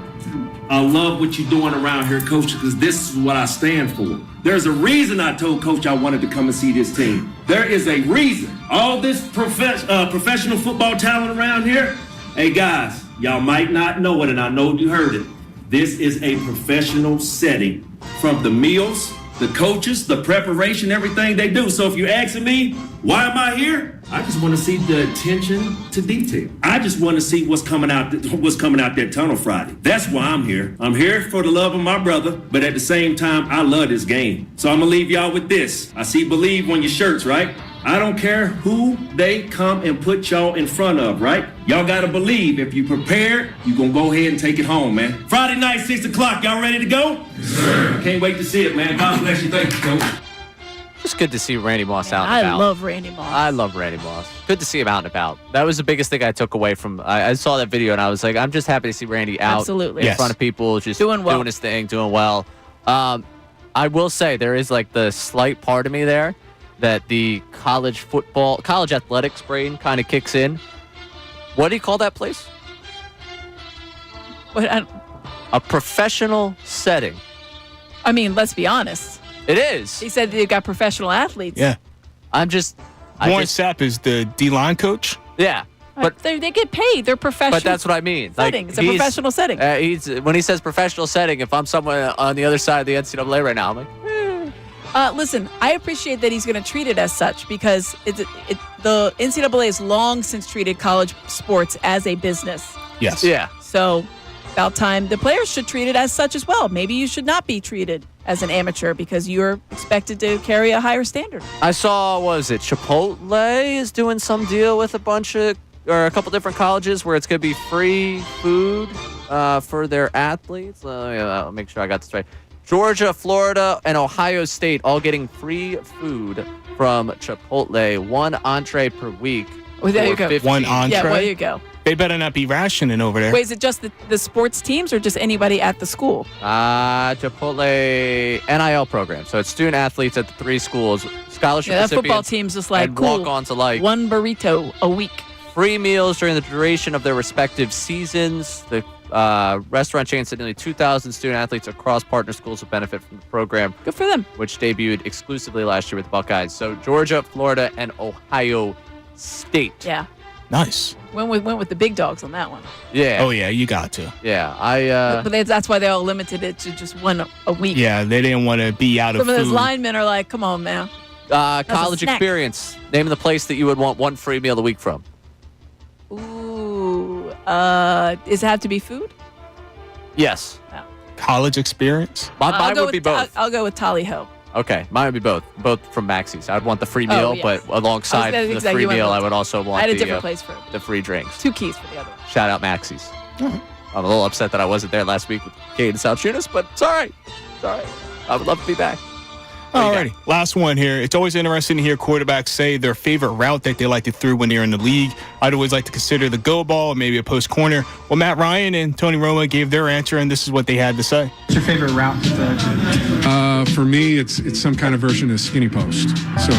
I love what you're doing around here, Coach, because this is what I stand for. There's a reason I told Coach I wanted to come and see this team. There is a reason. All this professional football talent around here, hey guys, y'all might not know it, and I know you heard it. This is a professional setting. From the meals, the coaches, the preparation, everything they do. So if you're asking me, why am I here? I just want to see the attention to detail. I just want to see what's coming out that tunnel Friday. That's why I'm here. I'm here for the love of my brother, but at the same time, I love this game. So I'm going to leave y'all with this. I see believe on your shirts, right? I don't care who they come and put y'all in front of, right? Y'all got to believe if you prepared, you're going to go ahead and take it home, man. Friday night, 6 o'clock. Y'all ready to go? Yes, sir. Can't wait to see it, man. God bless you. Thank you, Coach. Just good to see Randy Moss out and I about. love Randy Moss. I love Randy Moss. Good to see him out and about. That was the biggest thing I took away from. I saw that video and I was like, I'm just happy to see Randy out Absolutely. in front of people, just Doing well. doing his thing, doing well. I will say there is like the slight part of me there that the college athletics brain kind of kicks in. What do you call that place? A professional setting. I mean, let's be honest. It is. He said they've got professional athletes. Yeah. I'm just. Warren Sapp is the D-line coach. Yeah. But they get paid. They're professional. But that's what I mean. Setting. It's a professional setting. When he says professional setting, if I'm somewhere on the other side of the NCAA right now, I'm like, listen, I appreciate that he's going to treat it as such because the NCAA has long since treated college sports as a business. Yes. Yeah. So about time the players should treat it as such as well. Maybe you should not be treated as an amateur because you're expected to carry a higher standard. I saw, Chipotle is doing some deal with a couple different colleges where it's going to be free food for their athletes. I'll make sure I got this right. Georgia, Florida, and Ohio State all getting free food from Chipotle. 1 entree per week. Oh, there you go. 1 entree? Yeah, there you go. They better not be rationing over there. Wait, is it just the sports teams or just anybody at the school? Chipotle NIL program. So it's student athletes at the 3 schools. Scholarship that recipients. Football team's just like, and cool. walk-ons alike. 1 burrito a week. Free meals during the duration of their respective seasons. The restaurant chain said nearly 2,000 student athletes across partner schools will benefit from the program. Good for them. Which debuted exclusively last year with the Buckeyes. So Georgia, Florida, and Ohio State. Yeah. Nice. Went with the big dogs on that one. Yeah. Oh, yeah, you got to. Yeah, but that's why they all limited it to just 1 a week. Yeah, they didn't want to be out of Some of food. those linemen are like, come on, man. College experience. Name the place that you would want 1 free meal a week from. Ooh. Does it have to be food? Yes. No. College experience? Mine would be both. I'll go with Tally Ho. Okay, mine would be both. Both from Maxie's. I'd want the free meal, yes. but alongside the free meal, I would also want I had a different place for it. the free drinks. 2 keys for the other one. Shout out Maxie's. I'm a little upset that I wasn't there last week with Kincade and Salciunas, but it's all right. It's all right. I would love to be back. Alrighty, last one here. It's always interesting to hear quarterbacks say their favorite route that they like to throw when they're in the league. I'd always like to consider the go ball or maybe a post corner. Well, Matt Ryan and Tony Romo gave their answer, and this is what they had to say. What's your favorite route? For me, it's some kind of version of skinny post. So,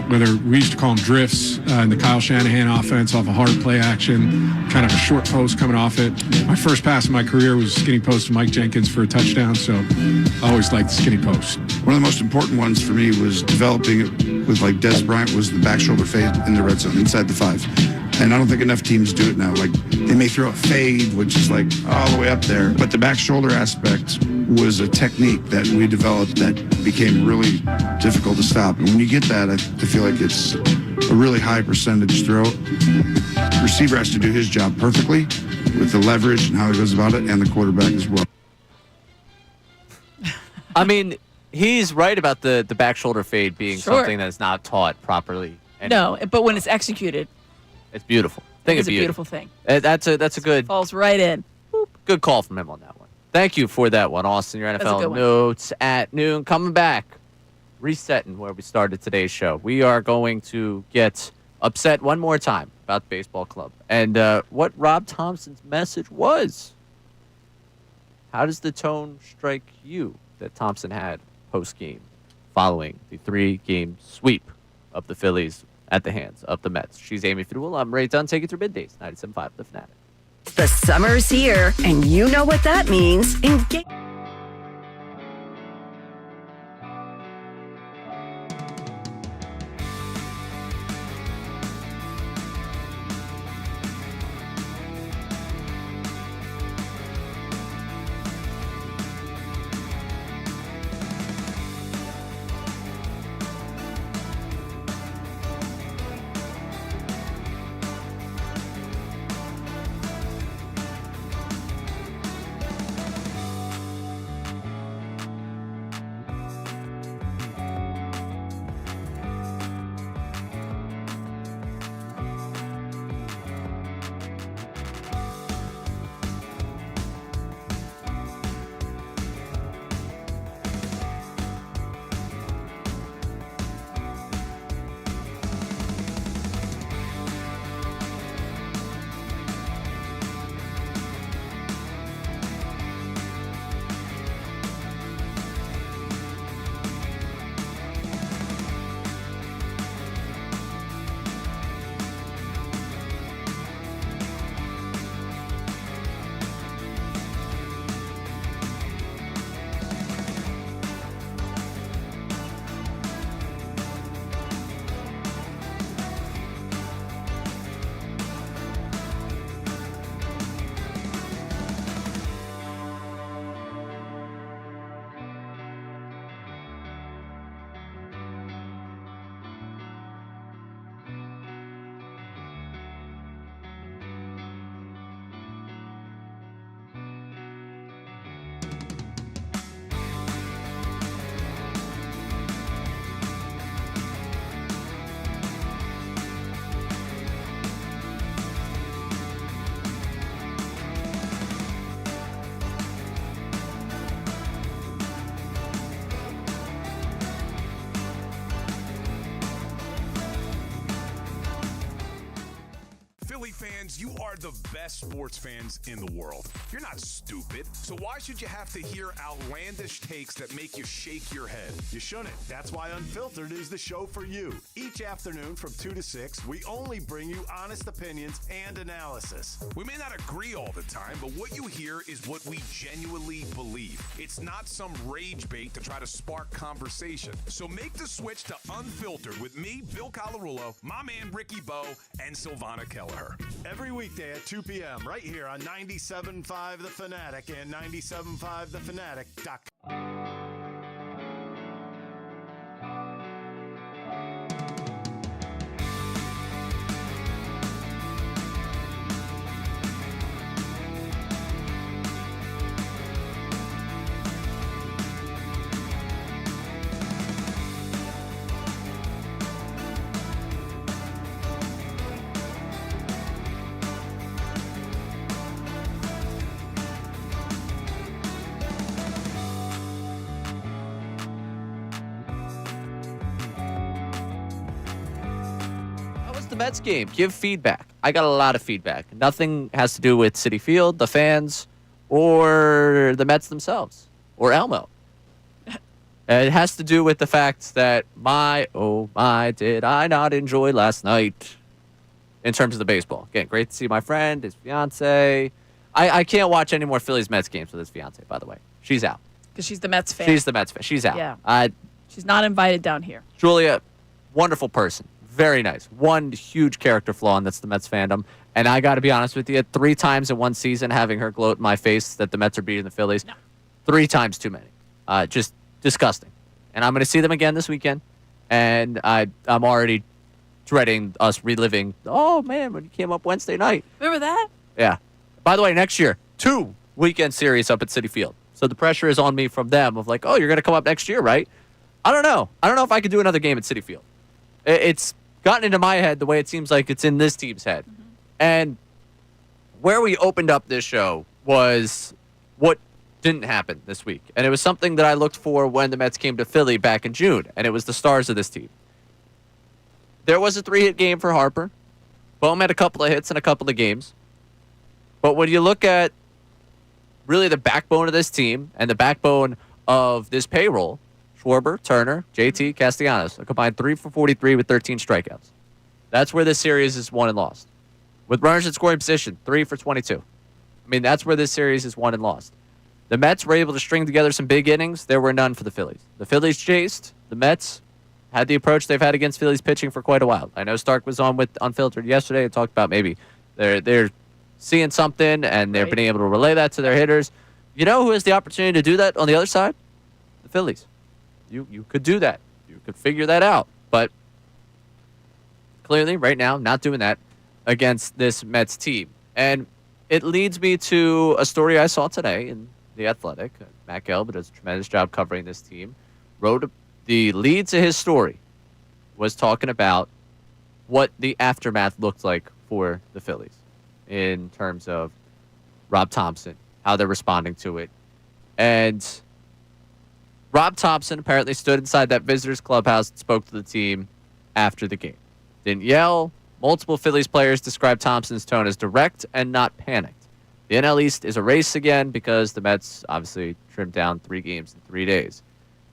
whether we used to call them drifts in the Kyle Shanahan offense off a hard play action, kind of a short post coming off it. My first pass in my career was skinny post to Mike Jenkins for a touchdown, so I always liked the skinny post. One of the most important ones for me was developing it with like Des Bryant was the back shoulder fade in the red zone, inside the 5. And I don't think enough teams do it now. Like they may throw a fade, which is like all the way up there. But the back shoulder aspect was a technique that we developed that became really difficult to stop. And when you get that, I feel like it's a really high percentage throw. The receiver has to do his job perfectly with the leverage and how he goes about it, and the quarterback as well. I mean, he's right about the back shoulder fade being Sure. something that's not taught properly. No, but when it's executed, It's beautiful. it's a beautiful thing. That's a good Falls right in. good call from him on that one. Thank you for that one, Austin. Your That's a NFL good one. notes at noon. Coming back, resetting where we started today's show. We are going to get upset one more time about the baseball club and what Rob Thompson's message was. How does the tone strike you that Thompson had post-game following the 3-game sweep of the Phillies at the hands of the Mets? She's Amy Fidul. I'm Ray Dunn. Take it through middays, 97.5 The Fanatic. The summer's here, and you know what that means. Philly fans, you are the best sports fans in the world. You're not stupid, so why should you have to hear outlandish takes that make you shake your head? You shouldn't. That's why Unfiltered is the show for you. Each afternoon from 2 to 6, we only bring you honest opinions and analysis. We may not agree all the time, but what you hear is what we genuinely believe. It's not some rage bait to try to spark conversation. So make the switch to Unfiltered with me, Bill Colarulo, my man Ricky Bo, and Silvana Kelleher. Every weekday at 2 p.m. right here on 97.5 The Fanatic and 97.5thefanatic.com. The Mets game. Give feedback. I got a lot of feedback. Nothing has to do with Citi Field, the fans, or the Mets themselves, or Elmo. It has to do with the fact that oh my, did I not enjoy last night in terms of the baseball. Again, great to see my friend, his fiance. I can't watch any more Phillies Mets games with his fiance, by the way. She's out. Because she's the Mets fan. She's the Mets fan. She's out. Yeah. She's not invited down here. Julia, wonderful person. Very nice. One huge character flaw, and that's the Mets fandom. And I got to be honest with you, 3 times in one season having her gloat in my face that the Mets are beating the Phillies, 3 times too many. Just disgusting. And I'm going to see them again this weekend, and I'm already dreading us reliving, oh, man, when you came up Wednesday night. Remember that? Yeah. By the way, next year, 2 weekend series up at Citi Field. So the pressure is on me from them of like, oh, you're going to come up next year, right? I don't know. I don't know if I could do another game at Citi Field. It's gotten into my head the way it seems like it's in this team's head. Mm-hmm. And where we opened up this show was what didn't happen this week. And it was something that I looked for when the Mets came to Philly back in June. And it was the stars of this team. There was a 3-hit game for Harper. Bohm had a couple of hits in a couple of games. But when you look at really the backbone of this team and the backbone of this payroll, Schwarber, Turner, JT, Castellanos, a combined 3 for 43 with 13 strikeouts. That's where this series is won and lost. With runners in scoring position, 3 for 22. I mean, that's where this series is won and lost. The Mets were able to string together some big innings. There were none for the Phillies. The Phillies chased. The Mets had the approach they've had against Phillies pitching for quite a while. I know Stark was on with Unfiltered yesterday and talked about maybe they're seeing something and they're being able to relay that to their hitters. You know who has the opportunity to do that on the other side? The Phillies. You could do that. You could figure that out. But clearly, right now, not doing that against this Mets team. And it leads me to a story I saw today in The Athletic. Matt Gelb does a tremendous job covering this team. Wrote the lead to his story was talking about what the aftermath looked like for the Phillies in terms of Rob Thompson, how they're responding to it. And Rob Thompson apparently stood inside that visitors clubhouse and spoke to the team after the game. Didn't yell. Multiple Phillies players described Thompson's tone as direct and not panicked. The NL East is a race again because the Mets obviously trimmed down 3 games in 3 days.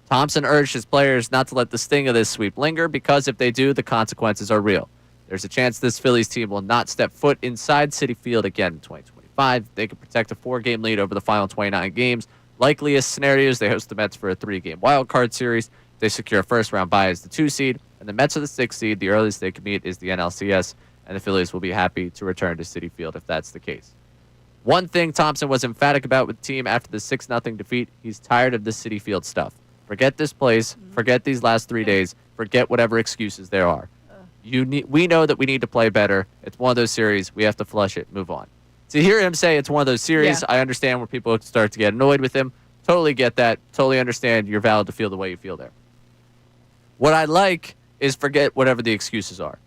Thompson urged his players not to let the sting of this sweep linger because if they do, the consequences are real. There's a chance this Phillies team will not step foot inside Citi Field again in 2025. They could protect a 4-game lead over the final 29 games. Likeliest scenarios, they host the Mets for a 3-game wild card series. They secure a first-round bye as the 2 seed, and the Mets are the 6 seed. The earliest they can meet is the NLCS, and the Phillies will be happy to return to Citi Field if that's the case. One thing Thompson was emphatic about with the team after the 6-0 defeat, he's tired of the Citi Field stuff. Forget this place. Forget these last 3 days. Forget whatever excuses there are. We know that we need to play better. It's one of those series. We have to flush it, move on. To hear him say it's one of those series, I understand where people start to get annoyed with him. Totally get that. Totally understand you're valid to feel the way you feel there. What I like is forget whatever the excuses are.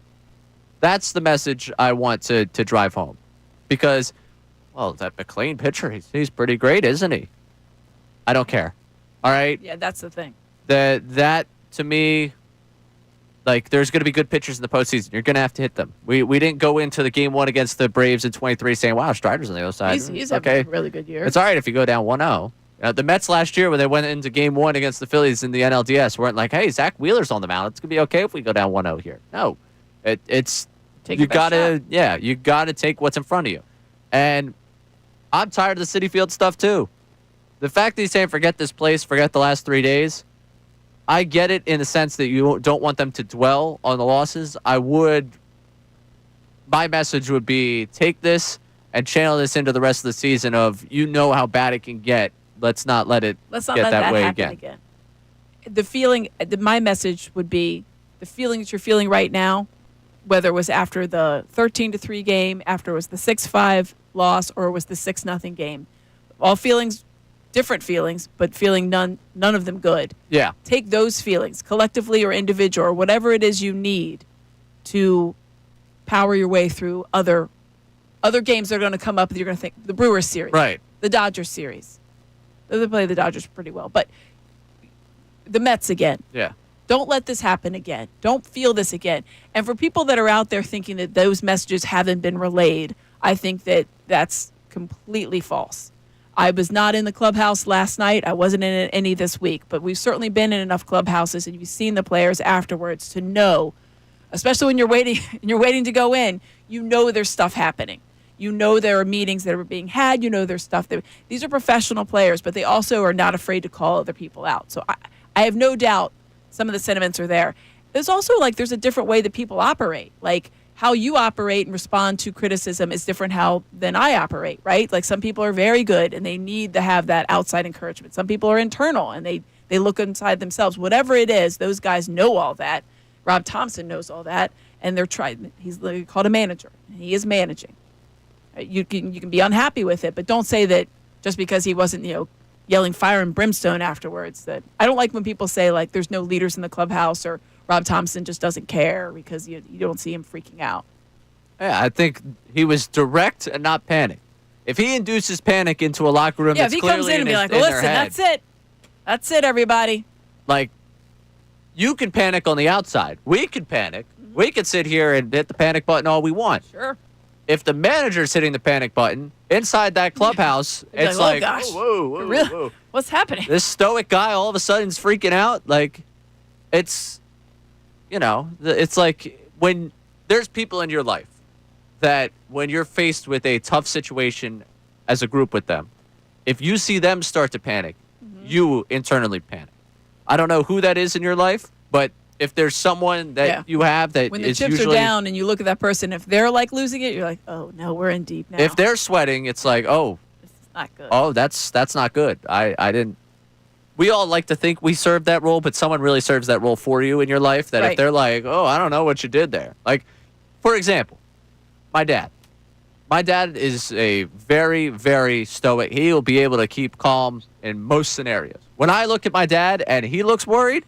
That's the message I want to drive home. Because, well, that McLean pitcher, he's pretty great, isn't he? I don't care. All right? Yeah, that's the thing. That to me, Like, there's going to be good pitchers in the postseason. You're going to have to hit them. We didn't go into the game 1 against the Braves in 23 saying, wow, Strider's on the other side. He's having a really good year. It's all right if you go down 1-0. The Mets last year, when they went into game 1 against the Phillies in the NLDS, weren't like, hey, Zach Wheeler's on the mound. It's going to be okay if we go down 1-0 here. No. You got to take what's in front of you. And I'm tired of the Citi Field stuff, too. The fact that he's saying, forget this place, forget the last 3 days, I get it in the sense that you don't want them to dwell on the losses. My message would be, take this and channel this into the rest of the season of, how bad it can get. Let's not let it get that way again. The feeling, my message would be, the feeling that you're feeling right now, whether it was after the 13-3 game, after it was the 6-5 loss, or it was the 6-0 game, all feelings, different feelings, but feeling none of them good. Yeah. Take those feelings, collectively or individual, or whatever it is you need to power your way through other games that are going to come up that you're going to think, the Brewers series, right? The Dodgers series. They play the Dodgers pretty well, but the Mets again. Yeah. Don't let this happen again. Don't feel this again. And for people that are out there thinking that those messages haven't been relayed, I think that that's completely false. I was not in the clubhouse last night. I wasn't in any this week, but we've certainly been in enough clubhouses, and you've seen the players afterwards to know, especially when you're waiting to go in, there's stuff happening. There are meetings that are being had. There's stuff that these are professional players, but they also are not afraid to call other people out. So I have no doubt some of the sentiments are there. There's also there's a different way that people operate. Like how you operate and respond to criticism is different than I operate, right? Like some people are very good and they need to have that outside encouragement. Some people are internal and they look inside themselves. Whatever it is, those guys know all that. Rob Thompson knows all that, and they're trying. He's called a manager. He is managing. You can be unhappy with it, but don't say that just because he wasn't, yelling fire and brimstone afterwards. That I don't like when people say there's no leaders in the clubhouse or Rob Thompson just doesn't care because you don't see him freaking out. Yeah, I think he was direct and not panic. If he induces panic into a locker room, if he comes in and be like, "Listen, that's it, everybody." You can panic on the outside. We can panic. Mm-hmm. We can sit here and hit the panic button all we want. Sure. If the manager's hitting the panic button inside that clubhouse, it's oh gosh, whoa, really? whoa. What's happening? This stoic guy all of a sudden is freaking out. It's like when there's people in your life that when you're faced with a tough situation as a group with them, if you see them start to panic, you internally panic. I don't know who that is in your life, but if there's someone that you have that when the is chips usually, are down and you look at that person, if they're losing it, you're like, oh no, we're in deep now. If they're sweating, it's like, oh, this is not good. Oh, that's not good. I didn't. We all like to think we serve that role, but someone really serves that role for you in your life. That if they're like, oh, I don't know what you did there. Like, for example, my dad. My dad is a very, very stoic. He will be able to keep calm in most scenarios. When I look at my dad and he looks worried,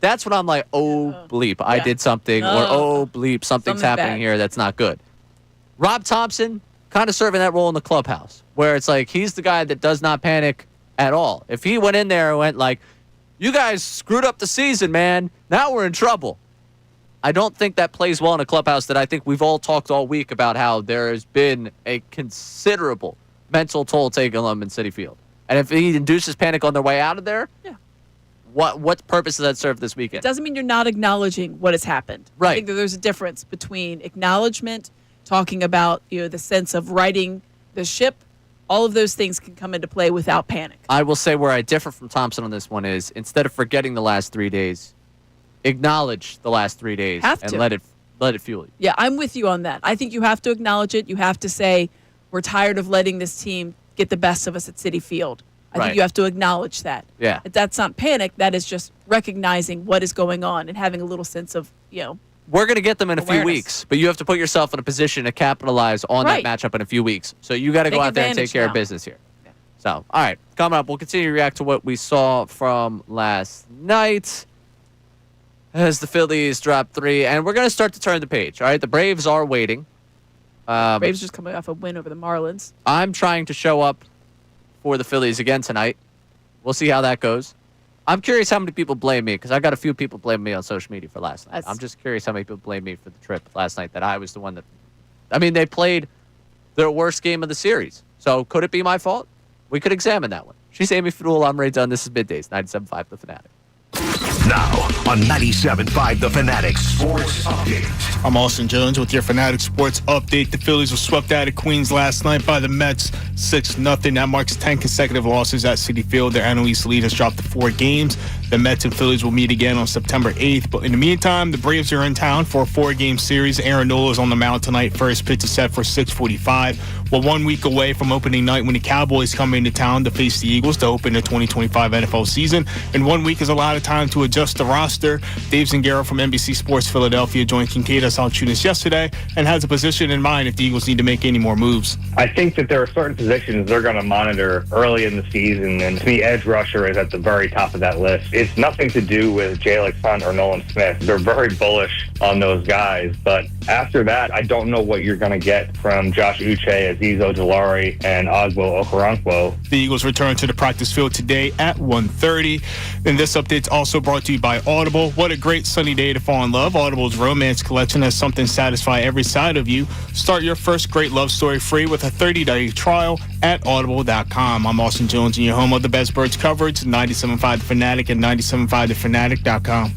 that's when I'm like, oh, bleep, I did something. Or, oh, bleep, something's happening here that's not good. Rob Thompson, kind of serving that role in the clubhouse, where it's like he's the guy that does not panic at all. If he went in there and went like, you guys screwed up the season, man. Now we're in trouble. I don't think that plays well in a clubhouse that I think we've all talked all week about how there has been a considerable mental toll taken on them in Citi Field. And if he induces panic on their way out of there, what purpose does that serve this weekend? It doesn't mean you're not acknowledging what has happened. Right. I think that there's a difference between acknowledgement, talking about the sense of righting the ship. All of those things can come into play without panic. I will say where I differ from Thompson on this one is instead of forgetting the last 3 days, acknowledge the last 3 days and let it fuel you. Yeah, I'm with you on that. I think you have to acknowledge it. You have to say, we're tired of letting this team get the best of us at Citi Field. I think you have to acknowledge that. Yeah. That's not panic. That is just recognizing what is going on and having a little sense of, We're going to get them in a few awareness. weeks, but you have to put yourself in a position to capitalize on that matchup in a few weeks. So you got to go out there and take care of business here. Yeah. So, all right, coming up, we'll continue to react to what we saw from last night as the Phillies drop 3, and we're going to start to turn the page. All right, the Braves are waiting. Braves just coming off a win over the Marlins. I'm trying to show up for the Phillies again tonight. We'll see how that goes. I'm curious how many people blame me, because I got a few people blaming me on social media for last night. That's- I'm just curious how many people blame me for the trip last night, that I was the one that... I mean, they played their worst game of the series. So could it be my fault? We could examine that one. She's Amy Fadul. I'm Ray Dunn. This is Middays, 97.5 The Fanatic. Now on 97.5 The Fanatic Sports Update. I'm Austin Jones with your Fanatic Sports Update. The Phillies were swept out of Queens last night by the Mets, 6-0. That marks 10 consecutive losses at Citi Field. Their NL East lead has dropped to 4 games. The Mets and Phillies will meet again on September 8th. But in the meantime, the Braves are in town for a 4-game series. Aaron Nola is on the mound tonight. First pitch is set for 6:45. We're 1 week away from opening night when the Cowboys come into town to face the Eagles to open the 2025 NFL season. And 1 week is a lot of time to adjust the roster. Dave Zangaro from NBC Sports Philadelphia joined Kincade at Salciunas yesterday and has a position in mind if the Eagles need to make any more moves. I think that there are certain positions they're going to monitor early in the season, and to me, edge rusher is at the very top of that list. It's nothing to do with Jalen Hunt or Nolan Smith. They're very bullish on those guys, but after that, I don't know what you're going to get from Josh Uche, Aziz Ojulari, and Ogbo Okoronkwo. The Eagles return to the practice field today at 1:30. And this update's also brought to you by Audible. What a great sunny day to fall in love. Audible's romance collection has something to satisfy every side of you. Start your first great love story free with a 30-day trial at audible.com. I'm Austin Jones, and your home of the best birds coverage, 97.5 The Fanatic and 97.5thefanatic.com.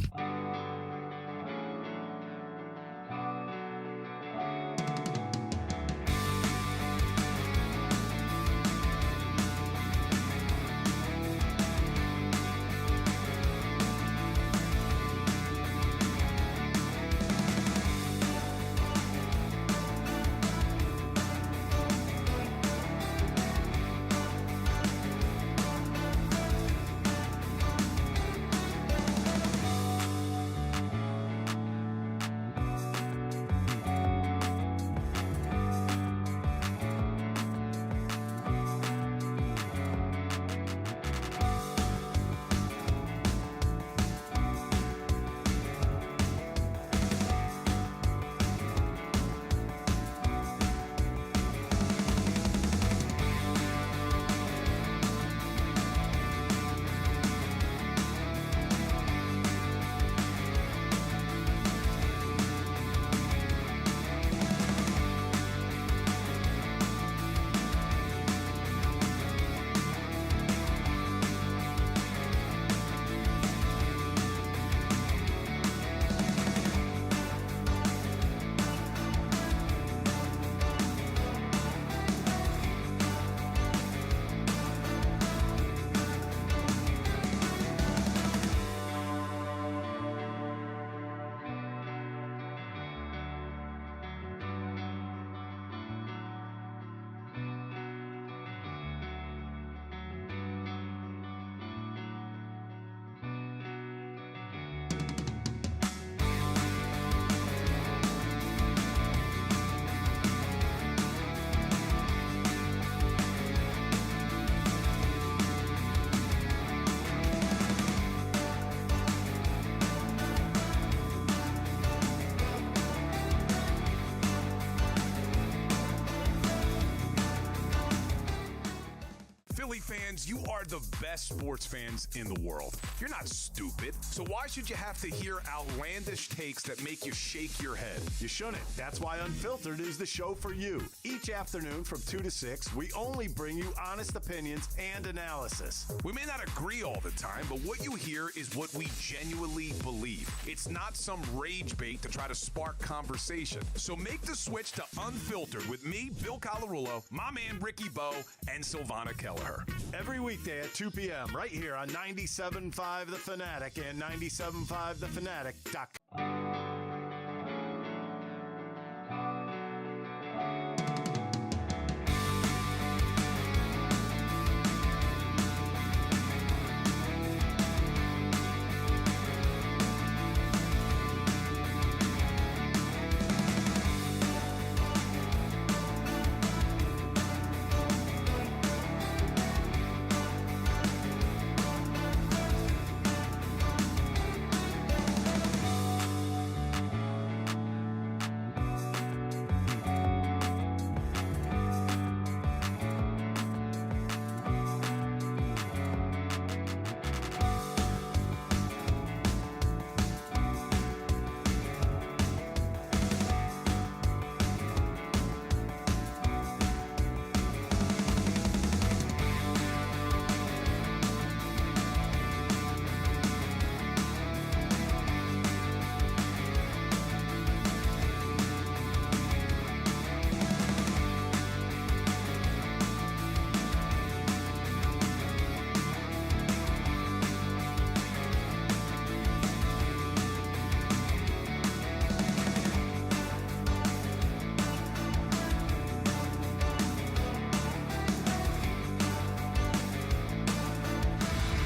Philly fans, you are the best sports fans in the world. You're not stupid, so why should you have to hear outlandish takes that make you shake your head? You shouldn't. That's why Unfiltered is the show for you. Each afternoon from 2 to 6, we only bring you honest opinions and analysis. We may not agree all the time, but what you hear is what we genuinely believe. It's not some rage bait to try to spark conversation. So make the switch to Unfiltered with me, Bill Colarulo, my man Ricky Bowe, and Silvana Kelleher. Every weekday at 2 p.m. right here on 97.5 The Fanatic and 97.5thefanatic.com.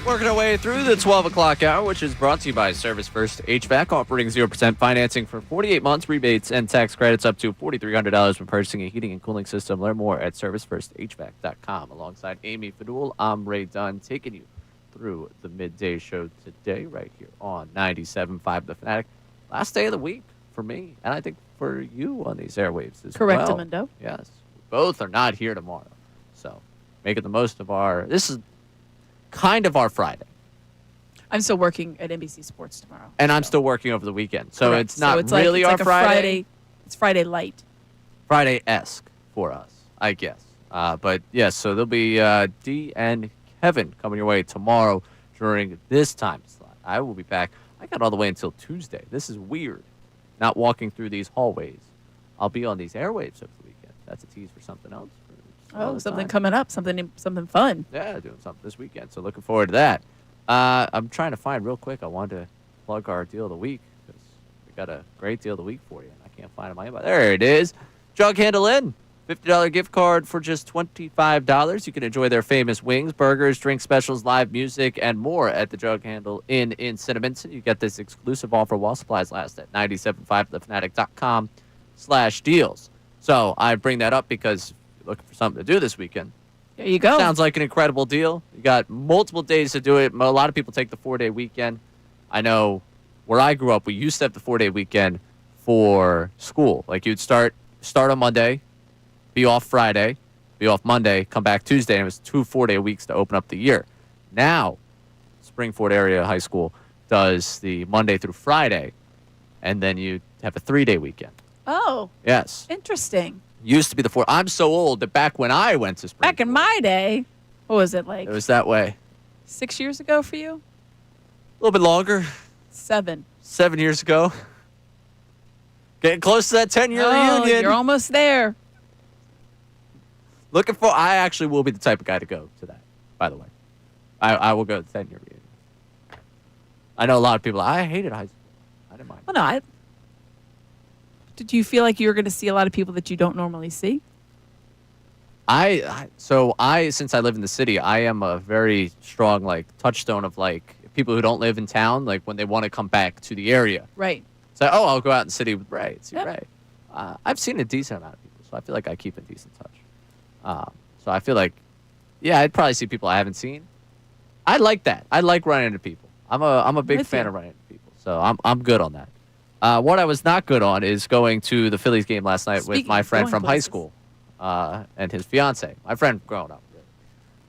Working our way through the 12 o'clock hour, which is brought to you by Service First HVAC, offering 0% financing for 48 months, rebates and tax credits up to $4,300 when purchasing a heating and cooling system. Learn more at ServiceFirstHVAC.com. Alongside Amy Fadul, I'm Ray Dunn, taking you through the midday show today right here on 97.5 The Fanatic. Last day of the week for me, and I think for you on these airwaves as well. Correct, Mundo. Yes. Both are not here tomorrow. So making the most of this is kind of our Friday. I'm still working at NBC Sports tomorrow. And I'm still working over the weekend. So Correct. it's not it's really like, our it's like Friday. It's Friday light. Friday-esque for us, I guess. But, yes, so there'll be Dee and Kevin coming your way tomorrow during this time slot. I will be back. I got all the way until Tuesday. This is weird, not walking through these hallways. I'll be on these airwaves over the weekend. That's a tease for something else. Something coming up, something fun. Yeah, doing something this weekend. So looking forward to that. I'm trying to find real quick. I wanted to plug our deal of the week because we got a great deal of the week for you. And I can't find it in my inbox. There it is. Jug Handle Inn. $50 gift card for just $25. You can enjoy their famous wings, burgers, drink specials, live music, and more at the Jug Handle Inn in Cinnaminson. You get this exclusive offer while supplies last at 975thefanatic.com/deals. So I bring that up because looking for something to do this weekend. There you go. Sounds like an incredible deal. You got multiple days to do it. A lot of people take the 4-day weekend. I know where I grew up, we used to have the 4-day weekend for school. Like you'd start on Monday, be off Friday, be off Monday, come back Tuesday, and it was 2 4-day weeks to open up the year. Now, Springford Area High School does the Monday through Friday, and then you have a 3-day weekend. Oh. Yes. Interesting. Used to be the 4. I'm so old that back when I went to Springfield. Back in my day, what was it like? It was that way. 6 years ago for you? A little bit longer. 7. 7 years ago. Getting close to that 10-year reunion. You're almost there. I actually will be the type of guy to go to that, by the way. I will go to the 10-year reunion. I know a lot of people, I hated high school. I didn't mind. Well, no, did you feel like you were going to see a lot of people that you don't normally see? Since I live in the city, I am a very strong touchstone of people who don't live in town, when they want to come back to the area. Right. So I'll go out in the city with Ray, see Ray. I've seen a decent amount of people, so I feel like I keep in decent touch. So I feel like, I'd probably see people I haven't seen. I like that. I like running into people. I'm a big fan of running into people, so I'm good on that. What I was not good on is going to the Phillies game last night with my friend from high school and his fiance. My friend growing up,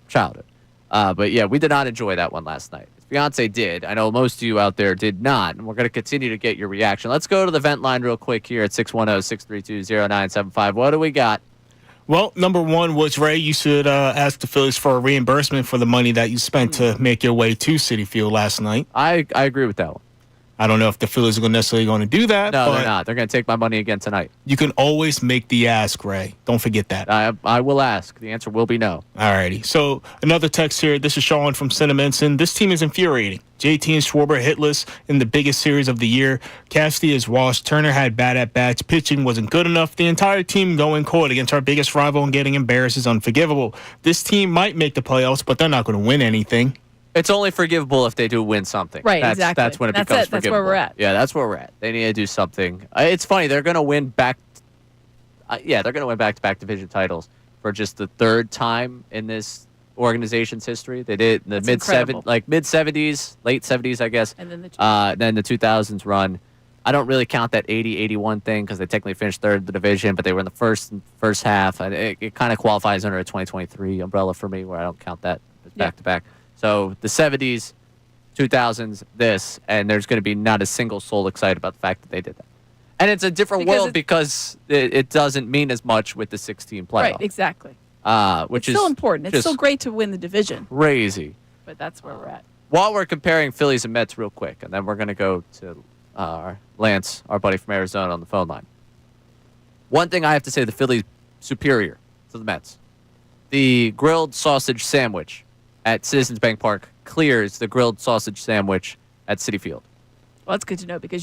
childhood. But yeah, we did not enjoy that one last night. His fiance did. I know most of you out there did not, and we're going to continue to get your reaction. Let's go to the vent line real quick here at 610-632-0975. What do we got? Well, number one was, Ray, you should ask the Phillies for a reimbursement for the money that you spent to make your way to Citi Field last night. I agree with that one. I don't know if the Phillies are necessarily going to do that. No, they're not. They're going to take my money again tonight. You can always make the ask, Ray. Don't forget that. I will ask. The answer will be no. All righty. So another text here. This is Sean from Cinnaminson. This team is infuriating. JT and Schwarber hitless in the biggest series of the year. Cassidy is washed. Turner had bad at-bats. Pitching wasn't good enough. The entire team going cold against our biggest rival and getting embarrassed is unforgivable. This team might make the playoffs, but they're not going to win anything. It's only forgivable if they do win something. Right, exactly. That's when it becomes forgivable. That's where we're at. Yeah, that's where we're at. They need to do something. It's funny. They're going to win back. They're going to win back-to-back division titles for just the third time in this organization's history. They did in the mid-70s, late 70s, I guess. And then the 2000s run. I don't really count that 80-81 thing because they technically finished third in the division, but they were in the first half. And it kind of qualifies under a 2023 umbrella for me, where I don't count that as back-to-back. So the 70s, 2000s, and there's going to be not a single soul excited about the fact that they did that. And it's a different world because it doesn't mean as much with the 16 playoff. Right, exactly. Which is still important. It's still great to win the division. Crazy. But that's where we're at. While we're comparing Phillies and Mets real quick, and then we're going to go to Lance, our buddy from Arizona, on the phone line. One thing I have to say, the Phillies superior to the Mets. The grilled sausage sandwich at Citizens Bank Park clears the grilled sausage sandwich at Citi Field. Well, that's good to know because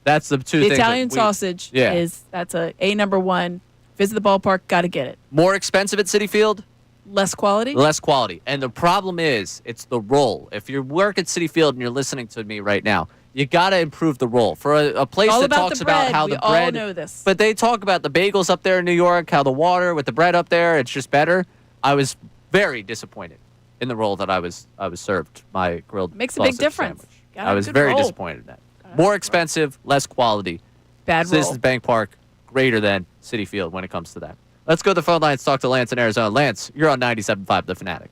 that's the two things. The Italian sausage that's a number one. Visit the ballpark, got to get it. More expensive at Citi Field? Less quality? Less quality. And the problem is, it's the roll. If you work at Citi Field and you're listening to me right now, you got to improve the roll. For a place all that about talks the bread. about how We the all bread. know this. But they talk about the bagels up there in New York, how the water with the bread up there, it's just better. I was very disappointed in the roll that I was served, my grilled Makes a big sausage difference. sandwich. Gotta I have a was good very roll. disappointed in that. More expensive, less quality. Bad roll. Citizens Bank Park, greater than Citi Field when it comes to that. Let's go to the phone lines, talk to Lance in Arizona. Lance, you're on 97.5 The Fanatic.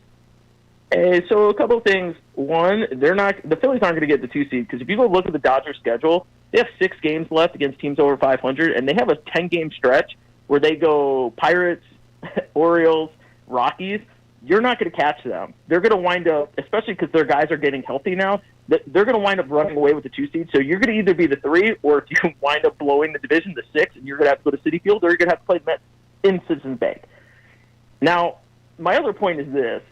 Hey, so a couple of things. One, the Phillies aren't going to get the 2 seed because if you go look at the Dodgers' schedule, they have 6 games left against teams over 500, and they have a 10-game stretch where they go Pirates, Orioles, Rockies. You're not going to catch them. They're going to wind up, especially because their guys are getting healthy now, they're going to wind up running away with the 2 seed. So you're going to either be the 3, or if you wind up blowing the division, the 6, and you're going to have to go to Citi Field, or you're going to have to play the Mets in Citizens Bank. Now, my other point is this.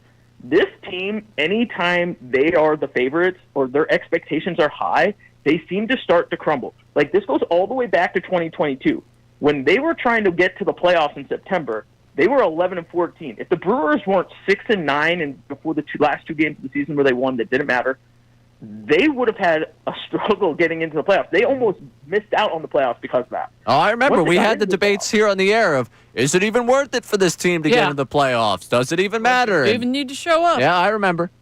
This team, anytime they are the favorites or their expectations are high, they seem to start to crumble. Like, this goes all the way back to 2022. When they were trying to get to the playoffs in September, they were 11-14. If the Brewers weren't 6-9 and before the last 2 games of the season where they won that didn't matter, they would have had a struggle getting into the playoffs. They almost missed out on the playoffs because of that. Oh, I remember. Once they We got had the into debates here on the air of, is it even worth it for this team to get into the playoffs? Does it even matter? They even need to show up. Yeah, I remember.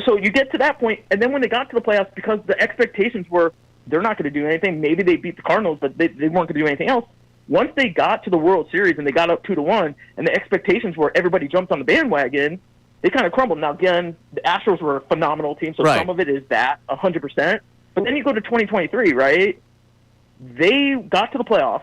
So you get to that point, and then when they got to the playoffs, because the expectations were they're not going to do anything. Maybe they beat the Cardinals, but they weren't going to do anything else. Once they got to the World Series and they got up 2-1, and the expectations were everybody jumped on the bandwagon, they kind of crumbled. Now, again, the Astros were a phenomenal team, so some of it is that, 100%. But then you go to 2023, right? They got to the playoffs,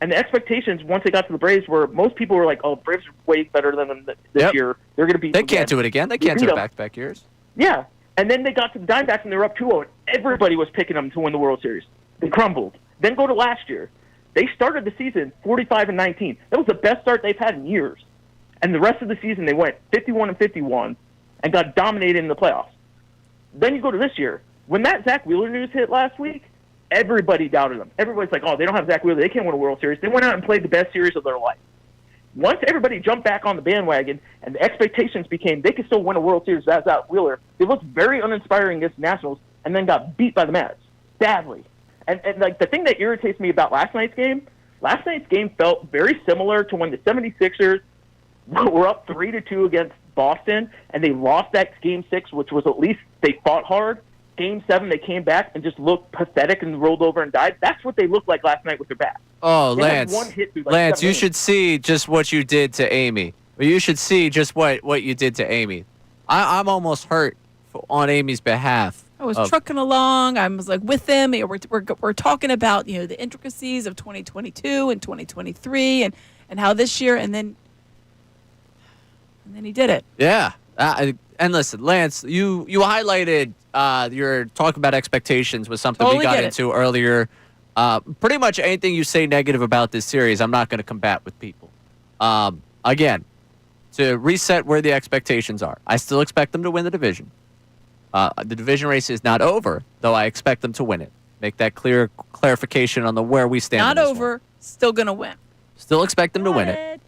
and the expectations once they got to the Braves were most people were like, "Oh, the Braves are way better than them this year. They're going to beat." They can't do it again. They can't do it back-to-back years. Yeah, and then they got to the Diamondbacks and they were up 2-0, and everybody was picking them to win the World Series. They crumbled. Then go to last year. They started the season 45-19. That was the best start they've had in years. And the rest of the season, they went 51-51 and got dominated in the playoffs. Then you go to this year. When that Zach Wheeler news hit last week, everybody doubted them. Everybody's like, oh, they don't have Zach Wheeler. They can't win a World Series. They went out and played the best series of their life. Once everybody jumped back on the bandwagon and the expectations became they could still win a World Series without Zach Wheeler, they looked very uninspiring against Nationals and then got beat by the Mets badly. And like the thing that irritates me about last night's game felt very similar to when the 76ers were up 3-2 against Boston, and they lost that Game 6, which was at least they fought hard. Game 7, they came back and just looked pathetic and rolled over and died. That's what they looked like last night with their bat. Oh, They had Lance, one hit through, like, Lance, 7 you innings. should see just what you did to Amy. You should see just what you did to Amy. I'm almost hurt on Amy's behalf. I was trucking along. I was like with them. We're talking about the intricacies of 2022 and 2023 and how this year and then he did it. Yeah. And listen, Lance, you highlighted your talk about expectations was something we got into earlier. Pretty much anything you say negative about this series, I'm not going to combat with people. Again, to reset where the expectations are, I still expect them to win the division. The division race is not over, though I expect them to win it. Make that clarification on where we stand. Not over, still going to win. Still expect them to win it.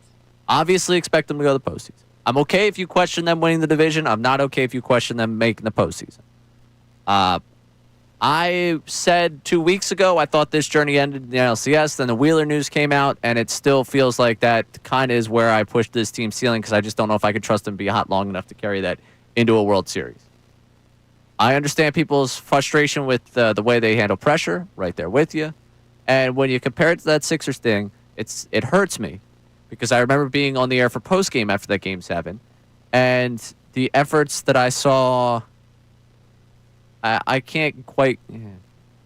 Obviously expect them to go to the postseason. I'm okay if you question them winning the division. I'm not okay if you question them making the postseason. I said 2 weeks ago I thought this journey ended in the NLCS. Then the Wheeler news came out, and it still feels like that kind of is where I pushed this team's ceiling because I just don't know if I could trust them to be hot long enough to carry that into a World Series. I understand people's frustration with the way they handle pressure, right there with you. And when you compare it to that Sixers thing, it hurts me because I remember being on the air for postgame after that Game 7, and the efforts that I saw, I can't quite.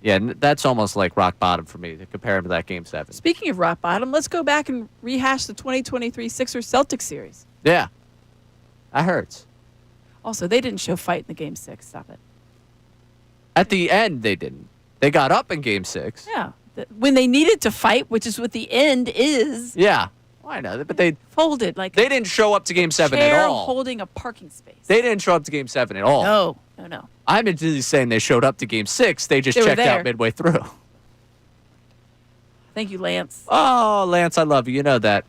Yeah, that's almost like rock bottom for me to compare him to that Game 7. Speaking of rock bottom, let's go back and rehash the 2023 Sixers Celtics series. Yeah, that hurts. Also, they didn't show fight in the Game 6. Stop it. At the end, they didn't. They got up in Game 6. Yeah. When they needed to fight, which is what the end is. Yeah. Well, I know, but they folded like they didn't show up to Game 7 at chair all. Holding a parking space. They didn't show up to Game 7 at all. No. I'm actually saying they showed up to Game 6. They just They were checked there. out midway through. Thank you, Lance. Oh, Lance, I love you. You know that.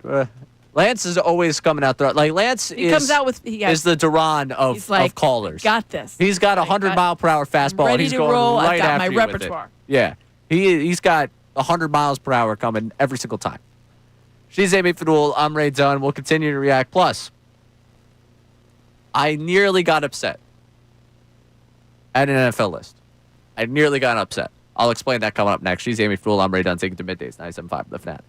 Lance is always coming out there. Like Lance He comes out with is the Duran he's like, of callers. Got this. He's got a 100-mile-per-hour fastball. ready And he's to going roll. right I've got after my you with it. repertoire. Yeah, he's got 100 miles per hour coming every single time. She's Amy Fadul. I'm Ray Dunn. We'll continue to react. Plus, I nearly got upset at an NFL list. I nearly got upset. I'll explain that coming up next. She's Amy Fadul. I'm Ray Dunn. Taking to middays 97.5 The Fanatic.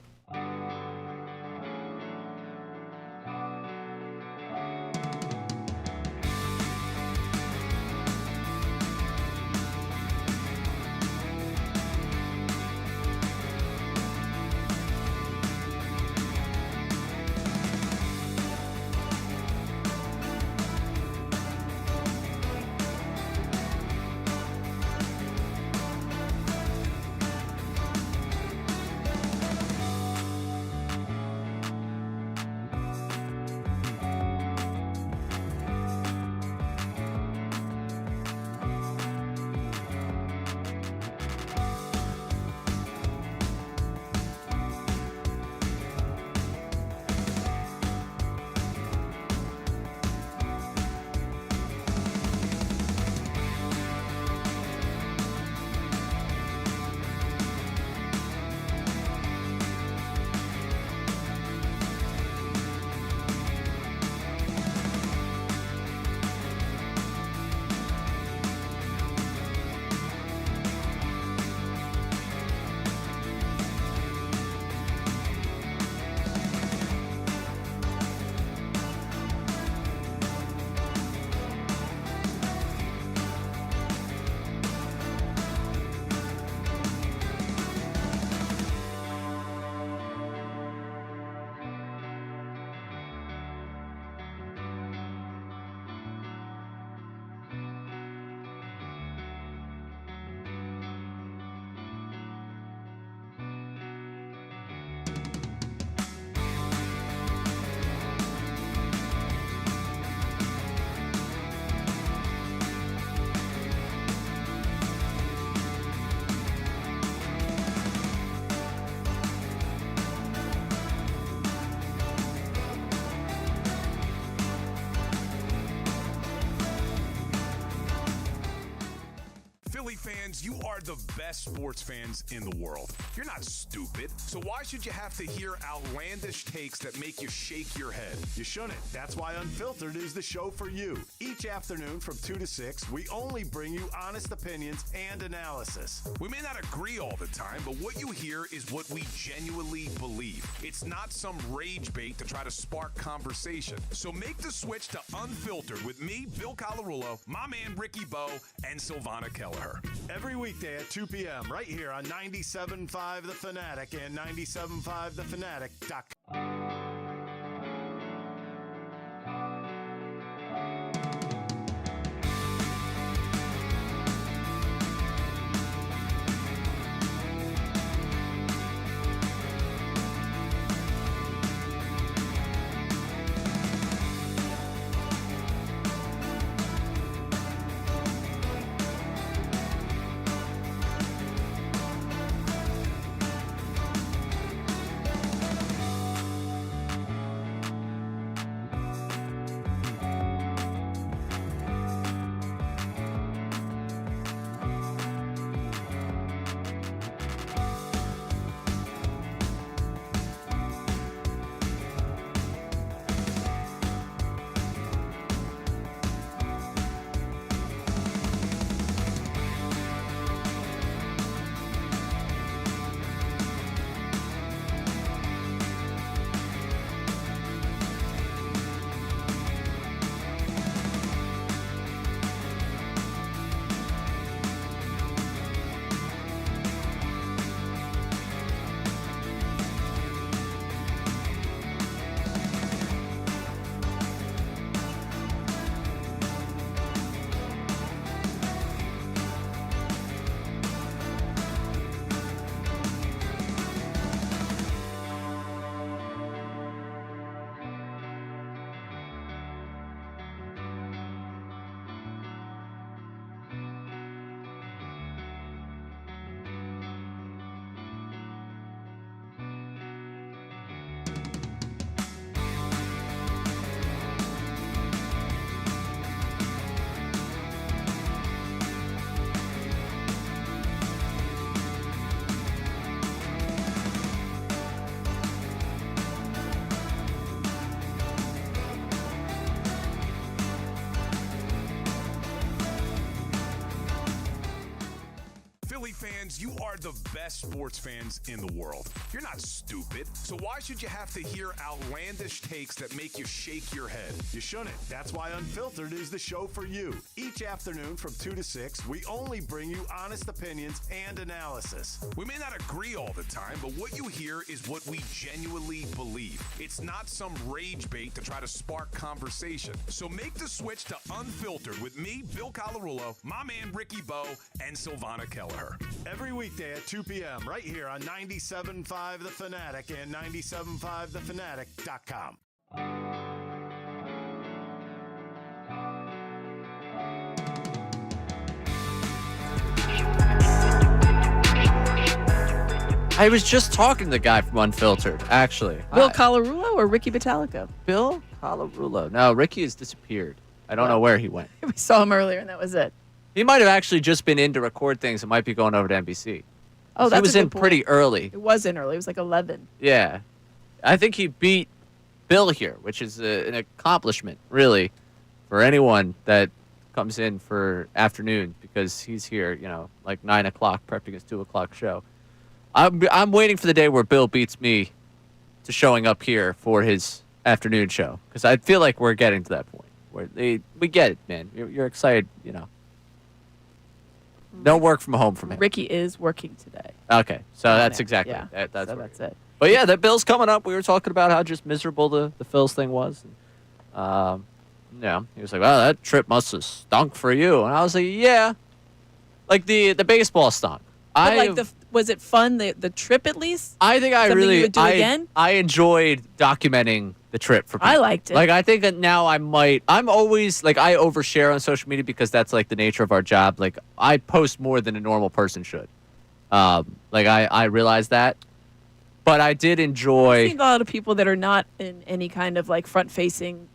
Philly fans, you are the best sports fans in the world. You're not stupid, so why should you have to hear outlandish takes that make you shake your head? You shouldn't. That's why Unfiltered is the show for you. Each afternoon from 2 to 6, we only bring you honest opinions and analysis. We may not agree all the time, but what you hear is what we genuinely believe. It's not some rage bait to try to spark conversation. So make the switch to Unfiltered with me, Bill Colarulo, my man Ricky Bowe, and Silvana Kelleher. Every weekday at 2 p.m. right here on 97.5 The Fanatic and 97.5thefanatic.com. fans, you are the best sports fans in the world. You're not stupid, so why should you have to hear outlandish takes that make you shake your head? You shouldn't. That's why Unfiltered is the show for you. Each afternoon from 2 to 6, we only bring you honest opinions and analysis. We may not agree all the time, but what you hear is what we genuinely believe. It's not some rage bait to try to spark conversation. So make the switch to Unfiltered with me, Bill Colarulo, my man Ricky Bo, and Silvana Kelleher. Every weekday at 2 p.m. right here on 97.5 The Fanatic and 97.5thefanatic.com. I was just talking to the guy from Unfiltered, actually. Bill Colarulo or Ricky Batalico? Bill Colarulo. No, Ricky has disappeared. I don't know where he went. We saw him earlier, and that was it. He might have actually just been in to record things and might be going over to NBC. Oh, that's He was a in good point. pretty early. It was in early. It was like 11. Yeah. I think he beat Bill here, which is an accomplishment, really, for anyone that comes in for afternoon because he's here, like 9 o'clock, prepping his 2 o'clock show. I'm waiting for the day where Bill beats me to showing up here for his afternoon show because I feel like we're getting to that point where we get it, man. You're excited, No work from home from him. Ricky is working today. Okay, so that's it. exactly Yeah. That's it. But yeah, that Bill's coming up. We were talking about how just miserable the Phils thing was. He was like, "Wow, that trip must have stunk for you." And I was like, "Yeah, like the baseball stunk." But was it fun? The trip at least. I think I Something really you would do again? I enjoyed documenting the trip for people. I liked it. Like I think that now I'm always like I overshare on social media because that's like the nature of our job. Like I post more than a normal person should. I realize that. But I did enjoy. I've seen a lot of people that are not in any kind of like front-facing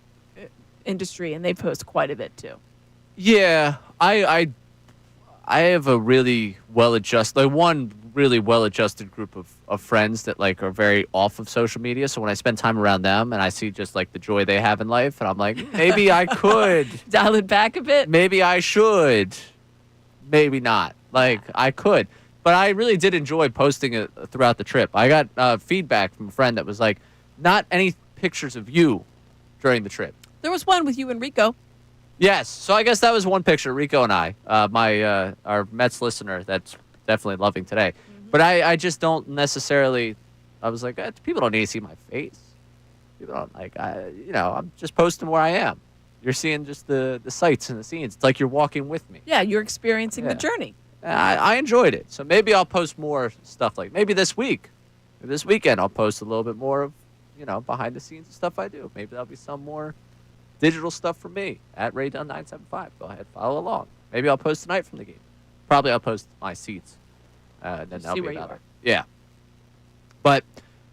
industry, and they post quite a bit too. Yeah, I have a really one really well-adjusted group of friends that like are very off of social media. So when I spend time around them and I see just like the joy they have in life, and I'm like, maybe I could dial it back a bit. Maybe I should, maybe not. Like I could. But I really did enjoy posting it throughout the trip. I got feedback from a friend that was like, not any pictures of you during the trip. There was one with you and Rico. Yes. So I guess that was one picture, Rico and I, our Mets listener that's definitely loving today. Mm-hmm. But I just don't necessarily, I was like, people don't need to see my face. People don't I'm just posting where I am. You're seeing just the sights and the scenes. It's like you're walking with me. Yeah, you're experiencing the journey. I enjoyed it. So maybe I'll post more stuff maybe this week. Maybe this weekend I'll post a little bit more of, behind the scenes stuff I do. Maybe there'll be some more digital stuff from me at RayDunn975. Go ahead, follow along. Maybe I'll post tonight from the game. Probably I'll post my seats. Then that'll see be where you about are. it. Yeah. But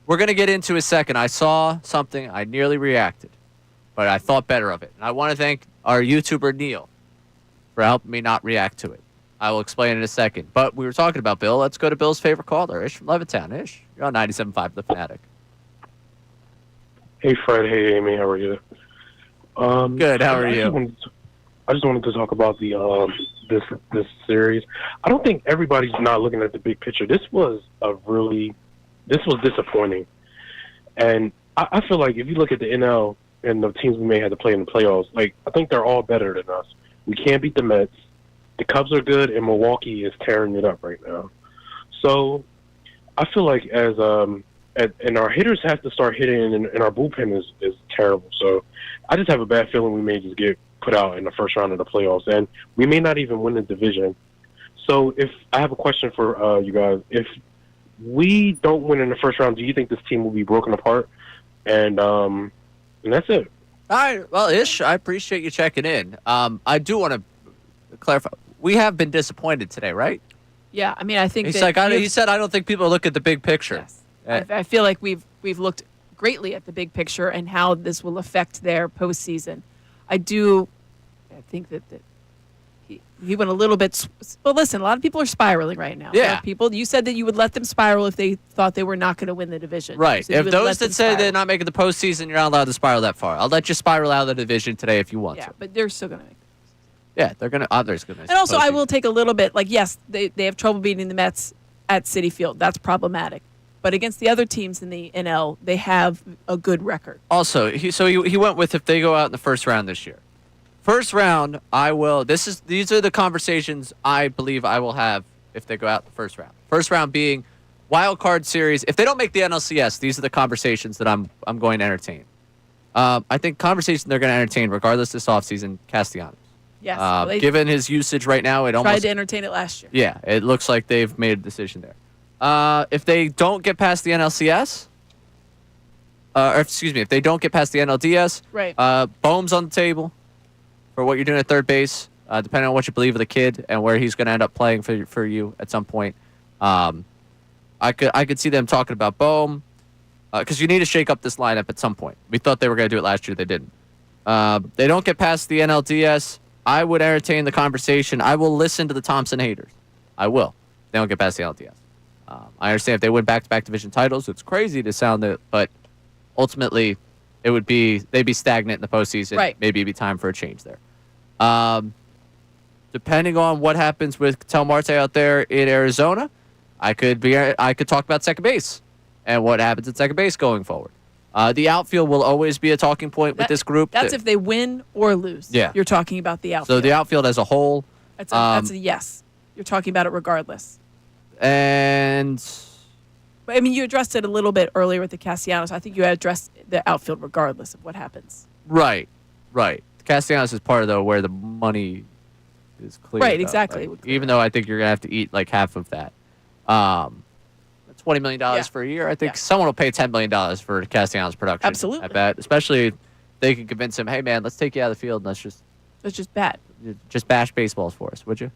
we're going to get into a second. I saw something. I nearly reacted, but I thought better of it. And I want to thank our YouTuber, Neil, for helping me not react to it. I will explain in a second. But we were talking about Bill. Let's go to Bill's favorite caller, Ish from Levittown. Ish, you're on 97.5 The Fanatic. Hey, Fred. Hey, Amy. How are you? Good. How are you? I just wanted to talk about the this series. I don't think everybody's not looking at the big picture. This was disappointing, and I feel like if you look at the NL and the teams we may have to play in the playoffs, like I think they're all better than us. We can't beat the Mets. The Cubs are good, and Milwaukee is tearing it up right now. So I feel like and our hitters have to start hitting, and our bullpen is terrible. So I just have a bad feeling we may just get put out in the first round of the playoffs, and we may not even win the division. So if I have a question for you guys, if we don't win in the first round, do you think this team will be broken apart? And that's it. All right. Well, Ish, I appreciate you checking in. I do want to clarify. We have been disappointed today, right? Yeah, I mean, I think he said, I don't think people look at the big picture. Yes. I feel like we've looked greatly at the big picture and how this will affect their postseason. I think that he went a little bit. Well, listen, a lot of people are spiraling right now. Yeah. People, you said that you would let them spiral if they thought they were not going to win the division. Right. If those that say they're not making the postseason, you're not allowed to spiral that far. I'll let you spiral out of the division today if you want to. Yeah, but they're still going to make it. Yeah, they're gonna. There's gonna. And also, I will take a little bit. Like, yes, they have trouble beating the Mets at Citi Field. That's problematic. But against the other teams in the NL, they have a good record. Also, he went with if they go out in the first round this year. First round, I will. These are the conversations I believe I will have if they go out the first round. First round being wild card series. If they don't make the NLCS, these are the conversations that I'm going to entertain. I think conversations they're going to entertain regardless this offseason. Castellanos. Yes. Given his usage right now, it tried almost to entertain it last year. Yeah, it looks like they've made a decision there. If they don't get past the NLCS, if they don't get past the NLDS, right? Bohm's on the table for what you're doing at third base, depending on what you believe of the kid and where he's going to end up playing for you at some point. I could see them talking about Bohm because you need to shake up this lineup at some point. We thought they were going to do it last year, they didn't. They don't get past the NLDS. I would entertain the conversation. I will listen to the Thompson haters. I will. They don't get past the LDS. I understand if they win back-to-back division titles, it's crazy to sound it, but ultimately, they'd be stagnant in the postseason. Right. Maybe it'd be time for a change there. Depending on what happens with Tel Marte out there in Arizona, I could talk about second base and what happens at second base going forward. The outfield will always be a talking point with this group. That's if they win or lose. Yeah. You're talking about the outfield. So the outfield as a whole. That's a yes. You're talking about it regardless. And but I mean, you addressed it a little bit earlier with the Castellanos. I think you addressed the outfield regardless of what happens. Right. Castellanos is part of where the money is clear. Right, exactly. Like, even though I think you're gonna have to eat like half of that. $20 million for a year. I think someone will pay $10 million for Castellanos' production. Absolutely. I bet, especially if they can convince him, hey man, let's take you out of the field and let's just bat. Just bash baseballs for us, would you?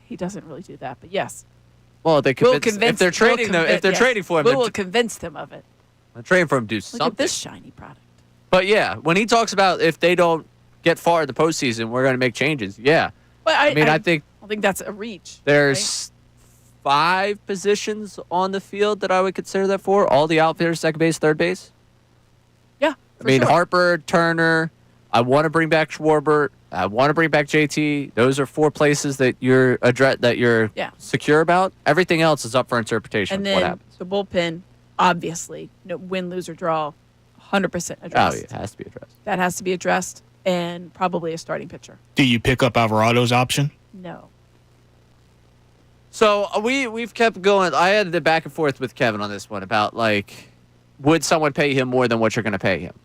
He doesn't really do that, but yes. Well, if they're trading for him, we will convince them of it. Trading for him, do something. Look at this shiny product. But yeah, when he talks about if they don't get far in the postseason, we're going to make changes. Yeah, but I think that's a reach. There's 5 positions on the field that I would consider that for all the outfielders, second base, third base. Yeah, sure. Harper, Turner. I want to bring back Schwarber. I want to bring back JT. Those are 4 places that you're secure about. Everything else is up for interpretation. And then what happens. The bullpen, obviously, win, lose, or draw, 100% addressed. Oh, yeah, it has to be addressed. That has to be addressed, and probably a starting pitcher. Do you pick up Alvarado's option? No. So we've kept going. I had the back and forth with Kevin on this one about would someone pay him more than what you're going to pay him?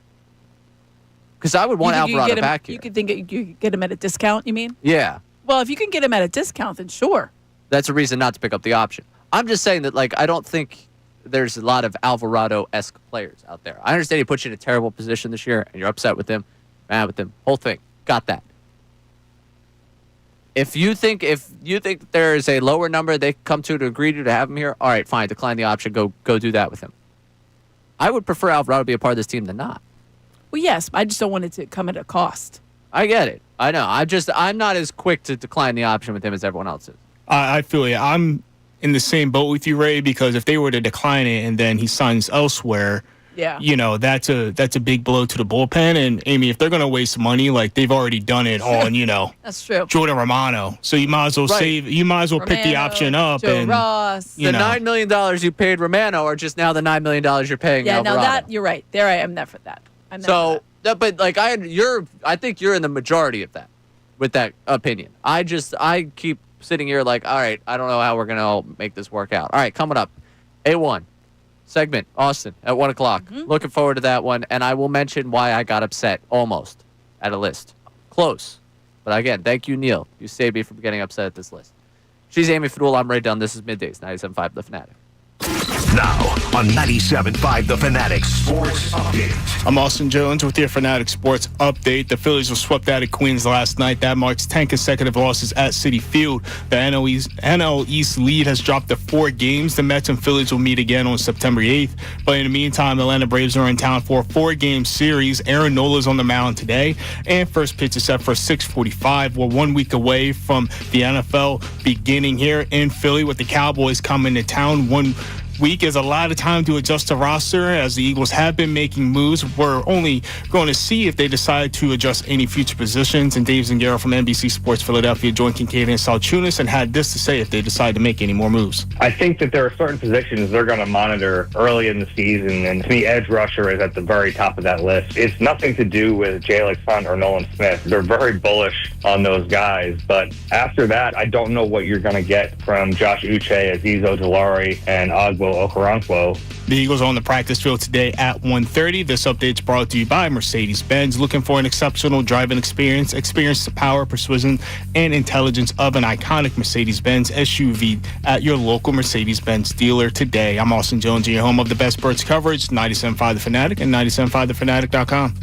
Because I would want Alvarado back here. You could think you could get him at a discount, you mean? Yeah. Well, if you can get him at a discount, then sure. That's a reason not to pick up the option. I'm just saying that, I don't think there's a lot of Alvarado-esque players out there. I understand he put you in a terrible position this year, and you're upset with him, mad with him. Whole thing. Got that. If you think there is a lower number they come to agree to have him here, all right, fine, decline the option, go do that with him. I would prefer Alvarado to be a part of this team than not. Well, yes, I just don't want it to come at a cost. I get it. I know. I'm not as quick to decline the option with him as everyone else is. I feel you. I'm in the same boat with you, Ray, because if they were to decline it and then he signs elsewhere, that's a big blow to the bullpen. And Amy, if they're going to waste money, they've already done it on, that's true. Jordan Romano. So you might as well pick the option up. Joe and Ross. The $9 million you paid Romano are just now the $9 million you're paying Alvarado. Now that you're right. There I am there for that. I think you're in the majority of that, with that opinion. I keep sitting here all right, I don't know how we're gonna make this work out. All right, coming up, A1 segment, Austin at 1:00. Mm-hmm. Looking forward to that one, and I will mention why I got upset almost at a list. Close, but again, thank you, Neil. You saved me from getting upset at this list. She's Amy Fadul. I'm Ray Dunn. This is Middays 97.5 The Fanatic. Now on 97.5 The Fanatic Sports Update. I'm Austin Jones with your Fanatic Sports Update. The Phillies were swept out of Queens last night. That marks 10 consecutive losses at Citi Field. The NL East lead has dropped to 4 games. The Mets and Phillies will meet again on September 8th. But in the meantime, the Atlanta Braves are in town for a 4-game series. Aaron Nola's on the mound today, and first pitch is set for 6:45. We're 1 week away from the NFL beginning here in Philly with the Cowboys coming to town. week is a lot of time to adjust the roster, as the Eagles have been making moves. We're only going to see if they decide to adjust any future positions. And Dave Zangaro from NBC Sports Philadelphia joined Kincade and Salciunas and had this to say if they decide to make any more moves. I think that there are certain positions they're going to monitor early in the season, and to me, edge rusher is at the very top of that list. It's nothing to do with Jalen Hunt or Nolan Smith. They're very bullish on those guys, but after that, I don't know what you're going to get from Josh Uche, Aziz Ojulari, and Ogbo Okoronkwo. The Eagles are on the practice field today at 1:30. This update's brought to you by Mercedes-Benz. Looking for an exceptional driving experience? Experience the power, persuasion, and intelligence of an iconic Mercedes-Benz SUV at your local Mercedes-Benz dealer today. I'm Austin Jones, your home of the best Birds coverage, 97.5 The Fanatic and 97.5thefanatic.com.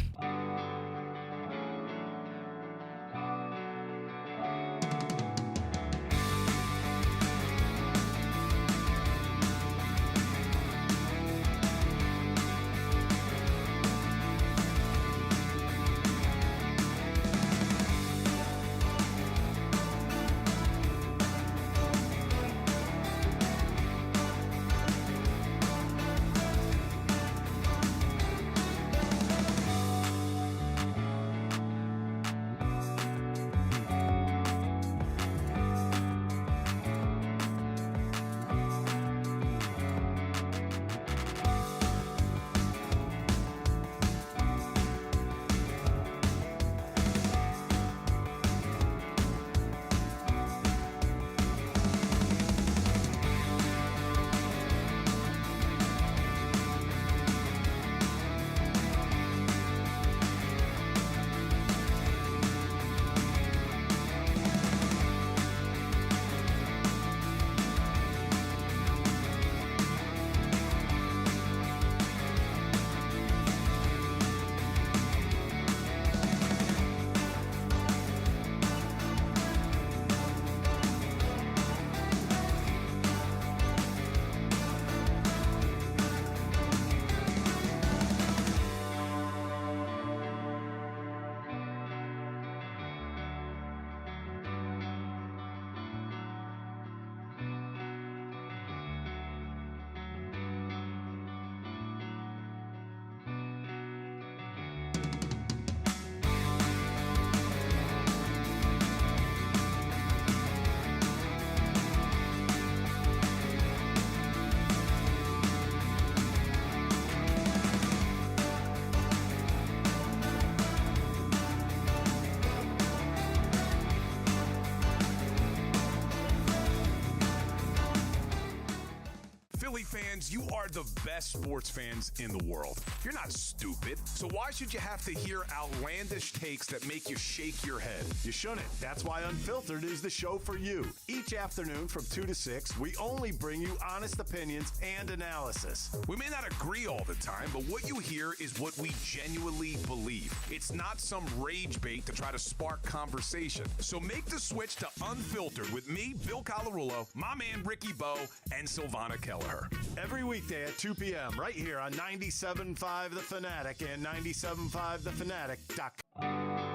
Philly fans, you are the best sports fans in the world. You're not stupid, so why should you have to hear outlandish takes that make you shake your head? You shouldn't. That's why Unfiltered is the show for you. Each afternoon from 2 to 6, we only bring you honest opinions and analysis. We may not agree all the time, but what you hear is what we genuinely believe. It's not some rage bait to try to spark conversation. So make the switch to Unfiltered with me, Bill Colarulo, my man Ricky Bowe, and Silvana Kelleher. Every weekday at 2 p.m. right here on 97.5 The Fanatic and 97.5thefanatic.com.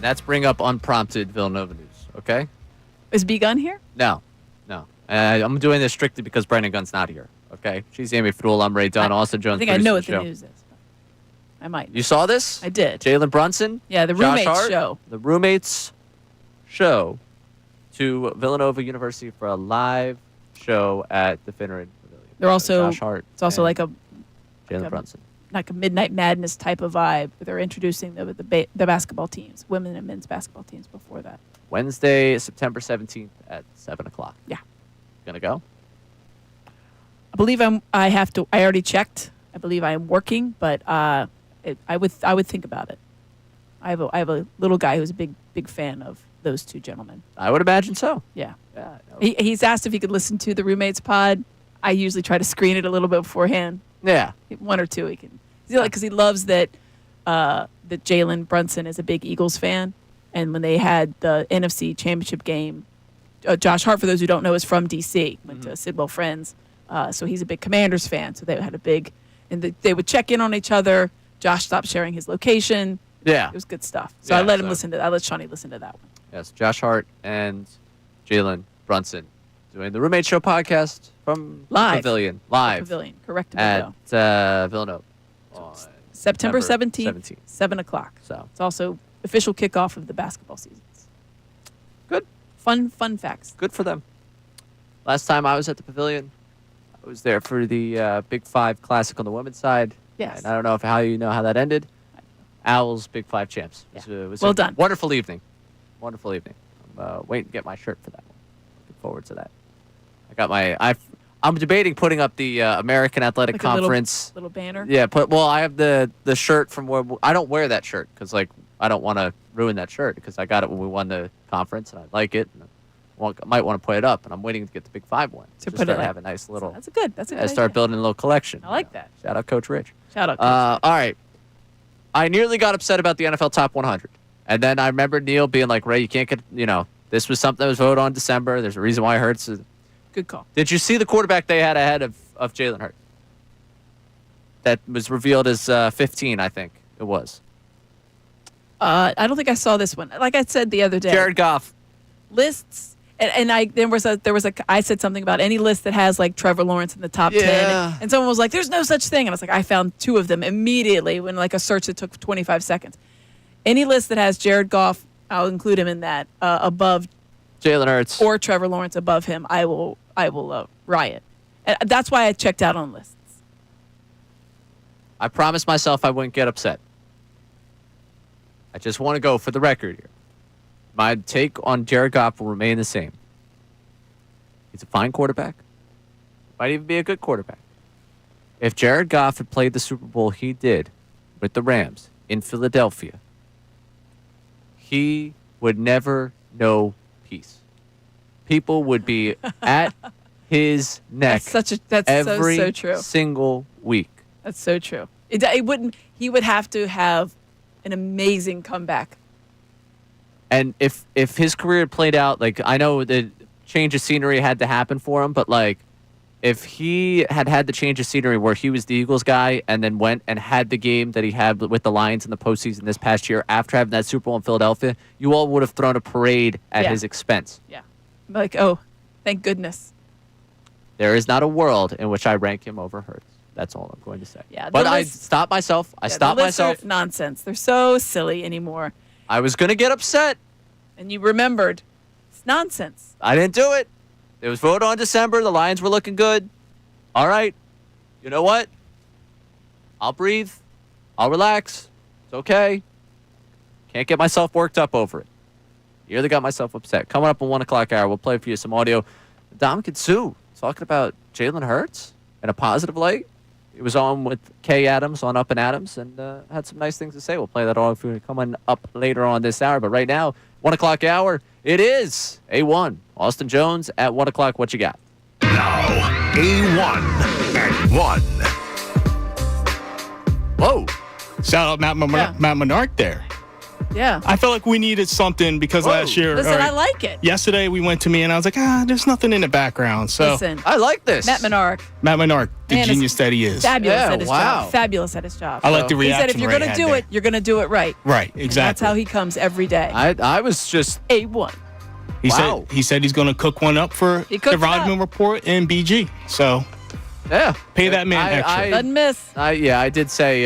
That's bring up unprompted Villanova news, okay? Is B Gun here? No. I'm doing this strictly because Brandon Gunn's not here, okay? She's Amy Fruel. I'm Ray Dunn. Austin Jones. I think I know what producing the news is. I might. You saw this? I did. Jalen Brunson? Yeah, the Josh roommates Hart, show. The roommates show to Villanova University for a live show at the Finneran Pavilion. They're also. Josh Hart. It's also like a Jalen Brunson. Like a Midnight Madness type of vibe. They're introducing the basketball teams, women and men's basketball teams before that. Wednesday, September 17th at 7 o'clock. Yeah. Gonna go? I believe I already checked. I believe I am working, but I would think about it. I have a little guy who's a big fan of those two gentlemen. I would imagine so. Yeah. He's asked if he could listen to the roommates pod. I usually try to screen it a little bit beforehand. Yeah. One or two he can. Because he loves that Jalen Brunson is a big Eagles fan. And when they had the NFC Championship game, Josh Hart, for those who don't know, is from D.C., went to Sidwell Friends. So he's a big Commanders fan. So they had a big, and they would check in on each other. Josh stopped sharing his location. Yeah. It was good stuff. So I let Shawnee listen to that one. Yes, Josh Hart and Jalen Brunson doing the Roommate Show podcast from Live. Pavilion. Live. Pavilion, correct. At Villanova. September 17th, 7 o'clock. So it's also official kickoff of the basketball seasons. Good. Fun facts. Good for them. Last time I was at the Pavilion, I was there for the Big Five Classic on the women's side. Yes. And I don't know how you know how that ended. Owls Big Five champs. It was Well a done. Wonderful evening. Wonderful evening. I'm waiting to get my shirt for that one. Looking forward to that. I got I'm debating putting up the American Athletic Like Conference a little banner. Yeah, I have the shirt from where I don't wear that shirt because I don't want to ruin that shirt because I got it when we won the conference and I like it. And I might want to put it up, and I'm waiting to get the Big Five one. To put it have a nice little. That's a good Start idea. building a little collection. I like that. Shout out Coach Rich. Shout out Coach All right. I nearly got upset about the NFL Top 100. And then I remember Neil being like, Ray, you can't get, this was something that was voted on in December. There's a reason why it hurts. Good call. Did you see the quarterback they had ahead of Jalen Hurts? That was revealed as 15, I think it was. I don't think I saw this one. Like I said the other day. Jared Goff. Lists. And I said something about any list that has like Trevor Lawrence in the top 10. And someone was like, there's no such thing. And I was like, I found two of them immediately when like a search that took 25 seconds. Any list that has Jared Goff, I'll include him in that, above Jalen Hurts or Trevor Lawrence above him, I will riot. And that's why I checked out on lists. I promised myself I wouldn't get upset. I just want to go for the record here. My take on Jared Goff will remain the same. He's a fine quarterback. Might even be a good quarterback. If Jared Goff had played the Super Bowl he did with the Rams in Philadelphia, he would never know peace. People would be at his neck every so true. single week. That's so true. It wouldn't. He would have to have an amazing comeback. And if his career had played out, like, I know the change of scenery had to happen for him, but like, if he had the change of scenery where he was the Eagles guy and then went and had the game that he had with the Lions in the postseason this past year after having that Super Bowl in Philadelphia, you all would have thrown a parade at his expense. Yeah. Like, oh, thank goodness. There is not a world in which I rank him over Hurts. That's all I'm going to say. Yeah, but I stopped myself. I stopped the lists myself. are nonsense. They're so silly anymore. I was going to get upset. And you remembered. It's nonsense. I didn't do it. It was voted on December. The Lions were looking good. All right. You know what? I'll breathe. I'll relax. It's okay. Can't get myself worked up over it. Nearly got myself upset. Coming up on 1 o'clock hour, we'll play for you some audio. Dominic Sue talking about Jalen Hurts in a positive light. He was on with Kay Adams on Up and Adams and had some nice things to say. We'll play that all coming up later on this hour. But right now, 1 o'clock hour, it is A1. Austin Jones at 1 o'clock. What you got? Now, A1 at 1. Whoa. Shout out Matt Menard there. Yeah. I felt like we needed something because last year. Listen, I like it. Yesterday we went to me and I was like, there's nothing in the background. So Listen, I like this. Matt Menard. Matt Menard, the Man, genius that he is. Fabulous Yeah, at his wow. job. Fabulous at his job. I like the He said, reaction if you're Ray going to had do there. it, you're going to do it right. Right, And exactly. that's how he comes every day. I was just A1. He said he's going to cook one up for He cooked the Rodman up. Report and BG. So yeah. pay that man extra. Doesn't miss. I did say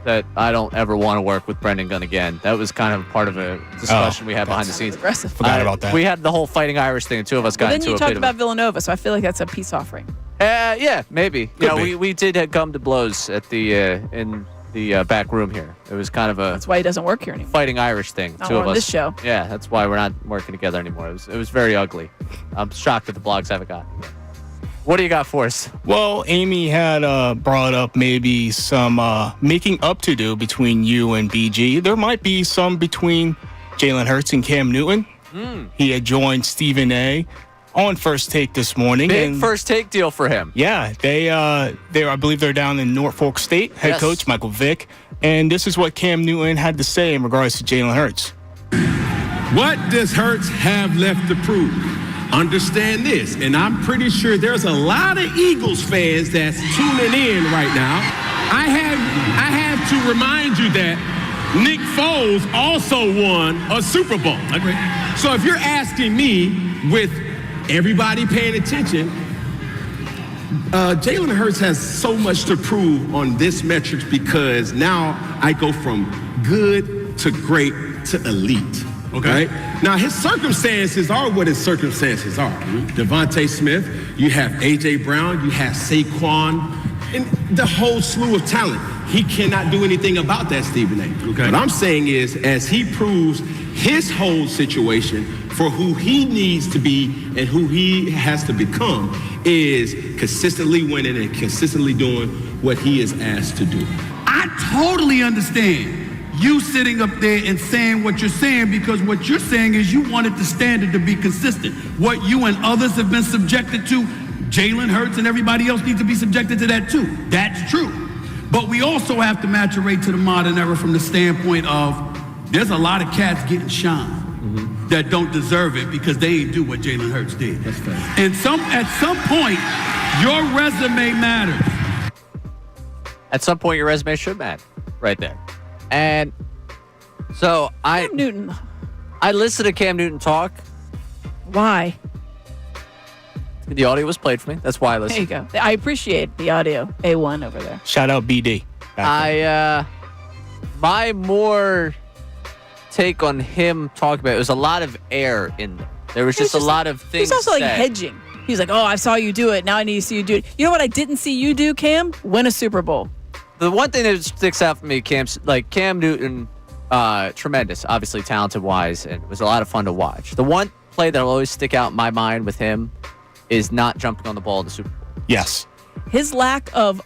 that I don't ever want to work with Brendan Gunn again. That was kind of part of a discussion we had behind the scenes. Aggressive. Forgot about that. We had the whole Fighting Irish thing. The two of us got Then into you a talked bit about of Villanova, so I feel like that's a peace offering. yeah, maybe. Could be. We did come to blows at the in the back room here. It was kind of a That's why he doesn't work here anymore. Fighting Irish thing. Not two of on us. this show. Yeah, that's why we're not working together anymore. It was very ugly. I'm shocked that the blogs haven't gotten it yet. What do you got for us? Well, Amy had brought up maybe some making up to do between you and BG. There might be some between Jalen Hurts and Cam Newton. He had joined Stephen A. on First Take this morning. Big First Take deal for him. Yeah, I believe they're down in Norfolk State. Head coach Michael Vick. And this is what Cam Newton had to say in regards to Jalen Hurts. What does Hurts have left to prove? Understand this, and I'm pretty sure there's a lot of Eagles fans that's tuning in right now. I have to remind you that Nick Foles also won a Super Bowl. So if you're asking me, with everybody paying attention, Jalen Hurts has so much to prove on this metrics because now I go from good to great to elite. Okay. Now his circumstances are what his circumstances are. Devontae Smith, you have A.J. Brown, you have Saquon, and the whole slew of talent. He cannot do anything about that, Stephen A. Okay. What I'm saying is, as he proves his whole situation for who he needs to be and who he has to become, is consistently winning and consistently doing what he is asked to do. I totally understand you sitting up there and saying what you're saying, because what you're saying is you wanted the standard to be consistent. What you and others have been subjected to, Jalen Hurts and everybody else needs to be subjected to that too. That's true. But we also have to maturate to the modern era from the standpoint of there's a lot of cats getting shine that don't deserve it because they ain't do what Jalen Hurts did. That's fair. And at some point, your resume matters. At some point, your resume should matter. Right there. And so Cam Newton. I listened to Cam Newton talk. Why? The audio was played for me. That's why I listened. There you go. I appreciate the audio. A1 over there. Shout out BD. My more take on him talking about it was a lot of air in there. There was just a lot of things. He's also like said. hedging. He's like, I saw you do it. Now I need to see you do it. You know what I didn't see you do, Cam? Win a Super Bowl. The one thing that sticks out for me, Cam Newton, tremendous, obviously talented-wise, and it was a lot of fun to watch. The one play that will always stick out in my mind with him is not jumping on the ball in the Super Bowl. Yes. His lack of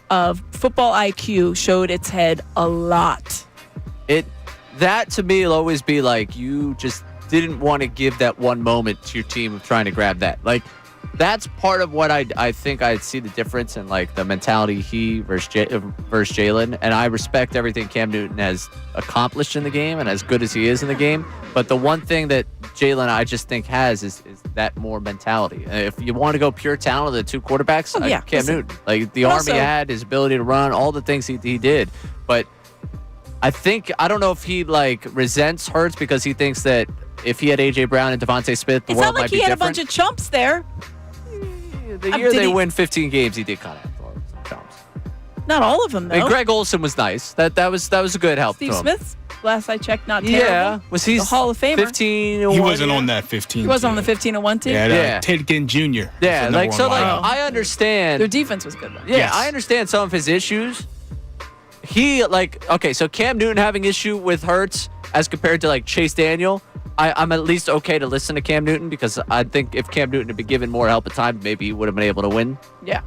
football IQ showed its head a lot. That to me will always be like, you just didn't want to give that one moment to your team of trying to grab that. Like, that's part of what I think I'd see the difference in, like, the mentality he versus Jalen. And I respect everything Cam Newton has accomplished in the game and as good as he is in the game. But the one thing that Jalen, I just think, has is that more mentality. If you want to go pure talent of the two quarterbacks, Cam Newton. Like, the arm he had, his ability to run, all the things he did. But I don't know if he, like, resents Hurts because he thinks that if he had A.J. Brown and Devontae Smith, the world might be different. It's not like he had a bunch of chumps there. The year they win 15 games, he did kind of have some chumps. Not all of them, though. And Greg Olsen was nice. That was a good help. Steve to him. Smith's, last I checked, not terrible. Yeah. Was he the Hall of Famer? 15? He wasn't on that 15. He wasn't on the 15-1 team? Yeah. Ted Ginn Jr. Yeah, like, so, like, I understand. Their defense was good, though. Yeah, Yes. I understand some of his issues. So Cam Newton having issue with Hurts as compared to, like, Chase Daniel, I'm at least okay to listen to Cam Newton because I think if Cam Newton had been given more help at time, maybe he would have been able to win. Yeah.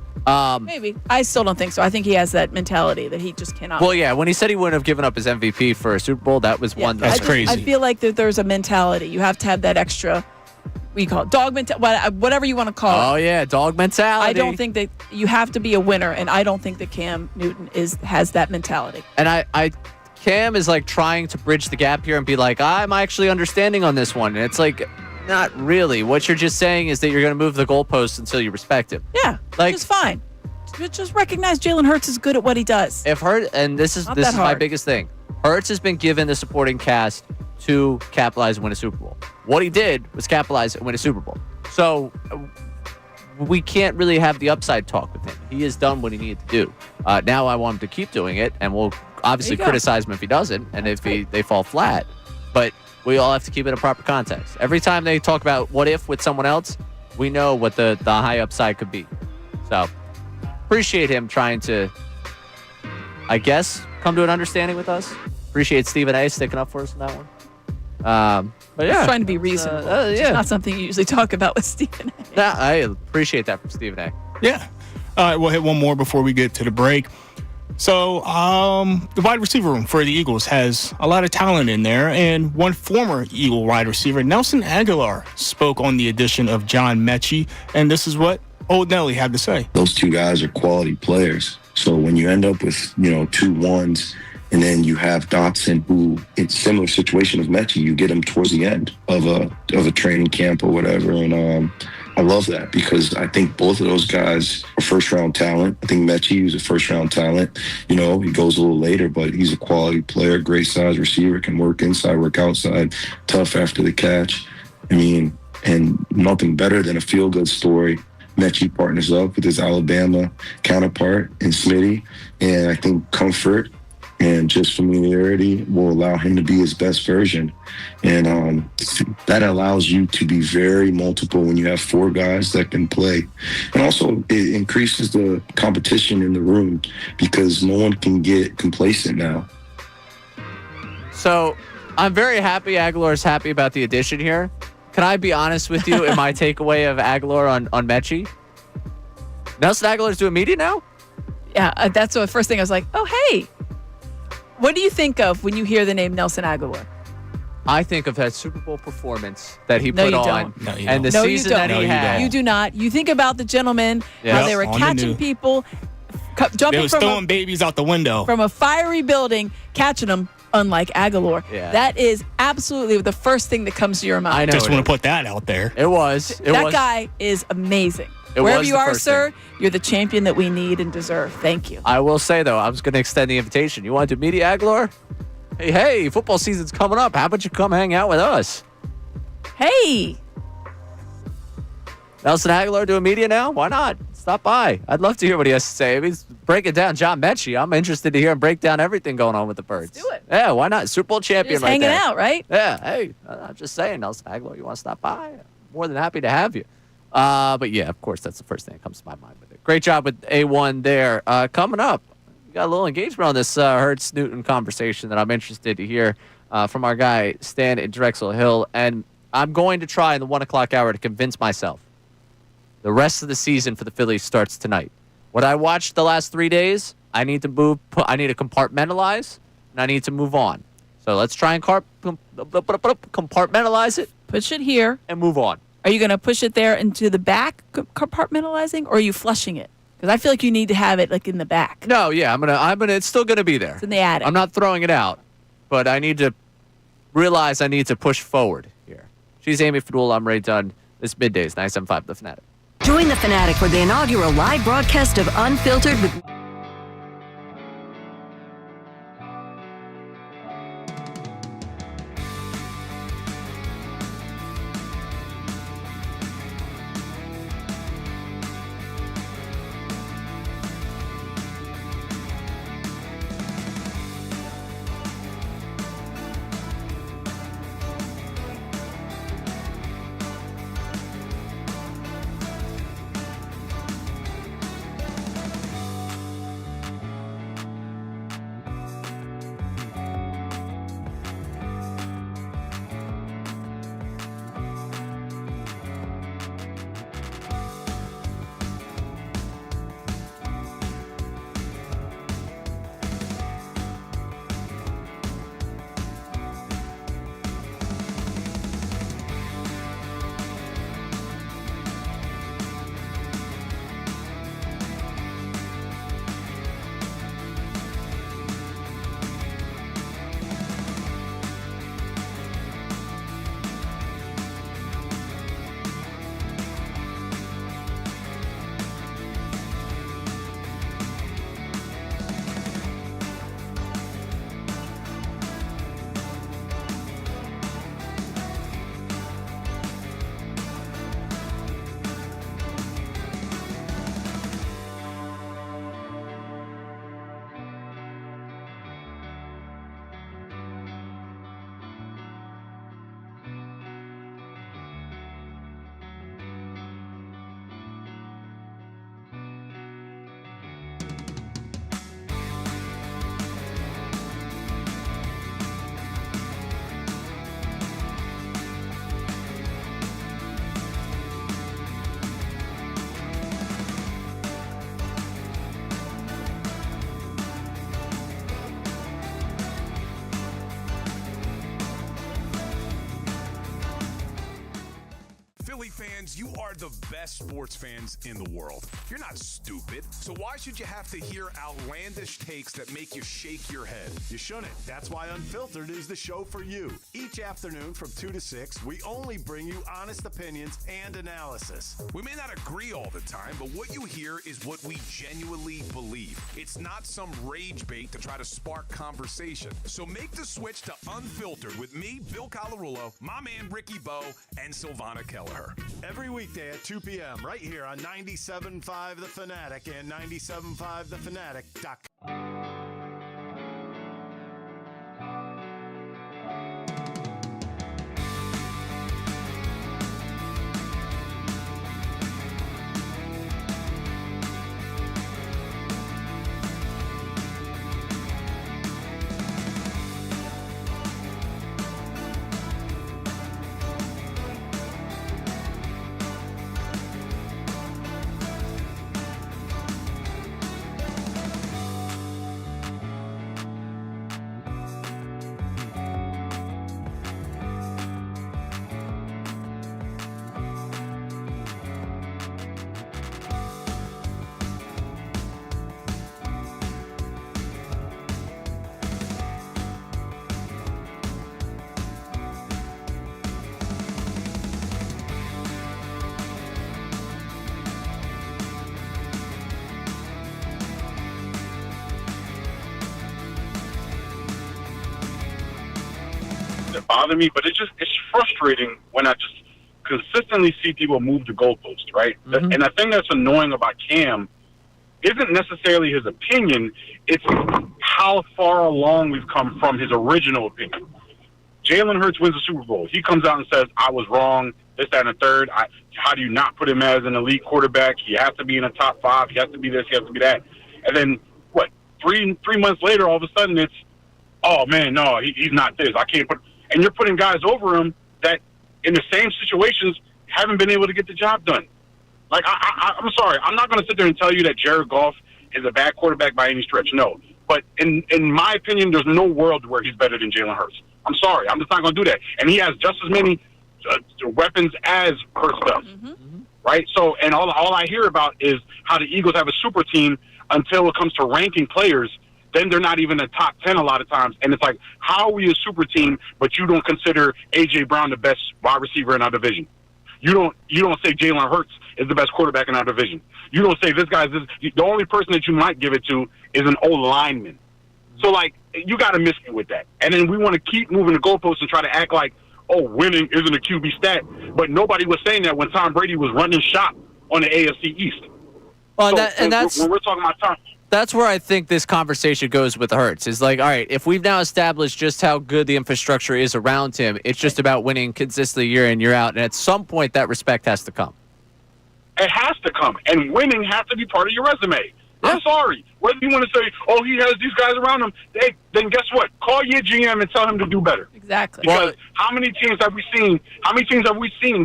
Maybe. I still don't think so. I think he has that mentality that he just cannot. Well, yeah, when he said he wouldn't have given up his MVP for a Super Bowl, that was one. That's crazy. I feel like there's a mentality. You have to have that extra, what do you call it? Dog mentality, whatever you want to call it. Oh, yeah, dog mentality. I don't think that you have to be a winner, and I don't think that Cam Newton has that mentality. And I Cam is like trying to bridge the gap here and be like, I'm actually understanding on this one. And it's like, not really. What you're just saying is that you're going to move the goalpost until you respect him. Yeah, like, which is fine. Just recognize Jalen Hurts is good at what he does. If Hurts, and this is my biggest thing. Hurts has been given the supporting cast to capitalize and win a Super Bowl. What he did was capitalize and win a Super Bowl. So we can't really have the upside talk with him. He has done what he needed to do. Now I want him to keep doing it, and we'll obviously criticize him if he doesn't, and if they fall flat. But we all have to keep it in proper context. Every time they talk about what if with someone else, we know what the high upside could be. So appreciate him trying to, I guess, come to an understanding with us. Appreciate Stephen A. sticking up for us in that one. But yeah, He's trying to be reasonable. It's not something you usually talk about with Stephen A. Nah, I appreciate that from Stephen A. Yeah. All right, we'll hit one more before we get to the break. So the wide receiver room for the Eagles has a lot of talent in there, and one former Eagle wide receiver, Nelson Aguilar, spoke on the addition of John Mechie, and this is what Old Nelly had to say. Those two guys are quality players. So when you end up with, 2-1s, and then you have Dotson, who it's similar situation as Mechie, you get him towards the end of a training camp or whatever, and I love that because I think both of those guys are first-round talent. I think Mechie is a first-round talent. He goes a little later, but he's a quality player, great size receiver, can work inside, work outside, tough after the catch. And nothing better than a feel-good story. Mechie partners up with his Alabama counterpart in Smitty, and I think comfort and just familiarity will allow him to be his best version. And that allows you to be very multiple when you have 4 guys that can play. And also, it increases the competition in the room because no one can get complacent now. So I'm very happy Aguilar's happy about the addition here. Can I be honest with you in my takeaway of Aguilar on Mechie? Nelson Aguilar's doing media now? Yeah, that's the first thing I was like, oh, hey. What do you think of when you hear the name Nelson Aguilar? I think of that Super Bowl performance that he No, put you on don't. No, you and the don't. season that he had. You do not. You think about the gentlemen, how they were on the catching new. people, They jumping was from throwing babies out the window. from a fiery building, catching them, unlike Aguilar. Yeah. That is absolutely the first thing that comes to your mind. I know. Just want to put that out there. It was. That guy is amazing. It Wherever was you the are, first sir, you're the champion that we need and deserve. Thank you. I will say, though, I was going to extend the invitation. You want to do media, Aguilar? Hey, football season's coming up. How about you come hang out with us? Hey. Nelson Aguilar doing media now? Why not? Stop by. I'd love to hear what he has to say. I mean, break it down. John Mechie, I'm interested to hear him break down everything going on with the Birds. Let's do it. Yeah, why not? Super Bowl champion Just right hanging there. out, right? Yeah, hey, I'm just saying, Nelson Aguilar, you want to stop by? More than happy to have you. But yeah, of course, that's the first thing that comes to my mind with it. Great job with A1 there. Coming up, we got a little engagement on this Hurts-Newton conversation that I'm interested to hear from our guy, Stan in Drexel Hill. And I'm going to try in the 1 o'clock hour to convince myself the rest of the season for the Phillies starts tonight. What I watched the last 3 days, I need to compartmentalize, and I need to move on. So let's try and compartmentalize it. Push it here. And move on. Are you going to push it there into the back, compartmentalizing, or are you flushing it? Because I feel like you need to have it like in the back. No, yeah, I'm gonna. It's still gonna be there. It's in the attic. I'm not throwing it out, but I need to realize I need to push forward here. She's Amy Fadul. I'm Ray Dunn. This Middays 97.5 The Fanatic. Join The Fanatic for the inaugural live broadcast of Unfiltered with fans, you are the best sports fans in the world. You're not stupid, so why should you have to hear outlandish takes that make you shake your head? You shouldn't. That's why Unfiltered is the show for you. Each afternoon from 2 to 6, we only bring you honest opinions and analysis. We may not agree all the time, but what you hear is what we genuinely believe. It's not some rage bait to try to spark conversation. So make the switch to Unfiltered with me, Bill Colarulo, my man Ricky Bo, and Silvana Kelleher. Every weekday at 2 p.m. right here on 97.5 The Fanatic and 97.5thefanatic.com. That bother me, but it's frustrating when I just consistently see people move the goalpost, right? Mm-hmm. And the thing that's annoying about Cam isn't necessarily his opinion, it's how far along we've come from his original opinion. Jalen Hurts wins the Super Bowl. He comes out and says, I was wrong, this, that, and the third. How do you not put him as an elite quarterback? He has to be in the top 5. He has to be this, he has to be that. And then, what, three months later, all of a sudden it's, oh, man, no, he's not this. I can't put... And you're putting guys over him that, in the same situations, haven't been able to get the job done. Like, I'm sorry. I'm not going to sit there and tell you that Jared Goff is a bad quarterback by any stretch. No. But in my opinion, there's no world where he's better than Jalen Hurts. I'm sorry. I'm just not going to do that. And he has just as many weapons as Hurts does. Mm-hmm. Right? So, and all I hear about is how the Eagles have a super team until it comes to ranking players. Then they're not even in the top 10 a lot of times. And it's like, how are we a super team, but you don't consider A.J. Brown the best wide receiver in our division? You don't say Jalen Hurts is the best quarterback in our division. You don't say this guy's this. The only person that you might give it to is an old lineman. So, like, you got to miss me with that. And then we want to keep moving the goalposts and try to act like, oh, winning isn't a QB stat. But nobody was saying that when Tom Brady was running shop on the AFC East. Well, so, that's when we're talking about Tom. That's where I think this conversation goes with Hurts. Is like, all right, if we've now established just how good the infrastructure is around him, it's just about winning consistently year in, year out. And at some point, that respect has to come. It has to come. And winning has to be part of your resume. I'm sorry. Whether you want to say, oh, he has these guys around him, then guess what? Call your GM and tell him to do better. Exactly. Because how many teams have we seen?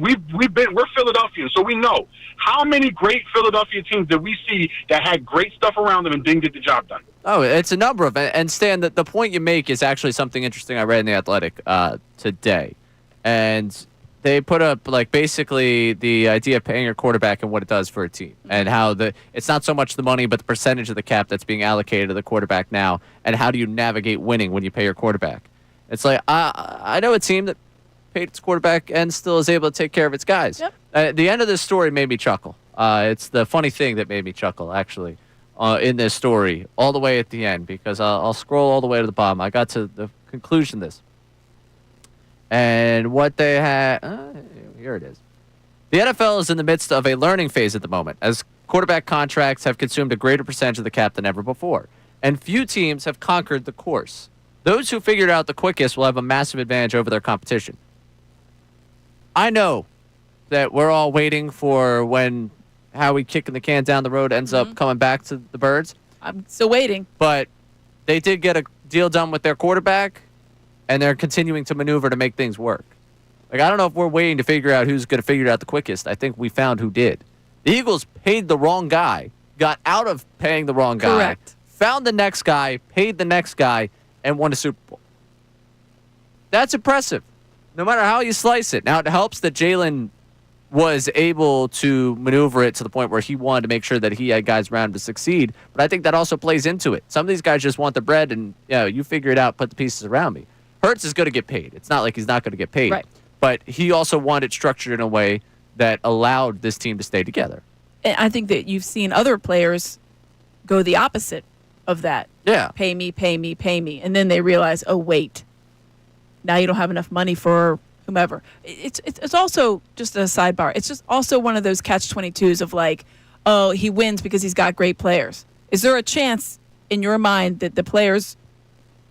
We're Philadelphians, so we know. How many great Philadelphia teams did we see that had great stuff around them and didn't get the job done? Oh, it's a number of them. And Stan, the point you make is actually something interesting I read in The Athletic today. And they put up, like, basically the idea of paying your quarterback and what it does for a team, and how it's not so much the money, but the percentage of the cap that's being allocated to the quarterback now, and how do you navigate winning when you pay your quarterback. It's like, I know a team that paid its quarterback and still is able to take care of its guys. Yep. The end of this story made me chuckle. It's the funny thing that made me chuckle, actually, in this story, all the way at the end, because I'll scroll all the way to the bottom. I got to the conclusion of this. And what they had, here it is. The NFL is in the midst of a learning phase at the moment, as quarterback contracts have consumed a greater percentage of the cap than ever before, and few teams have conquered the course. Those who figured out the quickest will have a massive advantage over their competition. I know that we're all waiting for when Howie kicking the can down the road ends up coming back to the Birds. I'm still waiting. But they did get a deal done with their quarterback, and they're continuing to maneuver to make things work. Like, I don't know if we're waiting to figure out who's going to figure it out the quickest. I think we found who did. The Eagles paid the wrong guy, got out of paying the wrong guy, correct, found the next guy, paid the next guy, and won a Super Bowl. That's impressive, no matter how you slice it. Now, it helps that Jalen was able to maneuver it to the point where he wanted to make sure that he had guys around him to succeed. But I think that also plays into it. Some of these guys just want the bread and, you figure it out, put the pieces around me. Hurts is going to get paid. It's not like he's not going to get paid. Right. But he also wanted it structured in a way that allowed this team to stay together. And I think that you've seen other players go the opposite of that. Yeah. Pay me, pay me, pay me. And then they realize, oh, wait, now you don't have enough money for whomever. It's also just a sidebar. It's just also one of those catch-22s of like, oh, he wins because he's got great players. Is there a chance in your mind that the players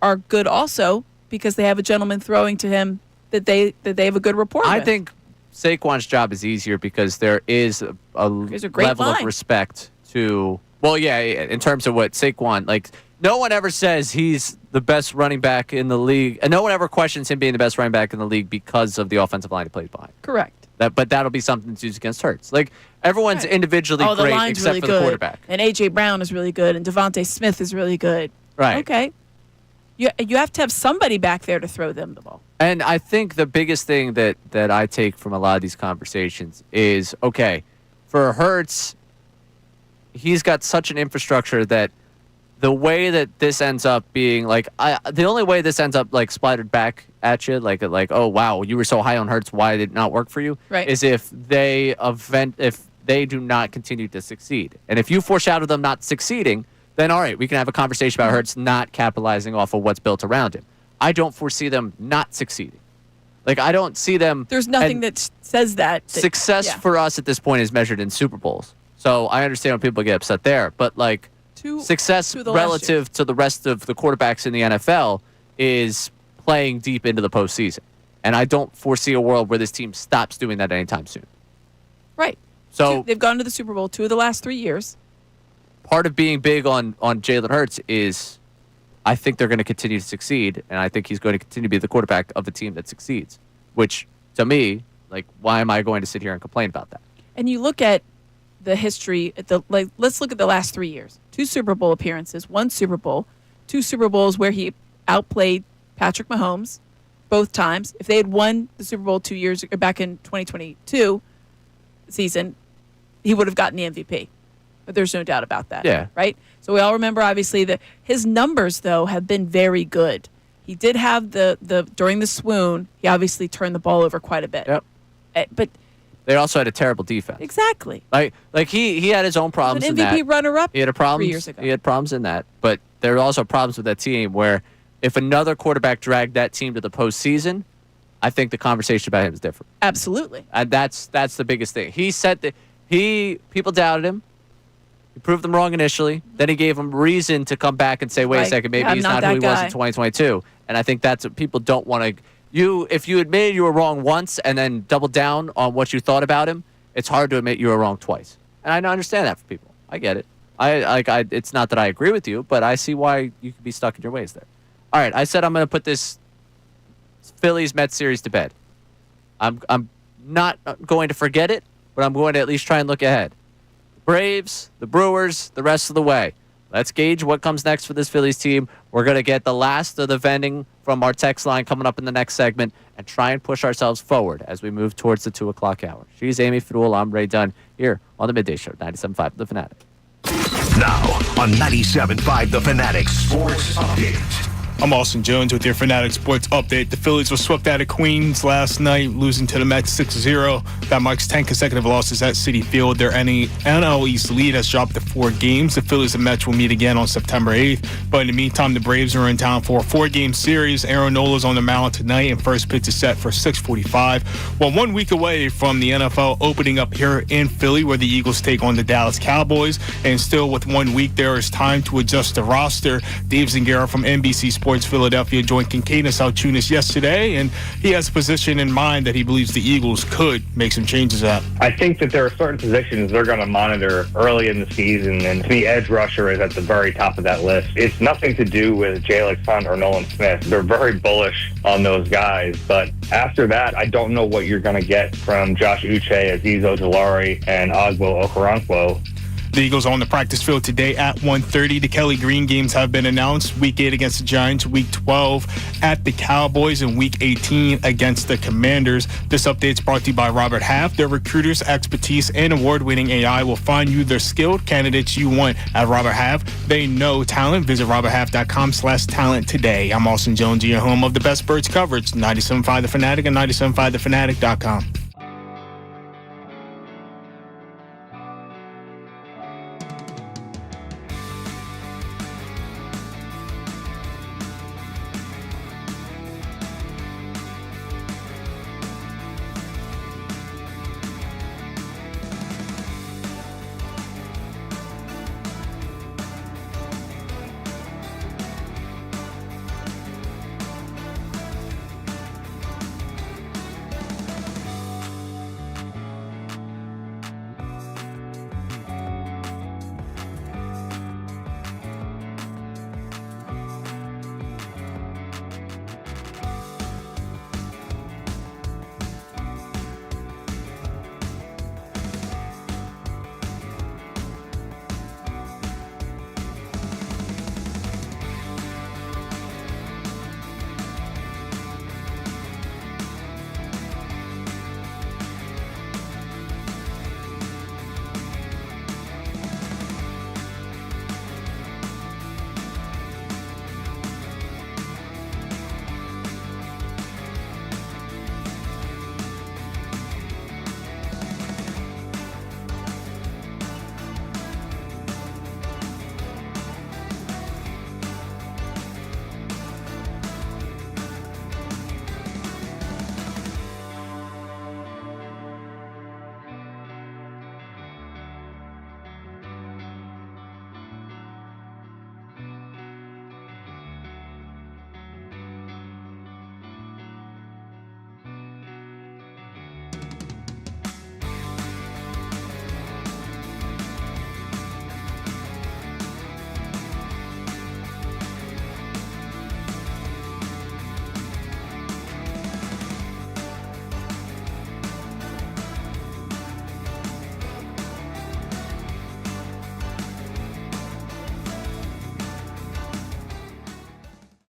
are good also because they have a gentleman throwing to him that they have a good rapport with? I think Saquon's job is easier because there is a level of respect to, in terms of what Saquon, like, no one ever says he's the best running back in the league, and no one ever questions him being the best running back in the league because of the offensive line he plays behind. Correct. But that'll be something that's used against Hurts. Like, everyone's individually the great line's except really for good. the quarterback. And A.J. Brown is really good, and Devontae Smith is really good. Right. Okay. You have to have somebody back there to throw them the ball. And I think the biggest thing that I take from a lot of these conversations is, okay, for Hurts, he's got such an infrastructure that the way that this ends up being, like, the only way this ends up, like, splattered back at you, like, oh, wow, you were so high on Hurts, why did it not work for you? Right. Is if they do not continue to succeed. And if you foreshadow them not succeeding, then all right, we can have a conversation about Hurts not capitalizing off of what's built around him. I don't foresee them not succeeding. Like, I don't see them. There's nothing that says that. Success for us at this point is measured in Super Bowls. So I understand when people get upset there. But, like, success relative to the rest of the quarterbacks in the NFL is playing deep into the postseason. And I don't foresee a world where this team stops doing that anytime soon. Right. So they've gone to the Super Bowl 2 of the last 3 years. Part of being big on Jalen Hurts is I think they're going to continue to succeed, and I think he's going to continue to be the quarterback of the team that succeeds, which, to me, like, why am I going to sit here and complain about that? And you look at the history, let's look at the last 3 years. 2 Super Bowl appearances, 1 Super Bowl, 2 Super Bowls where he outplayed Patrick Mahomes both times. If they had won the Super Bowl 2 years back in 2022 season, he would have gotten the MVP. But there's no doubt about that. Yeah. Right? So we all remember, obviously, that his numbers, though, have been very good. He did have during the swoon, he obviously turned the ball over quite a bit. Yep. But they also had a terrible defense. Exactly. Like he had his own problems an in that. MVP runner-up He had a problem 3 years ago. He had problems in that. But there are also problems with that team where if another quarterback dragged that team to the postseason, I think the conversation about him is different. Absolutely. And that's the biggest thing. He said that people doubted him. He proved them wrong initially. Then he gave them reason to come back and say, wait a second, maybe he's not who he was in 2022. And I think that's what people don't want to. If you admitted you were wrong once and then doubled down on what you thought about him, it's hard to admit you were wrong twice. And I understand that for people. I get it. It's not that I agree with you, but I see why you could be stuck in your ways there. All right, I said I'm going to put this Phillies-Mets series to bed. I'm not going to forget it, but I'm going to at least try and look ahead. Braves, the Brewers, the rest of the way. Let's gauge what comes next for this Phillies team. We're going to get the last of the vending from our text line coming up in the next segment and try and push ourselves forward as we move towards the 2 o'clock hour. She's Amy Fadul. I'm Ray Dunn here on the Midday Show, 97.5 The Fanatic. Now on 97.5 The Fanatic Sports Update. I'm Austin Jones with your Fanatic Sports Update. The Phillies were swept out of Queens last night, losing to the Mets 6-0. That marks 10 consecutive losses at Citi Field. Their NL East lead has dropped to 4 games. The Phillies and Mets will meet again on September 8th. But in the meantime, the Braves are in town for a 4-game series. Aaron Nola's on the mound tonight, and first pitch is set for 6:45. Well, 1 week away from the NFL opening up here in Philly, where the Eagles take on the Dallas Cowboys. And still with 1 week, there is time to adjust the roster. Dave Zingara from NBC Sports Philadelphia joined Kincade and Salciunas yesterday, and he has a position in mind that he believes the Eagles could make some changes at. I think that there are certain positions they're going to monitor early in the season, and the edge rusher is at the very top of that list. It's nothing to do with Jalen Hunt or Nolan Smith. They're very bullish on those guys, but after that, I don't know what you're going to get from Josh Uche, Aziz Ojulari, and Ogbo Okoronkwo. The Eagles are on the practice field today at 1:30. The Kelly Green games have been announced. Week 8 against the Giants, Week 12 at the Cowboys, and Week 18 against the Commanders. This update is brought to you by Robert Half. Their recruiters, expertise, and award-winning AI will find you the skilled candidates you want at Robert Half. They know talent. Visit roberthalf.com/talent today. I'm Austin Jones, your home of the best birds coverage, 97.5 The Fanatic and 97.5thefanatic.com.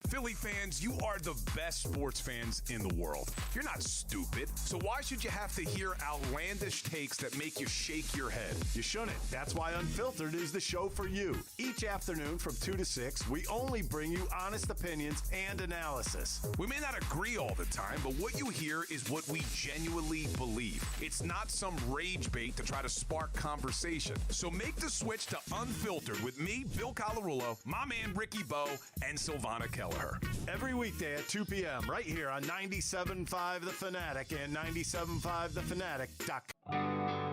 Philly fans, you are the best sports fans in the world. You're not stupid, so why should you have to hear outlandish takes that make you shake your head? You shouldn't. That's why Unfiltered is the show for you. Each afternoon from 2 to 6, we only bring you honest opinions and analysis. We may not agree all the time, but what you hear is what we genuinely believe. It's not some rage bait to try to spark conversation. So make the switch to Unfiltered with me, Bill Colarulo, my man Ricky Bowe, and Silvana Kelleher. Every weekday at 2 p.m. right here on 97.5 The Fanatic and 97.5thefanatic.com.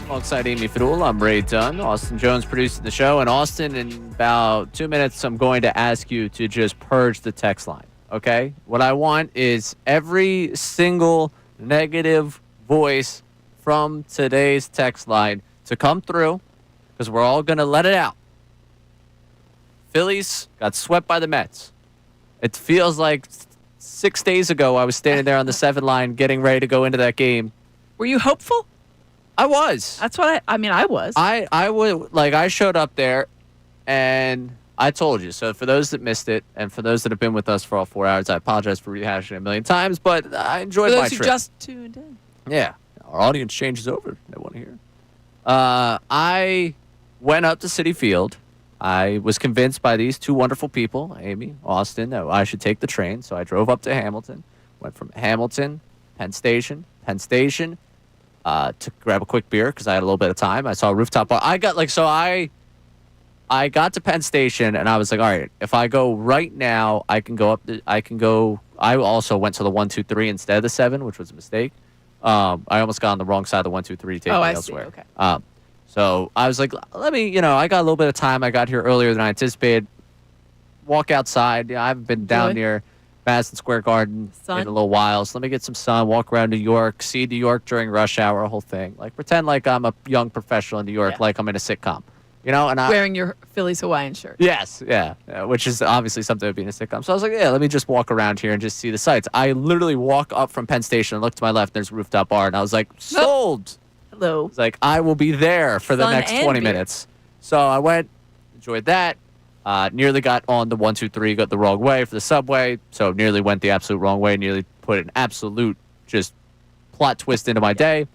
Alongside Amy Fadul, I'm Ray Dunn. Austin Jones producing the show. And Austin, in about 2 minutes, I'm going to ask you to just purge the text line, okay? What I want is every single negative voice from today's text line to come through, because we're all going to let it out. Phillies got swept by the Mets. It feels like 6 days ago I was standing there on the 7 line getting ready to go into that game, Were you hopeful? I was. That's what I was. I would like I showed up there and I told you. So for those that missed it and for those that have been with us for all 4 hours, I apologize for rehashing it a million times, but I enjoyed For my those who trip. just tuned in. Yeah. Our audience changes over. They want to hear. I went up to Citi Field. I was convinced by these two wonderful people, Amy, Austin, that I should take the train. So I drove up to Hamilton, went from Hamilton, Penn Station, to grab a quick beer because I had a little bit of time. I saw a rooftop bar. I got to Penn Station and I was like, all right, if I go right now, I also went to the 123 instead of the 7, which was a mistake. I almost got on the wrong side of the 123 to take me elsewhere. See. Okay. So I was like, let me, I got a little bit of time. I got here earlier than I anticipated. Walk outside. I haven't been down near Madison Square Garden in a little while. So let me get some sun, walk around New York, see New York during rush hour, a whole thing. Like pretend like I'm a young professional in New York, like I'm in a sitcom. And wearing your Phillies Hawaiian shirt. Yes, yeah, which is obviously something that would be in a sitcom. So I was like, yeah, let me just walk around here and just see the sights. I literally walk up from Penn Station and look to my left, and there's a rooftop bar, and I was like, sold. Hello. It's like, I will be there for the next 20 minutes. So I went, enjoyed that, nearly got on the 123, got the wrong way for the subway, so nearly went the absolute wrong way, nearly put an absolute just plot twist into my day.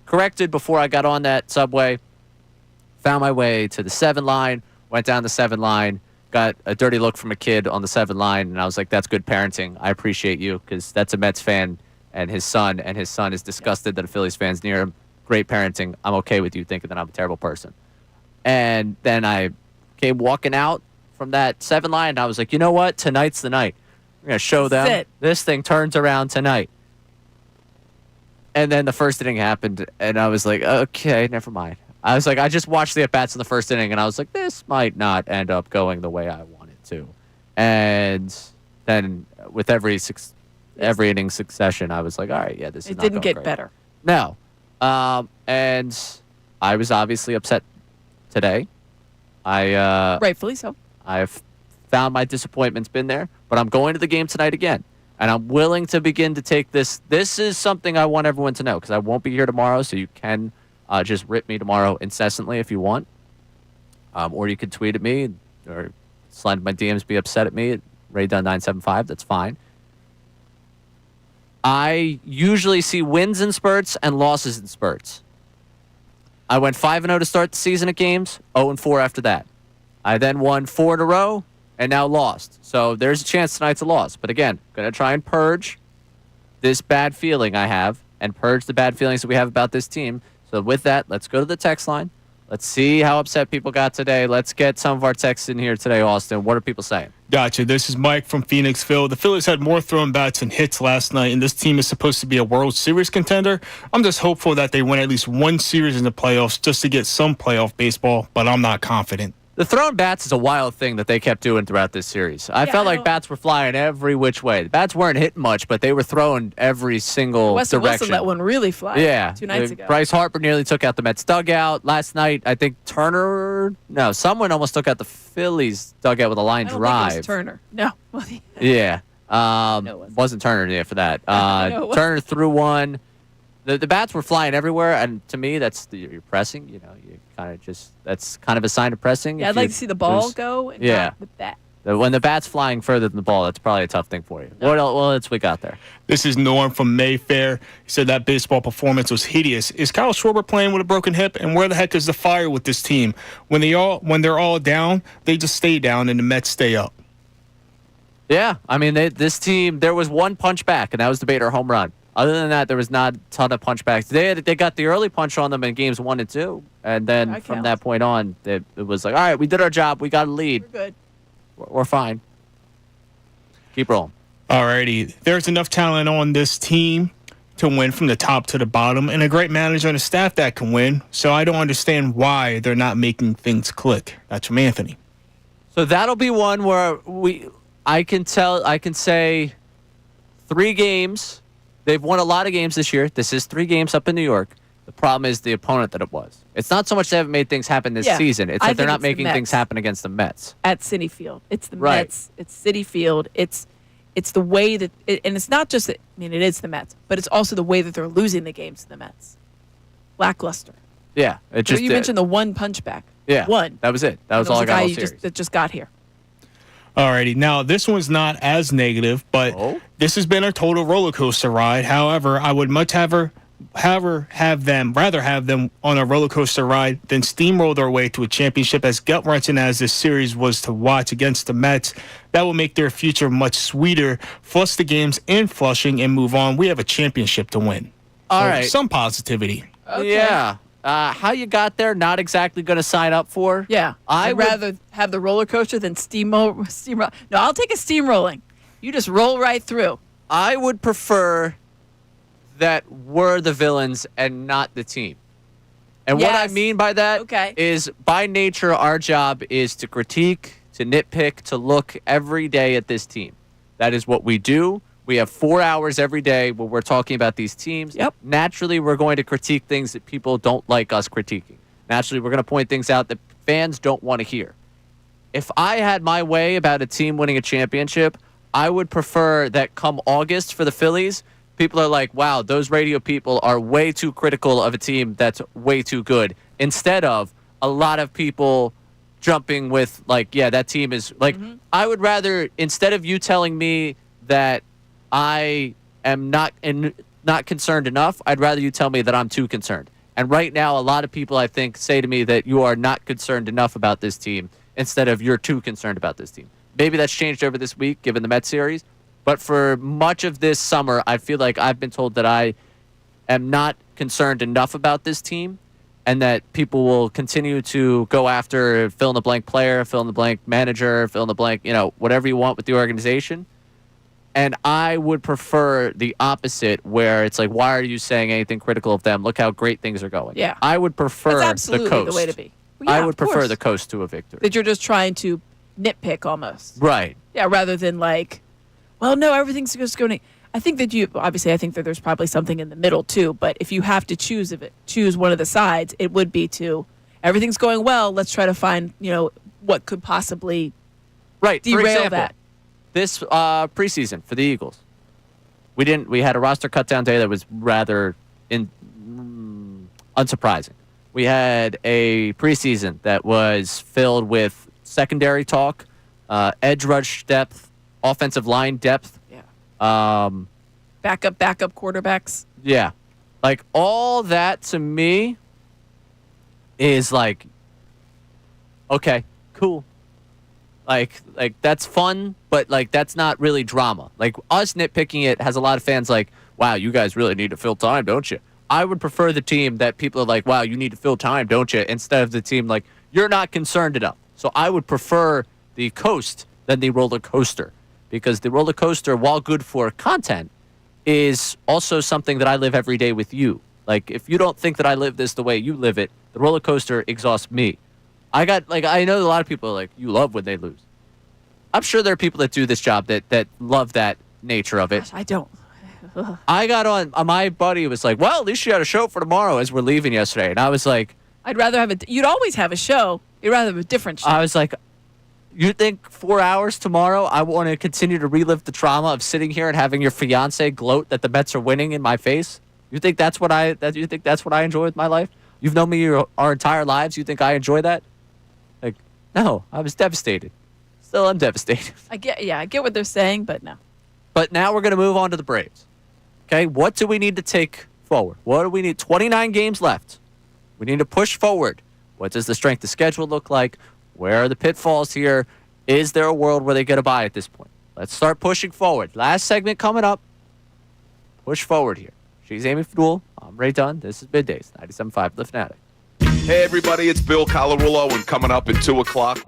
Corrected before I got on that subway. Found my way to the 7 line, went down the 7 line, got a dirty look from a kid on the 7 line, and I was like, that's good parenting. I appreciate you, because that's a Mets fan and his son is disgusted that a Phillies fan's near him. Great parenting. I'm okay with you thinking that I'm a terrible person. And then I came walking out from that 7 line, and I was like, you know what? Tonight's the night. We're going to show them. This thing turns around tonight. And then the first inning happened, and I was like, okay, never mind. I was like, I just watched the at-bats in the first inning, and I was like, this might not end up going the way I want it to. And then with every inning succession, I was like, all right, yeah, this is not going It didn't get great. better. No. And I was obviously upset today. Rightfully so. I've found my disappointment's been there, but I'm going to the game tonight again. And I'm willing to begin to take this. This is something I want everyone to know because I won't be here tomorrow, so you can just rip me tomorrow incessantly if you want. Or you can tweet at me or slide my DMs, be upset at me at RayDunn975. That's fine. I usually see wins in spurts and losses in spurts. I went 5-0 to start the season at games, 0-4 after that. I then won 4 in a row and now lost. So there's a chance tonight's a loss. But again, going to try and purge this bad feeling I have and purge the bad feelings that we have about this team. So with that, let's go to the text line. Let's see how upset people got today. Let's get some of our texts in here today, Austin. What are people saying? Gotcha. This is Mike from Phoenixville. The Phillies had more thrown bats and hits last night, and this team is supposed to be a World Series contender. I'm just hopeful that they win at least one series in the playoffs just to get some playoff baseball, but I'm not confident. The thrown bats is a wild thing that they kept doing throughout this series. I felt like bats were flying every which way. The bats weren't hitting much, but they were throwing every single Weston direction. Wilson let one really fly. Yeah. 2 nights ago. Bryce Harper nearly took out the Mets dugout. Last night, I think someone almost took out the Phillies dugout with a line drive. I don't think it was Turner. No. Yeah. No, it wasn't Turner there for that. No, it Turner threw one. The bats were flying everywhere, and to me, you're pressing. You kind of that's kind of a sign of pressing. Yeah, I'd like to see the ball go and not the bat. When the bat's flying further than the ball, that's probably a tough thing for you. No. What else we got there? This is Norm from Mayfair. He said that baseball performance was hideous. Is Kyle Schwarber playing with a broken hip? And where the heck is the fire with this team? When they're all down, they just stay down, and the Mets stay up. Yeah, I mean, this team, there was one punch back, and that was the Bader home run. Other than that, there was not a ton of punchbacks. They got the early punch on them in games 1 and 2, and then from that point on, it was like, all right, we did our job. We got a lead. We're good. We're fine. Keep rolling. Alrighty, there's enough talent on this team to win from the top to the bottom, and a great manager and a staff that can win. So I don't understand why they're not making things click. That's from Anthony. So that'll be one where I can say 3 games. They've won a lot of games this year. This is 3 games up in New York. The problem is the opponent that it was. It's not so much they haven't made things happen this season. It's that they're not making things happen against the Mets. At Citi Field. It's the Mets. It's Citi Field. It's It's the way that, and it's not just that, I mean, it is the Mets, but it's also the way that they're losing the games to the Mets. Lackluster. Yeah. It just you mentioned the one punchback. Yeah. One. That was it. That was all I got all series. That just got here. Alrighty, now this one's not as negative, but this has been a total roller coaster ride. However, I would much rather have them on a roller coaster ride than steamroll their way to a championship. As gut-wrenching as this series was to watch against the Mets, that will make their future much sweeter. Flush the games in Flushing and move on. We have a championship to win. All right, some positivity. Okay. Yeah. How you got there, not exactly going to sign up for. Yeah. I'd rather have the roller coaster than steamroll. No, I'll take a steamrolling. You just roll right through. I would prefer that we're the villains and not the team. And what I mean by that is, by nature, our job is to critique, to nitpick, to look every day at this team. That is what we do. We have 4 hours every day where we're talking about these teams. Yep. Naturally, we're going to critique things that people don't like us critiquing. Naturally, we're going to point things out that fans don't want to hear. If I had my way about a team winning a championship, I would prefer that come August for the Phillies, people are like, wow, those radio people are way too critical of a team that's way too good. Instead of a lot of people jumping with, like, yeah, that team is, like, I would rather, instead of you telling me that I am not concerned enough, I'd rather you tell me that I'm too concerned. And right now, a lot of people, I think, say to me that you are not concerned enough about this team instead of you're too concerned about this team. Maybe that's changed over this week, given the Mets series. But for much of this summer, I feel like I've been told that I am not concerned enough about this team and that people will continue to go after fill-in-the-blank player, fill-in-the-blank manager, fill-in-the-blank, whatever you want with the organization. And I would prefer the opposite, where it's like, why are you saying anything critical of them? Look how great things are going. Yeah. I would prefer That's absolutely the coast. the way to be. Well, yeah, I would of prefer course. the coast to a victory. That you're just trying to nitpick almost. Right. Yeah, rather than like, well, no, everything's just going to. I think that there's probably something in the middle too. But if you have to choose one of the sides, it would be to everything's going well. Let's try to find what could possibly derail For example, that. This preseason for the Eagles, we had a roster cut down day that was rather unsurprising. We had a preseason that was filled with secondary talk, edge rush depth, offensive line depth. Yeah. Backup quarterbacks. Yeah. Like, all that to me is like, okay, cool. Like that's fun, but like that's not really drama. Like, us nitpicking it has a lot of fans like, wow, you guys really need to fill time, don't you? I would prefer the team that people are like, wow, you need to fill time, don't you? Instead of the team like, you're not concerned enough. So I would prefer the coast than the roller coaster, because the roller coaster, while good for content, is also something that I live every day with you. Like, if you don't think that I live this the way you live it, the roller coaster exhausts me. I know a lot of people are like, you love when they lose. I'm sure there are people that do this job that love that nature of it. Gosh, I don't. I got on, my buddy was like, well, at least you had a show for tomorrow as we're leaving yesterday. And I was like, I'd rather have you'd always have a show. You'd rather have a different show. I was like, you think 4 hours tomorrow I want to continue to relive the trauma of sitting here and having your fiance gloat that the Mets are winning in my face? You think that's what I enjoy with my life? You've known me our entire lives. You think I enjoy that? Like, no, I was devastated. Still, I'm devastated. I get what they're saying, but no. But now we're going to move on to the Braves. Okay, what do we need to take forward? What do we need? 29 games left. We need to push forward. What does the strength of schedule look like? Where are the pitfalls here? Is there a world where they get a bye at this point? Let's start pushing forward. Last segment coming up. Push forward here. She's Amy Fadul. I'm Ray Dunn. This is Middays, 97.5 The Fanatic. Hey, everybody, it's Bill Colarulo, and coming up at 2 o'clock.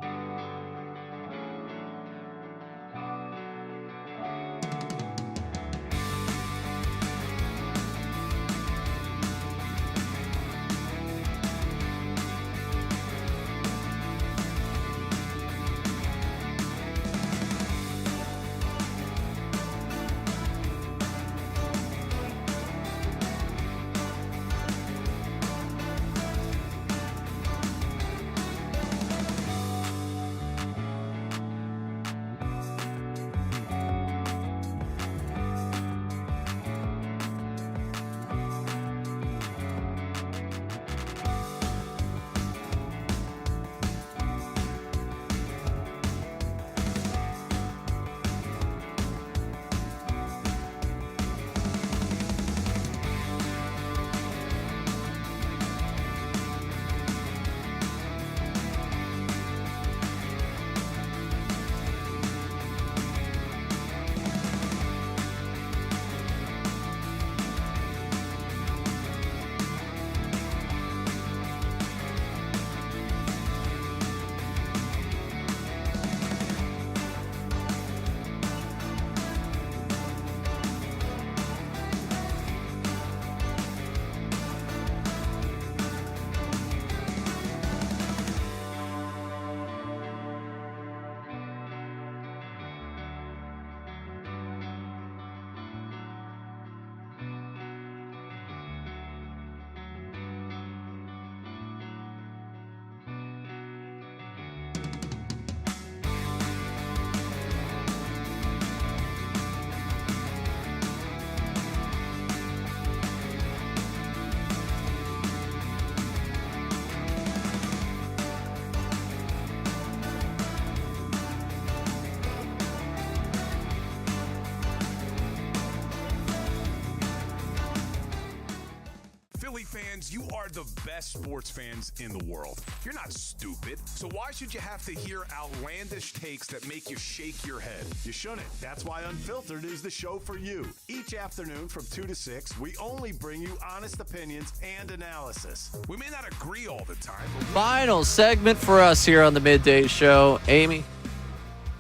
fans, you are the best sports fans in the world. You're not stupid, so why should you have to hear outlandish takes that make you shake your head? You shouldn't. That's why Unfiltered is the show for you. Each afternoon from 2 to 6, we only bring you honest opinions and analysis. We may not agree all the time, but Final segment for us here on the Midday Show. Amy,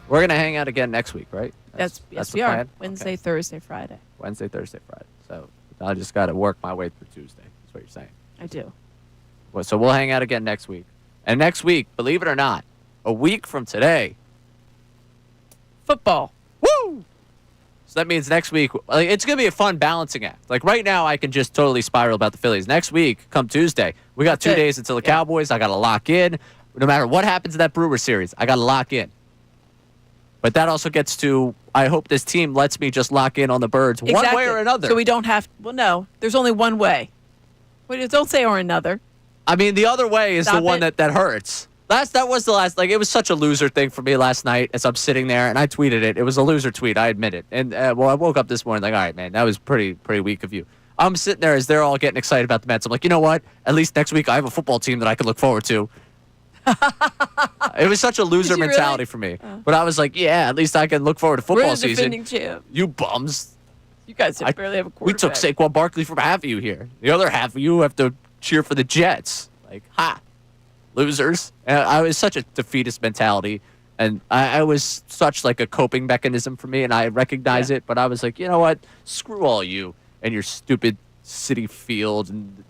we're going to hang out again next week, right? Yes, the we are. plan? Wednesday, Okay. Thursday, Friday. Wednesday, Thursday, Friday. So I just got to work my way through Tuesday. That's what you're saying. I do. Well, so we'll hang out again next week. And next week, believe it or not, a week from today, Football. woo! So that means next week, like, it's going to be a fun balancing act. Like right now, I can just totally spiral about the Phillies. Next week, come Tuesday, we got 2 days until the Cowboys. I got to lock in. No matter what happens in that Brewer series, I got to lock in. But that also gets to, I hope this team lets me just lock in on the Birds one way or another. So we don't have, well, no, there's only one way. Wait, don't say or another. I mean, the other way is Stop the one it. that hurts. That was the last, like, it was such a loser thing for me last night as I'm sitting there, and I tweeted it. It was a loser tweet, I admit it. And, well, I woke up this morning like, all right, man, that was pretty weak of you. I'm sitting there as they're all getting excited about the Mets. I'm like, you know what? At least next week I have a football team that I can look forward to. It was such a loser Did you mentality really? for me. But I was like, yeah, at least I can look forward to football We're the season. defending champ. You bums. You guys barely have a We quarterback. took Saquon Barkley from half of you here. The other half of you have to cheer for the Jets. Like, ha, losers. And I was such a defeatist mentality. And I was such like a coping mechanism for me, and I recognize it. But I was like, you know what? Screw all you and your stupid City Field and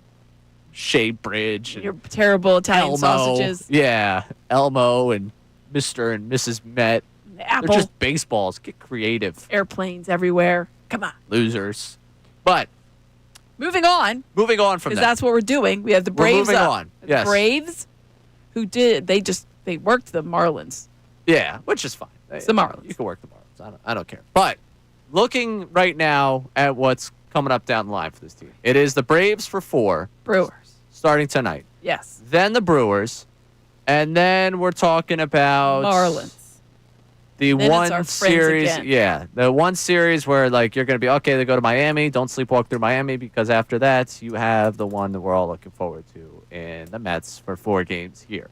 Shea Bridge. And Your terrible Italian Elmo. sausages. Yeah, Elmo and Mr. and Mrs. Met. Apple. They're just baseballs. Get creative. Airplanes everywhere. Come on. Losers. But Moving on. moving on from Because that. that's what we're doing. We have the We're Braves moving up. on. The Yes. Braves, who they worked the Marlins. Yeah, which is fine. It's the Marlins. You can work the Marlins. I don't care. But looking right now at what's coming up down the line for this team, it is the Braves for 4. Brewers. Starting tonight. Yes. Then the Brewers. And then we're talking about Marlins. the Then it's our one friends series. again. Yeah, the one series where like you're going to be, okay, they go to Miami. Don't sleepwalk through Miami because after that, you have the one that we're all looking forward to in the Mets for 4 games here.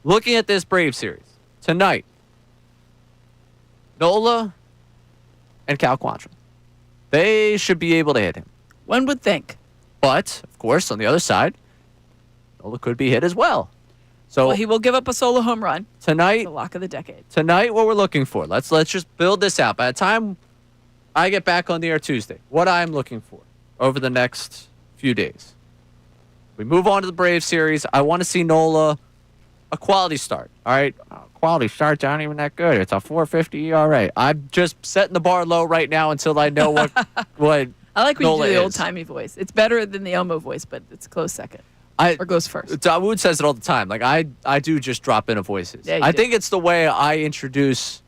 Looking at this Brave series tonight, Nola and Cal Quantrill. They should be able to hit him. One would think. But, of course, on the other side, Nola could be hit as well. So Well, he will give up a solo home run. tonight, The lock of the decade. tonight, what we're looking for. Let's just build this out. By the time I get back on the air Tuesday, what I'm looking for over the next few days. We move on to the Brave series. I want to see Nola a quality start. All right, quality starts aren't even that good. It's a 4.50 ERA. I'm just setting the bar low right now until I know what I like when Nola you do the is. old-timey voice. It's better than the Elmo voice, but it's a close second. Or goes first. Dawood says it all the time. Like I do just drop in of voices. Yeah, you I do. think it's the way I introduce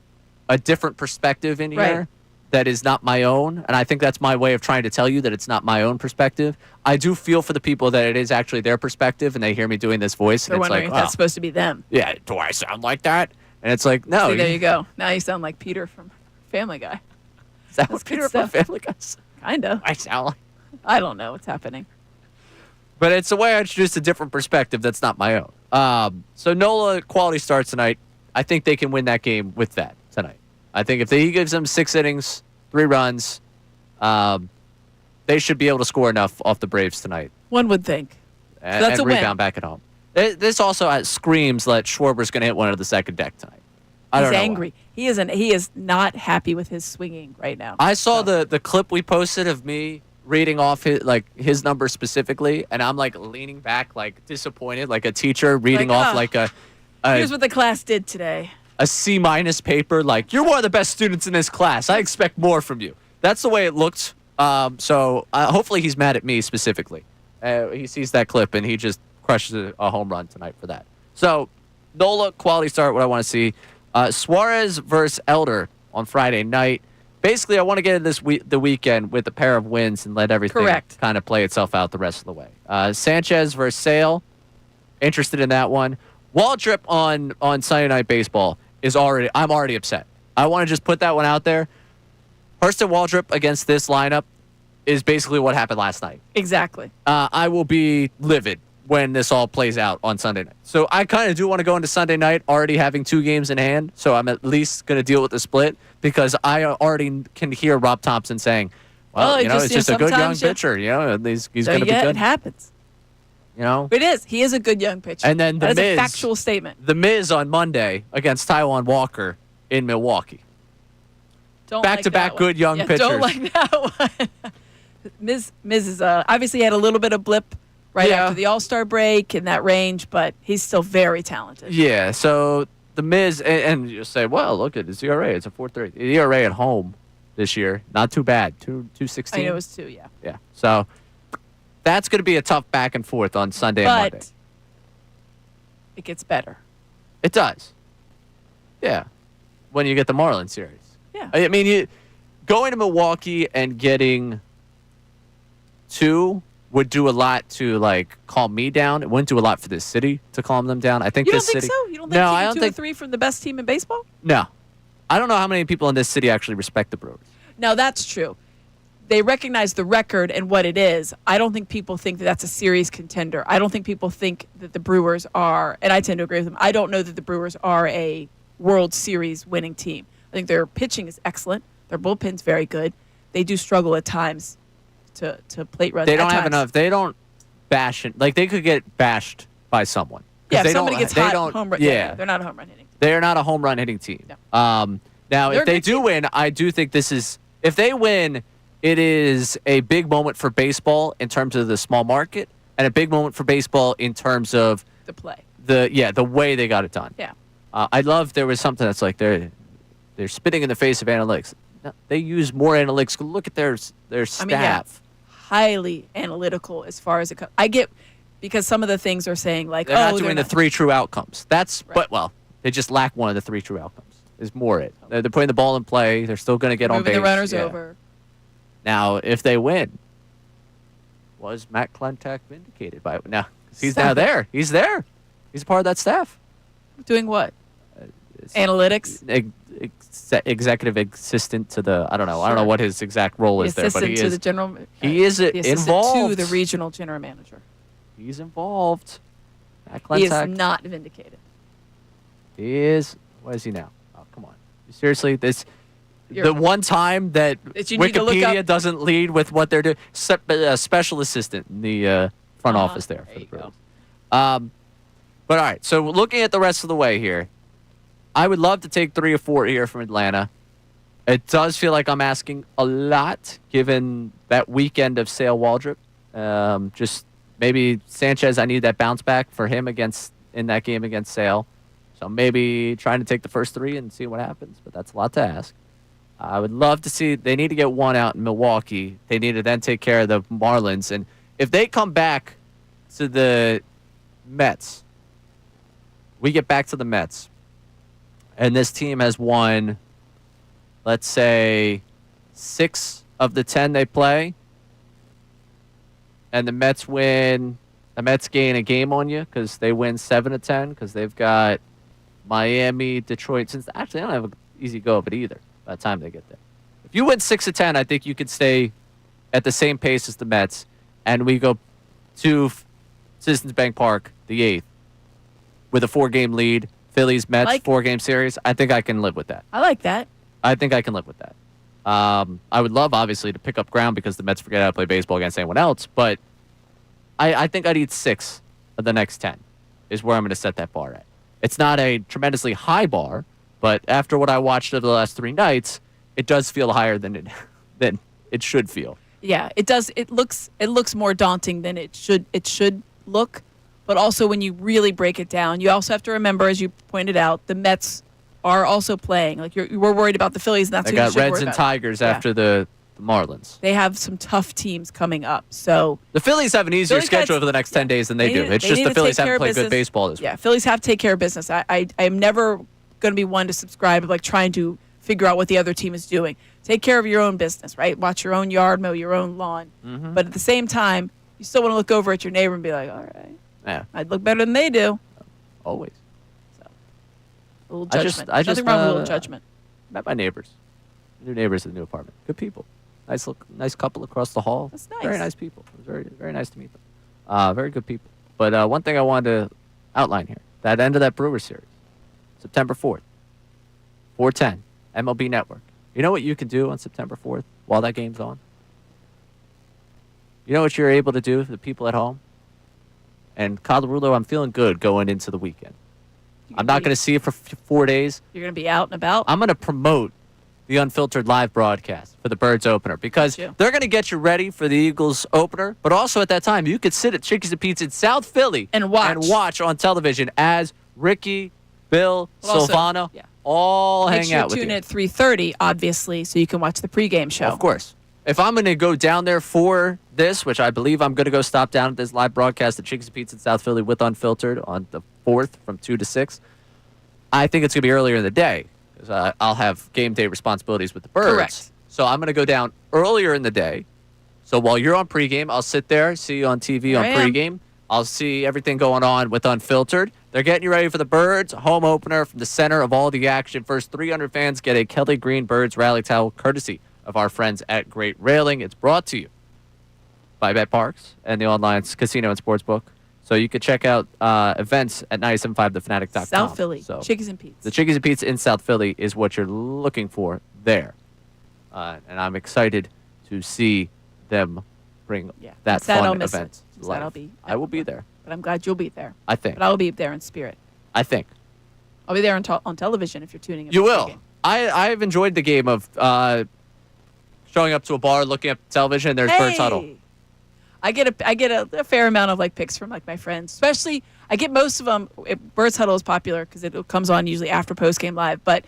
a different perspective in Right. here that is not my own, and I think that's my way of trying to tell you that it's not my own perspective. I do feel for the people that it is actually their perspective, and they hear me doing this voice, They're and it's wondering like, if that's oh, supposed to be them. yeah, do I sound like that? And it's like, no. See, there you go. Now you sound like Peter from Family Guy. Is that That's what good Peter from stuff. Family Guy said? Kind of. I sound like. I don't know what's happening. But it's the way I introduce a different perspective that's not my own. So Nola quality starts tonight. I think they can win that game with that tonight. I think if he gives them 6 innings, 3 runs, they should be able to score enough off the Braves tonight One would think. and, that's and a win. rebound back at home. This also screams that Schwarber's going to hit one of the second deck tonight. I He's don't know why. angry. He is not happy with his swinging right now. I saw the clip we posted of me reading off his number specifically, and I'm like leaning back, like disappointed, like a teacher reading Like, off oh, like Here's what the class did today. a C- paper. Like, you're one of the best students in this class. I expect more from you. That's the way it looked. So hopefully he's mad at me specifically. He sees that clip and he just crushes a home run tonight for that. So Nola quality start. What I want to see. Suarez versus Elder on Friday night. Basically, I want to get in the weekend with a pair of wins and let everything kind of play itself out the rest of the way. Sanchez versus Sale. Interested in that one. Waldrip on Sunday Night Baseball I'm already upset. I want to just put that one out there. Hurston Waldrip against this lineup, is basically what happened last night. Exactly. I will be livid when this all plays out on Sunday night. So I kind of do want to go into Sunday night already having 2 games in hand. So I'm at least going to deal with the split because I already can hear Rob Thompson saying, well, it's just a good young pitcher. He's going to be good. It happens. It is. He is a good young pitcher. And then that is Miz, a factual statement. The Miz on Monday against Taijuan Walker in Milwaukee. Back-to-back good young pitchers. Don't like that one. Miz is obviously had a little bit of blip after the All-Star break in that range, but he's still very talented. Yeah, so the Miz, and you say, well, look at his ERA. It's a 4.30. The ERA at home this year, not too bad. 2.16. I know it was 2, yeah. Yeah, so that's going to be a tough back and forth on Sunday and Monday. But it gets better. It does. Yeah, when you get the Marlins series. Yeah. I mean, going to Milwaukee and getting 2 would do a lot to calm me down. It wouldn't do a lot for this city to calm them down. I think You this don't think city. so? You don't think I don't 2 or 3 from the best team in baseball? No, I don't know how many people in this city actually respect the Brewers. No, that's true. They recognize the record and what it is. I don't think people think that that's a serious contender. I don't think people think that the Brewers are, and I tend to agree with them. I don't know that the Brewers are a World Series winning team. I think their pitching is excellent. Their bullpen's very good. They do struggle at times to plate runs. They don't have enough. They don't bash it. They could get bashed by someone. Yeah, if somebody gets hot, home run. Yeah, they're not a home run hitting team. They're not a home run hitting team. No. Now, if they do win, I do think this is. If they win, it is a big moment for baseball in terms of the small market, and a big moment for baseball in terms of the play. The way they got it done. Yeah. I love there was something that's like they're spitting in the face of analytics. No, they use more analytics. Look at their staff. I mean, highly analytical as far as it comes. I get because some of the things are saying they're not doing the 3 true outcomes. That's right. But they just lack one of the 3 true outcomes. Is more it. They're putting the ball in play. They're still going to get on base. Moving the runners over. Now, if they win, was Matt Klentak vindicated by it? No, he's now there. He's there. He's a part of that staff. Doing what? Analytics. Executive assistant to the. I don't know. I don't know what his exact role is there, but he to is. The general. He is involved. To the regional general manager. He's involved. Matt Klentak. He is not vindicated. He is. What is he now? Oh, come on. Seriously, the one time that Wikipedia doesn't lead with what they're doing, a special assistant in the front office there. For the Brewers. But all right, so looking at the rest of the way here, I would love to take 3 or 4 here from Atlanta. It does feel like I'm asking a lot given that weekend of Sale Waldrop. Just maybe Sanchez, I need that bounce back for him in that game against Sale. So maybe trying to take the first 3 and see what happens, but that's a lot to ask. I would love to see. They need to get 1 out in Milwaukee. They need to then take care of the Marlins. And if they come back to the Mets, we get back to the Mets, and this team has won, let's say, 6 of the 10 they play, and the Mets gain a game on you because they win 7 of 10 because they've got Miami, Detroit. Actually, they don't have an easy go of it either by the time they get there. If you win 6 of 10, I think you could stay at the same pace as the Mets, and we go to Citizens Bank Park, the 8th, with a 4-game lead. Phillies, Mets, 4-game series. I think I can live with that. I like that. I think I can live with that. I would love, obviously, to pick up ground because the Mets forget how to play baseball against anyone else, but I think I'd eat 6 of the next 10 is where I'm going to set that bar at. It's not a tremendously high bar, but after what I watched over the last 3 nights, it does feel higher than it should feel. Yeah, it does. It looks more daunting than it should look. But also, when you really break it down, you also have to remember, as you pointed out, the Mets are also playing. Like we're worried about the Phillies, and that's they who you got should Reds worry and about. Tigers after the Marlins. They have some tough teams coming up. So the Phillies have an easier schedule over the next 10 days than they do. It's just the Phillies haven't played good baseball this week. Yeah, Phillies have to take care of business. I am never going to be one to subscribe of trying to figure out what the other team is doing. Take care of your own business, right? Watch your own yard, mow your own lawn. Mm-hmm. But at the same time, you still want to look over at your neighbor and be like, all right. Yeah. I'd look better than they do. Always. So, a little judgment. Nothing wrong with a little judgment. Met my neighbors. New neighbors in the new apartment. Good people. Nice couple across the hall. That's nice. Very nice people. It was very, very nice to meet them. Very good people. But one thing I wanted to outline here, that end of that Brewers series, September 4th, 4:10, MLB Network. You know what you can do on September 4th while that game's on? You know what you're able to do for the people at home? And Colarulo, I'm feeling good going into the weekend. I'm not going to see it for 4 days. You're going to be out and about? I'm going to promote the Unfiltered live broadcast for the Birds opener because they're going to get you ready for the Eagles opener. But also at that time, you could sit at Chickies and Pete's in South Philly and watch on television as Ricky, Bill, Silvano all hang out with you. Make sure you tune in at 3:30, obviously, so you can watch the pregame show. Of course. If I'm going to go down there for this, which I believe I'm going to go stop down at this live broadcast at Chickies and Pete's in South Philly with Unfiltered on the 4th from 2 to 6, I think it's going to be earlier in the day. I'll have game day responsibilities with the Birds. Correct. So I'm going to go down earlier in the day. So while you're on pregame, I'll sit there, see you on TV on pregame. I'll see everything going on with Unfiltered. They're getting you ready for the Birds home opener from the center of all the action. First 300 fans get a Kelly Green Birds rally towel courtesy of our friends at Great Railing. It's brought to you by Bet Parks and the online casino and sportsbook. So you can check out events at 975thefanatic.com. South Philly, Chickies and Pete's. The Chickies and Pete's in South Philly is what you're looking for there. And I'm excited to see them bring that fun event to life. I will be there. But I'm glad you'll be there. I think. But I will be there in spirit. I think. I'll be there on television if you're tuning in. You will. I've enjoyed the game of showing up to a bar, looking at television, and there's Birds Huddle. I get a fair amount of picks from my friends, especially I get most of them. Birds Huddle is popular because it comes on usually after post game live, but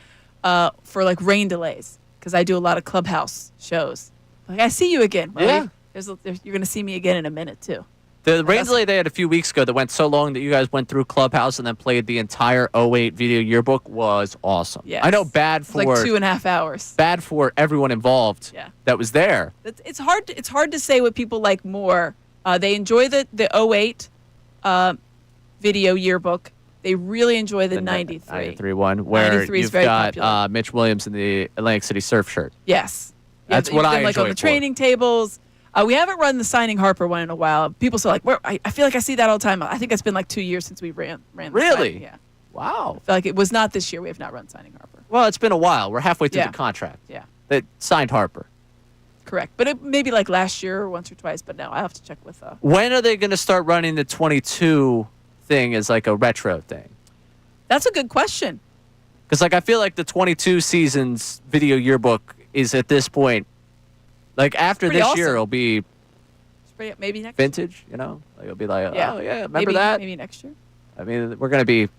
for rain delays because I do a lot of clubhouse shows. I see you again. Right? Yeah, you're gonna see me again in a minute too. The rain delay they had a few weeks ago that went so long that you guys went through Clubhouse and then played the entire 08 video yearbook was awesome. Yes. I know bad for 2.5 hours. Bad for everyone involved that was there. It's hard to say what people like more. They enjoy the 08 video yearbook. They really enjoy the 93. 93 one where 93 you've got Mitch Williams in the Atlantic City surf shirt. Yes. That's what I enjoy on the training tables. We haven't run the Signing Harper one in a while. People say where I feel like I see that all the time. I think it's been 2 years since we ran the Really? Signing. Yeah. Wow. I feel like it was not this year. We have not run Signing Harper. Well, it's been a while. We're halfway through the contract. Yeah. That signed Harper. Correct. But it maybe last year or once or twice, but no, I have to check with When are they going to start running the 22 thing as a retro thing? That's a good question. Because I feel like the 22 seasons video yearbook is at this point, after this year, it'll be maybe next vintage, It'll be remember maybe, that? Maybe next year. I mean, we're going to be a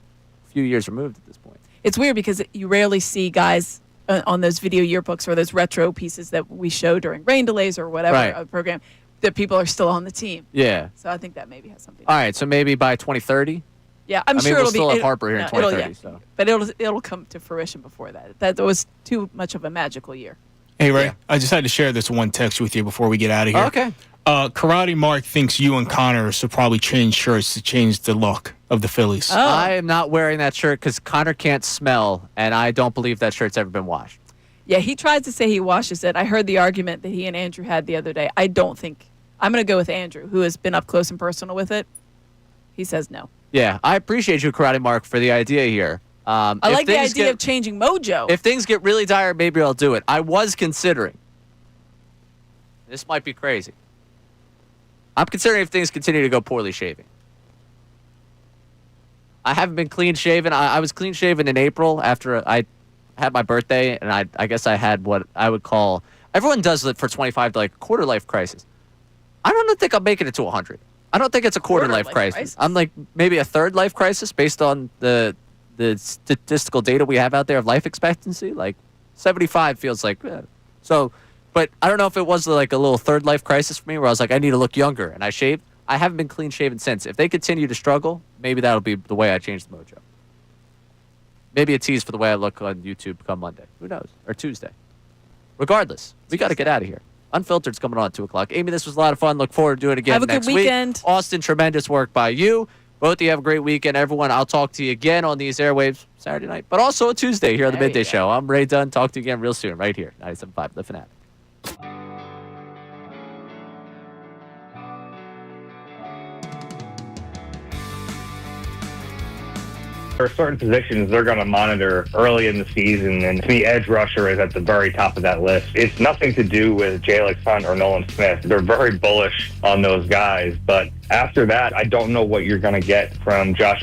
few years removed at this point. It's weird because you rarely see guys on those video yearbooks or those retro pieces that we show during rain delays or whatever program that people are still on the team. Yeah. So I think that maybe has something. All right, so maybe by 2030? Yeah, I'm sure we'll it'll still be. have Harper here in 2030. So. But it'll come to fruition before that. That was too much of a magical year. Hey, Ray, I just had to share this one text with you before we get out of here. Okay. Karate Mark thinks you and Connor should probably change shirts to change the look of the Phillies. Oh. I am not wearing that shirt because Connor can't smell, and I don't believe that shirt's ever been washed. Yeah, he tried to say he washes it. I heard the argument that he and Andrew had the other day. I don't think. I'm going to go with Andrew, who has been up close and personal with it. He says no. Yeah, I appreciate you, Karate Mark, for the idea here. I like the idea of changing mojo. If things get really dire, maybe I'll do it. I was considering. This might be crazy. I'm considering if things continue to go poorly shaving. I haven't been clean shaven. I was clean shaven in April after I had my birthday, and I guess I had what I would call, everyone does it for 25 to quarter life crisis. I don't think I'm making it to 100. I don't think it's a quarter life crisis. I'm maybe a third life crisis based on the statistical data we have out there of life expectancy. 75 feels so. But I don't know if it was a little third life crisis for me where I was I need to look younger, and I shaved. I haven't been clean shaven since. If they continue to struggle, maybe that'll be the way I change the mojo. Maybe a tease for the way I look on YouTube come Monday. Who knows? Or Tuesday. Regardless, we got to get out of here. Unfiltered's coming on at 2 o'clock. Amy, this was a lot of fun. Look forward to doing it again next week. Have a good weekend. Austin, tremendous work by you. Both of you have a great weekend. Everyone, I'll talk to you again on these airwaves Saturday night, but also a Tuesday here on the Midday Show. I'm Ray Dunn. Talk to you again real soon right here, 97.5 The Fanatic. There are certain positions they're going to monitor early in the season, and to me, edge rusher is at the very top of that list. It's nothing to do with Jalen Hunt or Nolan Smith. They're very bullish on those guys, but after that, I don't know what you're going to get from Josh